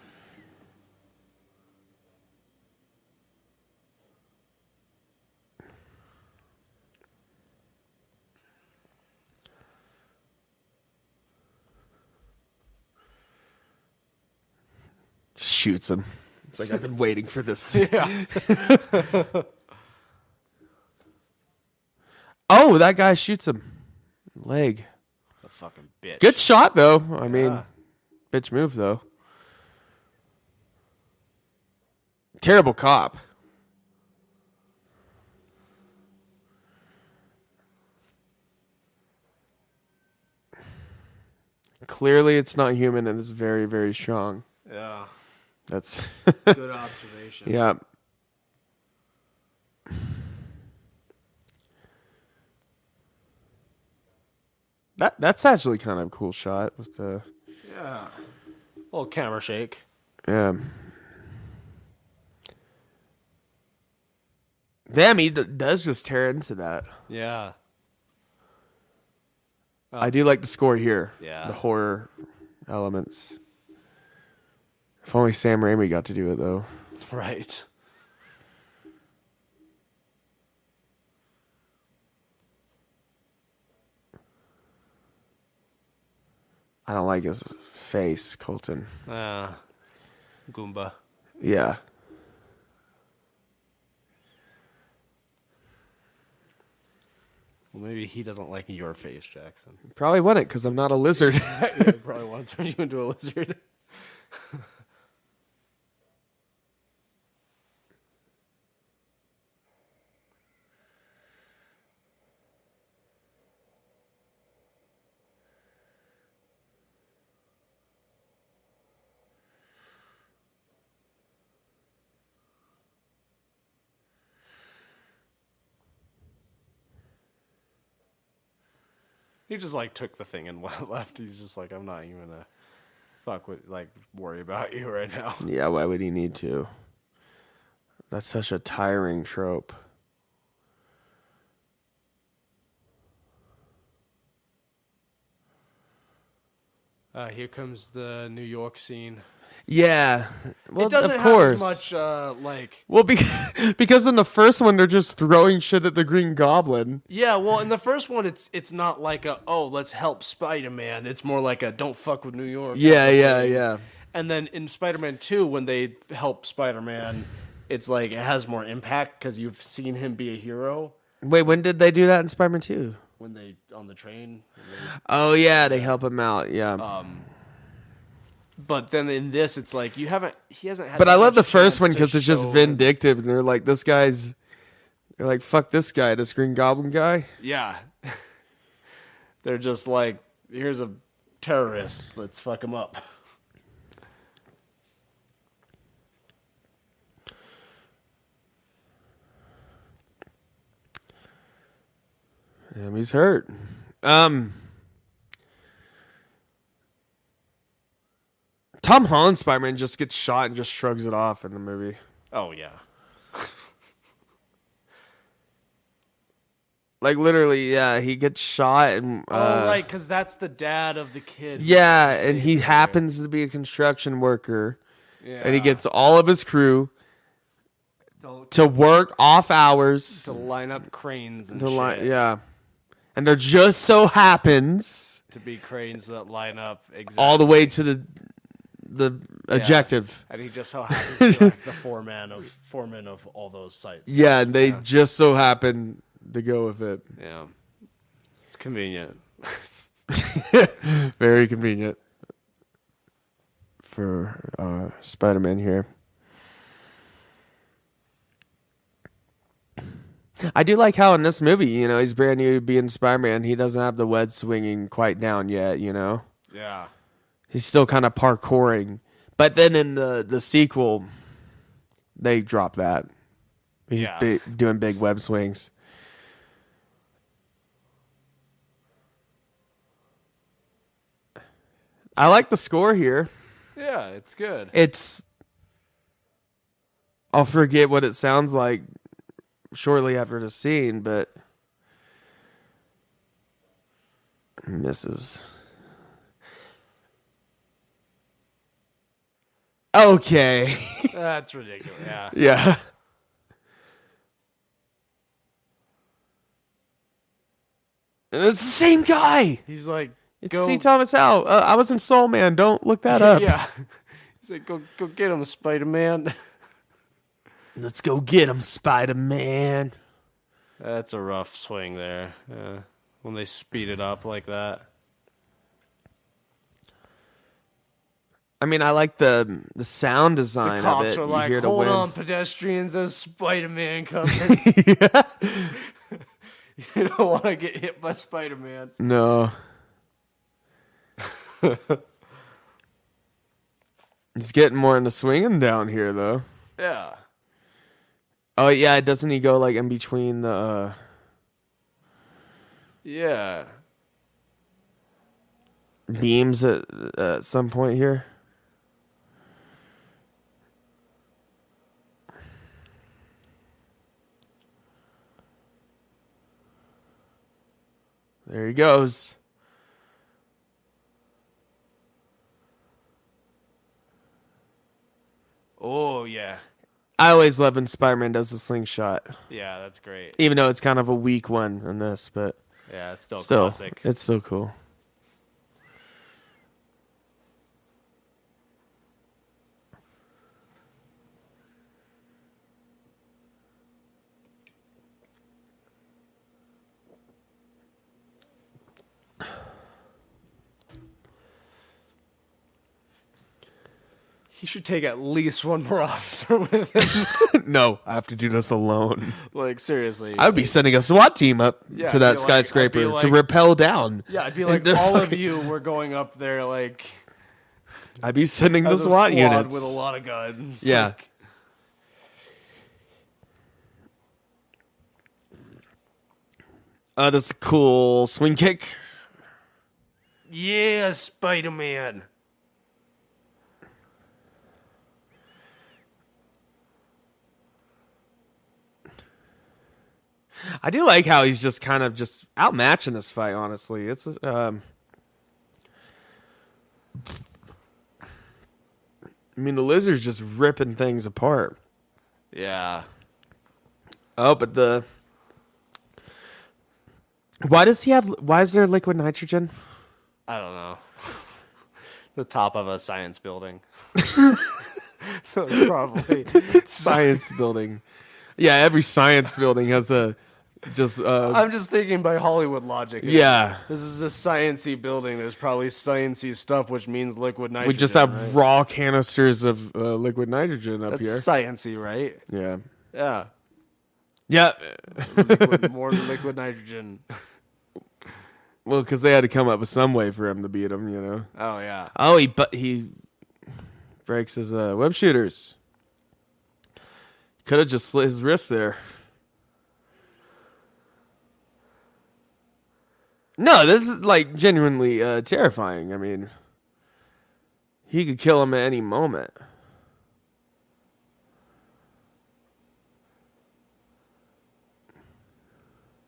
Shoots him. It's like, I've been waiting for this. Yeah. Oh, that guy shoots him. Leg. A fucking bitch. Good shot, though. I mean, bitch move, though. Terrible cop. Clearly, it's not human and it's very, very strong. Yeah. That's good observation. Yeah. That's actually kind of a cool shot with the little camera shake. Yeah. Damn, he does just tear into that. Yeah. I do like the score here. Yeah. The horror elements. If only Sam Raimi got to do it, though. Right. I don't like his face, Colton. Goomba. Yeah. Well, maybe he doesn't like your face, Jackson. Probably wouldn't, because I'm not a lizard. Yeah, he probably want to turn you into a lizard. He just like took the thing and left. He's just like, I'm not even gonna worry about you right now. Yeah, why would he need to? That's such a tiring trope. Here comes the New York scene. Yeah, well, it doesn't of course. have as much Well, because in the first one they're just throwing shit at the Green Goblin. Yeah, well, in the first one it's not like let's help Spider-Man. It's more like a don't fuck with New York. Yeah. And then in Spider-Man 2, when they help Spider-Man, it's like it has more impact because you've seen him be a hero. Wait, when did they do that in Spider-Man 2? When they on the train. Oh yeah, they help him out. Yeah. But then in this, it's like he hasn't had. But I love the first one because it's just vindictive, and they're like, they're like, fuck this guy, this Green Goblin guy. Yeah. They're just like, here's a terrorist, let's fuck him up. He's hurt. Tom Holland Spider-Man just gets shot and just shrugs it off in the movie. Oh, yeah. Like, literally, yeah, he gets shot. And, right, because that's the dad of the kid. Yeah, and he happens to be a construction worker. Yeah. And he gets all of his crew to work off hours. To line up cranes and shit. Yeah. And there just so happens to be cranes that line up exactly all the way to the objective. And he just so happens to be like the foreman of all those sites. Yeah, and they just so happen to go with it. Yeah. It's convenient. Very convenient for Spider-Man here. I do like how in this movie, he's brand new to being Spider-Man. He doesn't have the web-slinging quite down yet, Yeah. He's still kind of parkouring. But then in the sequel, they drop that. He's doing big web swings. I like the score here. Yeah, it's good. I'll forget what it sounds like shortly after the scene, but misses. Okay. That's ridiculous. Yeah. Yeah. And it's the same guy. He's like, it's C. Thomas Howell. I was in Soul Man. Don't look that up. Yeah. He's like, go get him, Spider-Man. Let's go get him, Spider-Man. That's a rough swing there. When they speed it up like that. I mean, I like the sound design the cops of it. Are like, hold on, pedestrians, there's Spider-Man coming. Yeah. You don't want to get hit by Spider-Man. No. He's getting more into swinging down here, though. Yeah. Oh, yeah, doesn't he go, like, in between the... Yeah. beams at some point here? There he goes. Oh, yeah. I always love when Spider-Man does the slingshot. Yeah, that's great. Even though it's kind of a weak one in this, but... Yeah, it's still classic. It's still cool. He should take at least one more officer with him. No, I have to do this alone. Like, seriously. I would be sending a SWAT team up to that skyscraper to rappel down. Yeah, I'd be like, all of you were going up there, like... I'd be sending the SWAT units. With a lot of guns. Yeah. Like, that's a cool swing kick. Yeah, Spider-Man. I do like how he's just kind of just outmatching this fight, honestly. It's I mean, the Lizard's just ripping things apart. Yeah. Oh, but why is there liquid nitrogen? I don't know. The top of a science building. So it's probably science building. Yeah, every science building has a just. I'm just thinking by Hollywood logic. Yeah, this is a sciencey building. There's probably sciencey stuff, which means liquid nitrogen. We just have raw canisters of liquid nitrogen up here. That's sciencey, right? Yeah. Yeah. Yeah. More liquid nitrogen. Well, because they had to come up with some way for him to beat him, Oh yeah. Oh, he breaks his web shooters. Could have just slit his wrist there. No, this is like genuinely terrifying. I mean, he could kill him at any moment.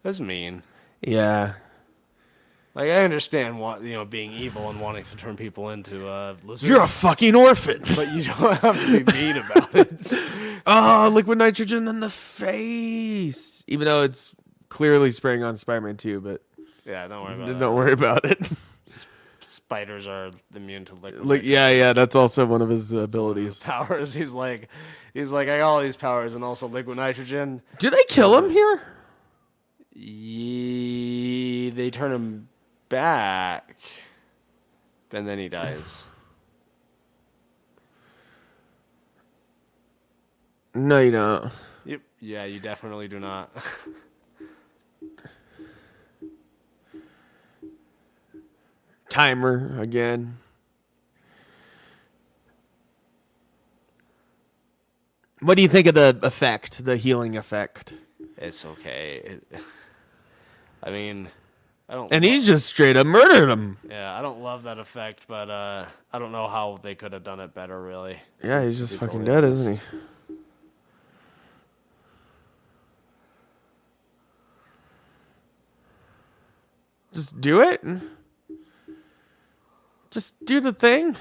That's mean. Yeah. Like, I understand being evil and wanting to turn people into lizards. You're a fucking orphan. But you don't have to be mean about it. Oh, liquid nitrogen in the face. Even though it's clearly spraying on Spider-Man 2, but yeah, don't worry about it. Don't worry about it. Spiders are immune to liquid nitrogen. Yeah, that's also one of his abilities. Powers. He's like, I got all these powers and also liquid nitrogen. Do they kill him here? They turn him back, and then he dies. No, you don't. Yep. Yeah, you definitely do not. Timer again. What do you think of the effect, the healing effect? It's okay. I mean, I don't. And he just straight up murdered him. Yeah, I don't love that effect, but I don't know how they could have done it better, really. Yeah, he's just fucking dead, isn't he? Just do it. Just do the thing.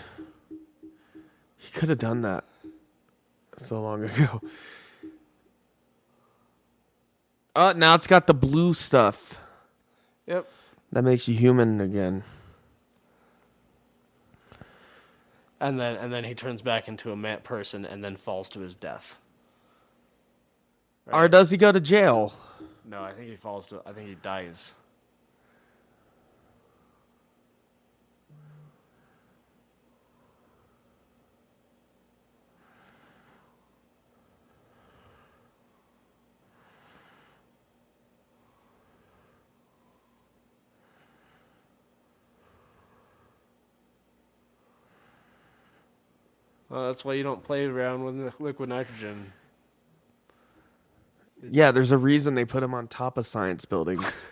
He could have done that so long ago. Oh, now it's got the blue stuff. Yep. That makes you human again. And then he turns back into a person and then falls to his death. Right? Or does he go to jail? No, I think he dies. Well, that's why you don't play around with liquid nitrogen. Yeah, there's a reason they put him on top of science buildings.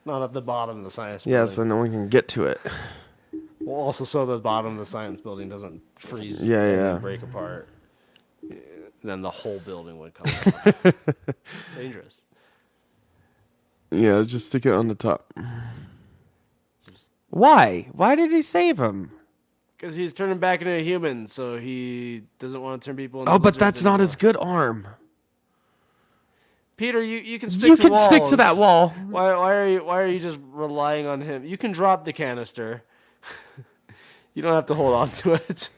Not at the bottom of the science building. Yeah, so no one can get to it. Well, also so the bottom of the science building doesn't freeze and break apart. Then the whole building would come down. It's dangerous. Yeah, just stick it on the top. Why? Why did he save him? Because he's turning back into a human, so he doesn't want to turn people into but lizards that's anymore. not his good arm. Peter, you can stick You to can walls. stick to that wall. Why are you just relying on him? You can drop the canister. You don't have to hold on to it.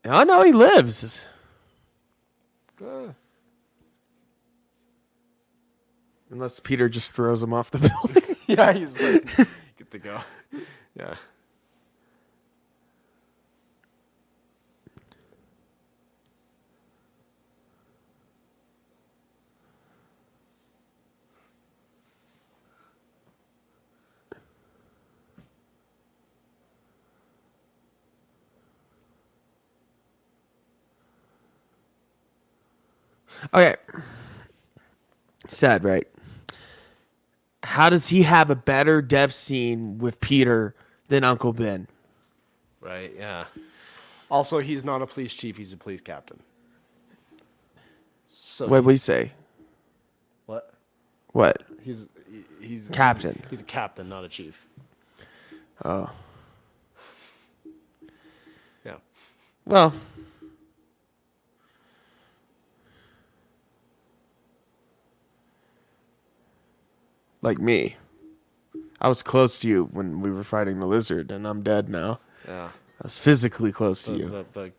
Oh, no, he lives. Unless Peter just throws him off the building. Yeah, he's like, good to go. Yeah. Okay. Sad, right? How does he have a better death scene with Peter than Uncle Ben? Right, yeah. Also, he's not a police chief, he's a police captain. So What did we say? What? What? He's captain. He's a captain, not a chief. Oh. Yeah. Well. Like me. I was close to you when we were fighting the lizard, and I'm dead now. Yeah. I was physically close to you. But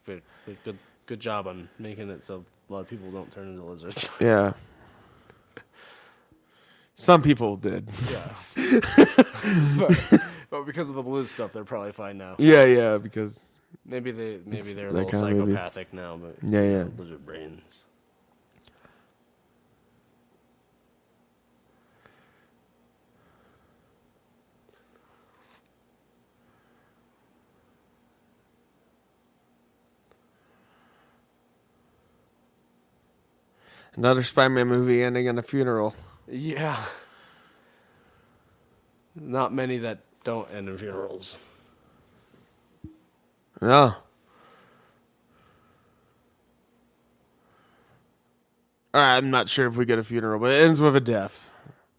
good job on making it so a lot of people don't turn into lizards. Yeah. Some people did. Yeah. but because of the blue stuff, they're probably fine now. Yeah, because maybe they're a that little kind of psychopathic now, but Yeah. lizard brains. Another Spider-Man movie ending in a funeral. Yeah. Not many that don't end in funerals. No. I'm not sure if we get a funeral, but it ends with a death.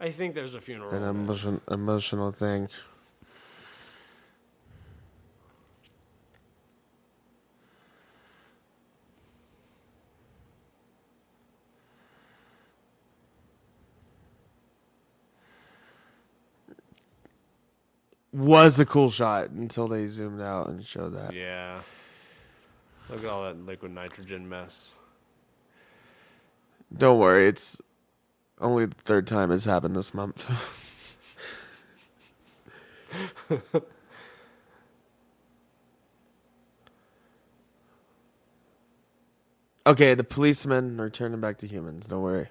I think there's a funeral. An emotional thing. Was a cool shot until they zoomed out and showed that. Yeah. Look at all that liquid nitrogen mess. Don't worry, it's only the third time it's happened this month. Okay, the policemen are turning back to humans. Don't worry.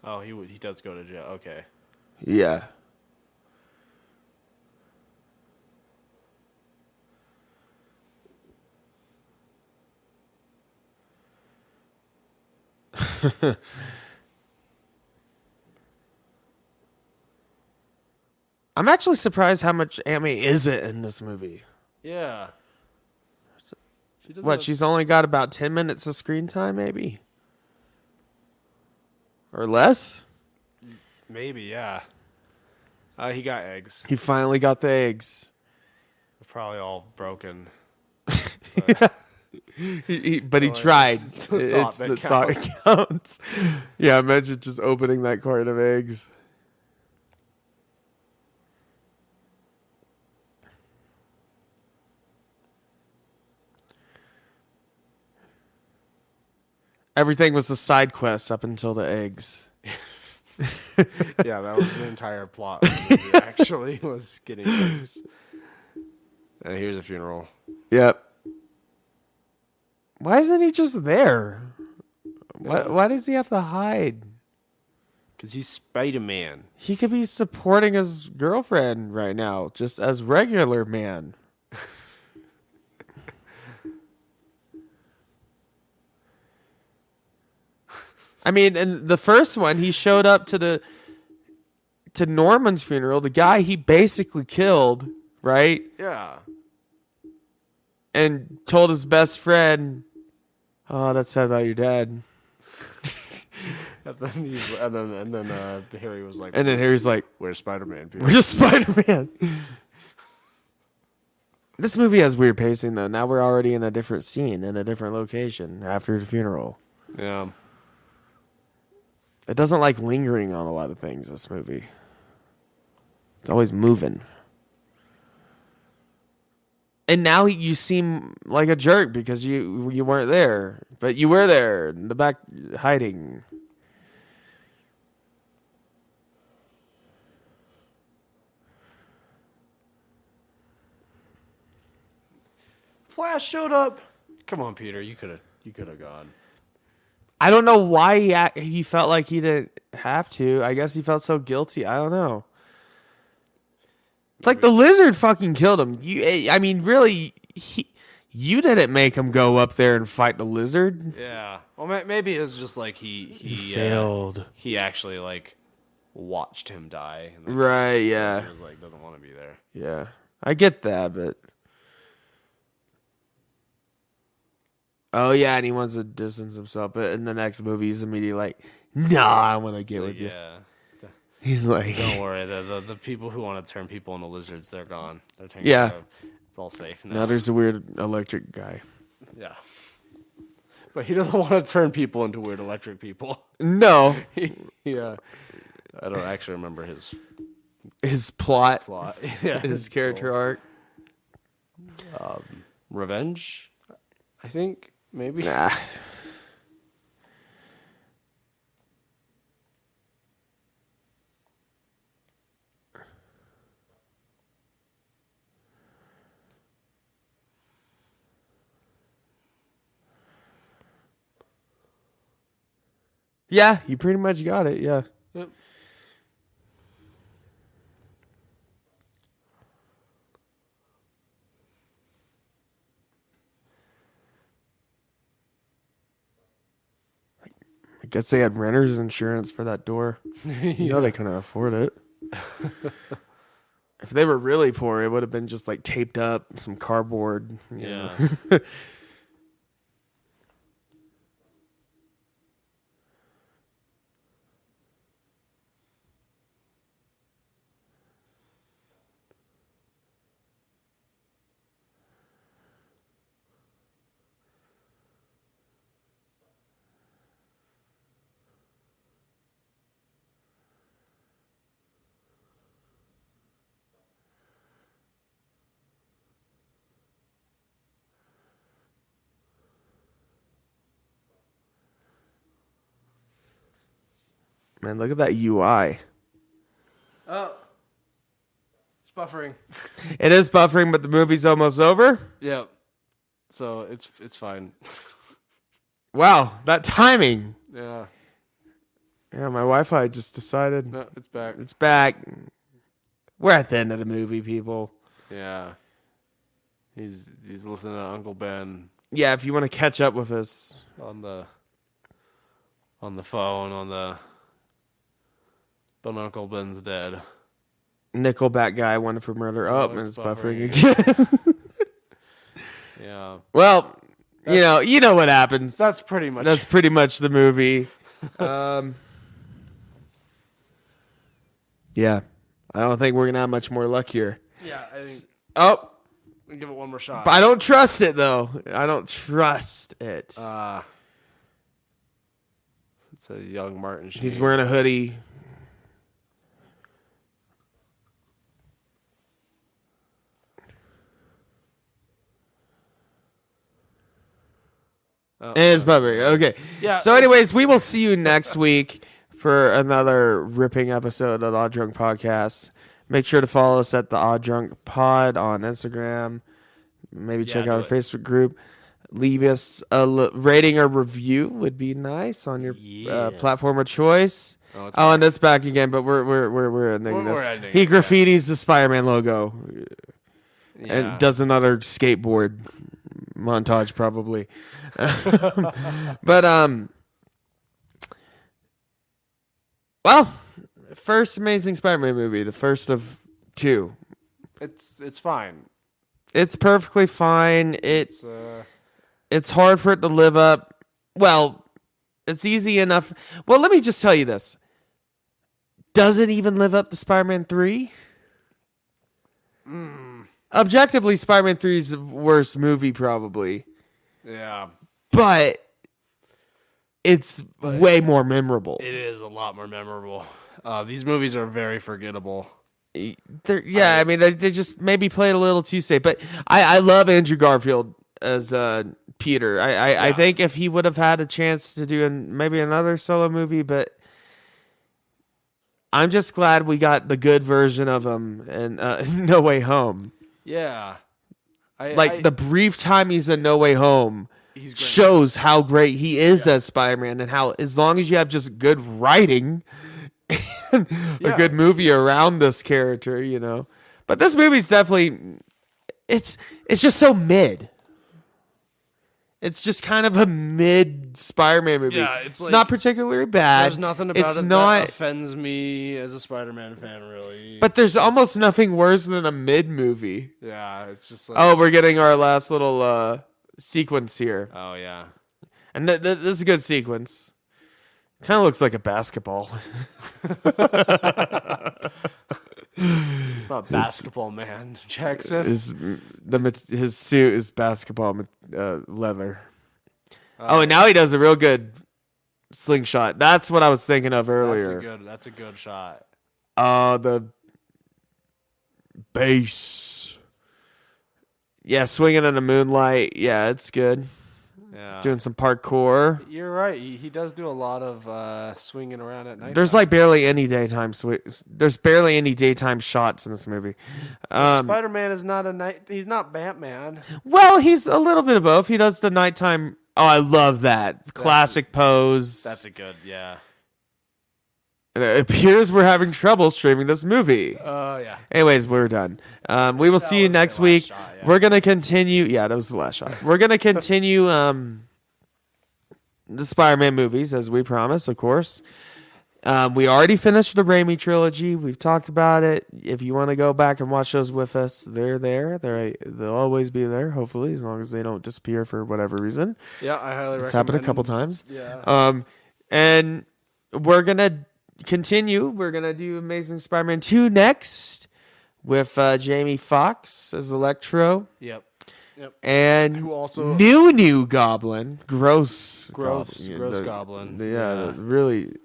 Oh, he does go to jail. Okay. Yeah. I'm actually surprised how much Aunt May isn't in this movie. Yeah. She's only got about 10 minutes of screen time, maybe? Or less? Maybe, yeah. He got eggs. He finally got the eggs. They're probably all broken. But he tried. It's the thought that counts. Yeah, imagine just opening that carton of eggs. Everything was a side quest up until the eggs. Yeah, that was the entire plot. Of the movie, actually, was getting eggs. And here's a funeral. Yep. Why isn't he just there? Why does he have to hide? Because he's Spider-Man. He could be supporting his girlfriend right now, just as regular man. I mean, in the first one, he showed up to Norman's funeral, the guy he basically killed, right? Yeah. And told his best friend, "Oh, that's sad about your dad." And then Harry was like, And then Harry's like, "Where's Spider-Man?" "Where's Spider-Man?" This movie has weird pacing, though. Now we're already in a different scene, in a different location after the funeral. Yeah. It doesn't like lingering on a lot of things, this movie. It's always moving. And now you seem like a jerk because you weren't there. But you were there in the back hiding. Flash showed up. Come on, Peter. You could have gone. I don't know why he felt like he didn't have to. I guess he felt so guilty. I don't know. It's like the lizard fucking killed him. I mean, really, you didn't make him go up there and fight the lizard. Yeah. Well, maybe it was just like he failed. He actually like watched him die. And Right? Yeah. He was like doesn't want to be there. Yeah, I get that, but. Oh, yeah, and he wants to distance himself. But in the next movie, he's immediately like, "Nah, I want to get with you." Yeah. He's like... Don't worry. The people who want to turn people into lizards, they're gone. They're taken Yeah. care of. It's all safe now. Now there's a weird electric guy. Yeah. But he doesn't want to turn people into weird electric people. No. Yeah. I don't actually remember His plot. Yeah. His character arc. Revenge, I think. Maybe. Nah. Yeah, you pretty much got it, yeah. Yep. I guess they had renter's insurance for that door. You know they couldn't afford it. If they were really poor, it would have been just like taped up, some cardboard. Yeah. Man, look at that UI. Oh. It's buffering. It is buffering, but the movie's almost over. Yeah. So it's fine. Wow, that timing. Yeah. Yeah, my Wi-Fi just decided. No, it's back. It's back. We're at the end of the movie, people. Yeah. He's listening to Uncle Ben. Yeah, if you want to catch up with us on the phone but Uncle Ben's dead. Nickelback guy wanted for murder. Oh, And it's buffering buffering again. Yeah. Well, you know what happens. That's pretty much the movie. Yeah. I don't think we're going to have much more luck here. Yeah, I think we can give it one more shot. But I don't trust it, though. I don't trust it. It's a young Martin Sheen. He's wearing a hoodie. It's bubbly. Okay. Yeah. So, anyways, we will see you next week for another ripping episode of the Odd Drunk Podcast. Make sure to follow us at the Odd Drunk Pod on Instagram. Maybe check out our Facebook group. Leave us a rating or review would be nice on your platform of choice. And it's back again, but we're ending this. Ending he graffitis the Spider-Man logo and does another skateboard montage probably. But well, first Amazing Spider-Man movie, the first of two. It's fine. It's perfectly fine. It's hard for it to live up. Well, it's easy enough. Well, let me just tell you this. Does it even live up to Spider-Man 3? Objectively, Spider-Man 3 is the worst movie, probably. Yeah. But it's way more memorable. It is a lot more memorable. These movies are very forgettable. They just maybe played a little too safe. But I love Andrew Garfield as Peter. I think if he would have had a chance to do maybe another solo movie, but I'm just glad we got the good version of him in No Way Home. Yeah. The brief time he's in No Way Home shows how great he is as Spider-Man, and how as long as you have just good writing and a good movie around this character, But this movie's definitely it's just so mid. It's just kind of a mid Spider-Man movie. Yeah, it's not particularly bad. There's nothing about it that offends me as a Spider-Man fan, really. But there's almost nothing worse than a mid movie. Yeah, it's just like... we're getting our last little sequence here. Oh, yeah. And this is a good sequence. Kind of looks like a basketball. It's not basketball, man. Jackson. His suit is basketball leather. And now he does a real good slingshot. That's what I was thinking of earlier. That's a good shot. The bass. Yeah, swinging in the moonlight. Yeah, it's good. Yeah. Doing some parkour. You're right. He does do a lot of swinging around at night. There's like barely any daytime There's barely any daytime shots in this movie. Spider-Man is not he's not Batman. Well, he's a little bit of both. He does the nighttime. Oh, I love that. Classic pose. That's a good, yeah. And it appears we're having trouble streaming this movie. Yeah. Anyways, we're done. We will see you next week. Shot, yeah. We're going to continue. Yeah, that was the last shot. We're going to continue the Spider-Man movies, as we promised, of course. We already finished the Raimi trilogy. We've talked about it. If you want to go back and watch those with us, they're there. They'll always be there, hopefully, as long as they don't disappear for whatever reason. Yeah, I highly recommend. It's happened a couple times. Yeah. And we're going to continue. We're going to do Amazing Spider-Man 2 next with Jamie Foxx as Electro. Yep. And who also new Goblin. Gross Goblin. Yeah, really.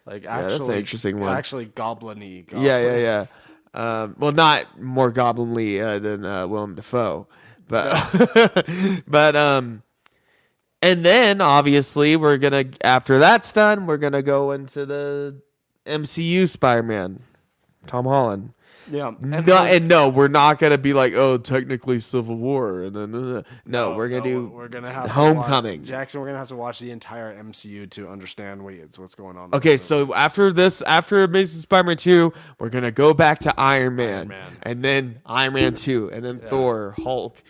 Like, that's an interesting one. Actually, goblin-y. Goblin. Yeah. Well, not more goblinly than Willem Dafoe, but and then obviously we're gonna, after that's done, we're gonna go into the MCU Spider-Man, Tom Holland. Yeah, no, we're not gonna be like, oh, technically Civil War, and then we're gonna have Homecoming. Jackson, we're gonna have to watch the entire MCU to understand what's going on. Okay, so after Amazing Spider-Man 2, we're gonna go back to Iron Man. And then Iron Man 2, and then Thor, Hulk,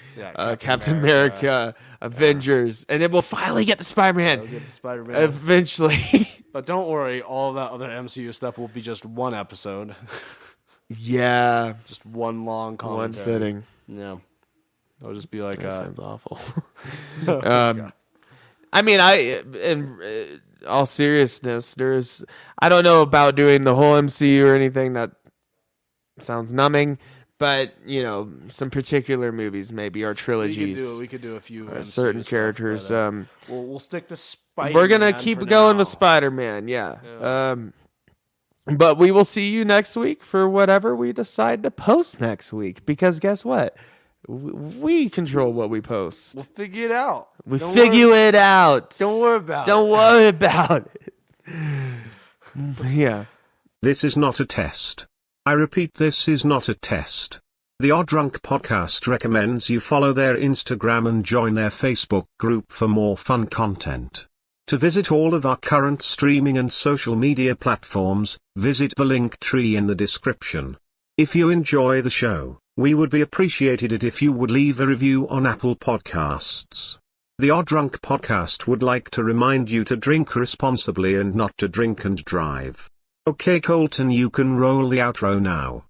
Captain America, Avengers, and then we'll finally get to Spider-Man. Eventually. But don't worry, all that other MCU stuff will be just one episode. Yeah, just one long commentary. One sitting. Yeah, it'll just be like that sounds awful. I mean, in all seriousness, I don't know about doing the whole MCU or anything. That sounds numbing, but some particular movies maybe, or trilogies. We could do a few certain characters. Stuff, but, we'll stick to Spider-Man. We're gonna keep going with Spider-Man. Yeah. But we will see you next week for whatever we decide to post next week. Because guess what? We control what we post. We'll figure it out. Don't worry about it. Yeah. This is not a test. I repeat, this is not a test. The Odd Drunk Podcast recommends you follow their Instagram and join their Facebook group for more fun content. To visit all of our current streaming and social media platforms, visit the link tree in the description. If you enjoy the show, we would be appreciated if you would leave a review on Apple Podcasts. The Odd Drunk Podcast would like to remind you to drink responsibly and not to drink and drive. Okay, Colton, you can roll the outro now.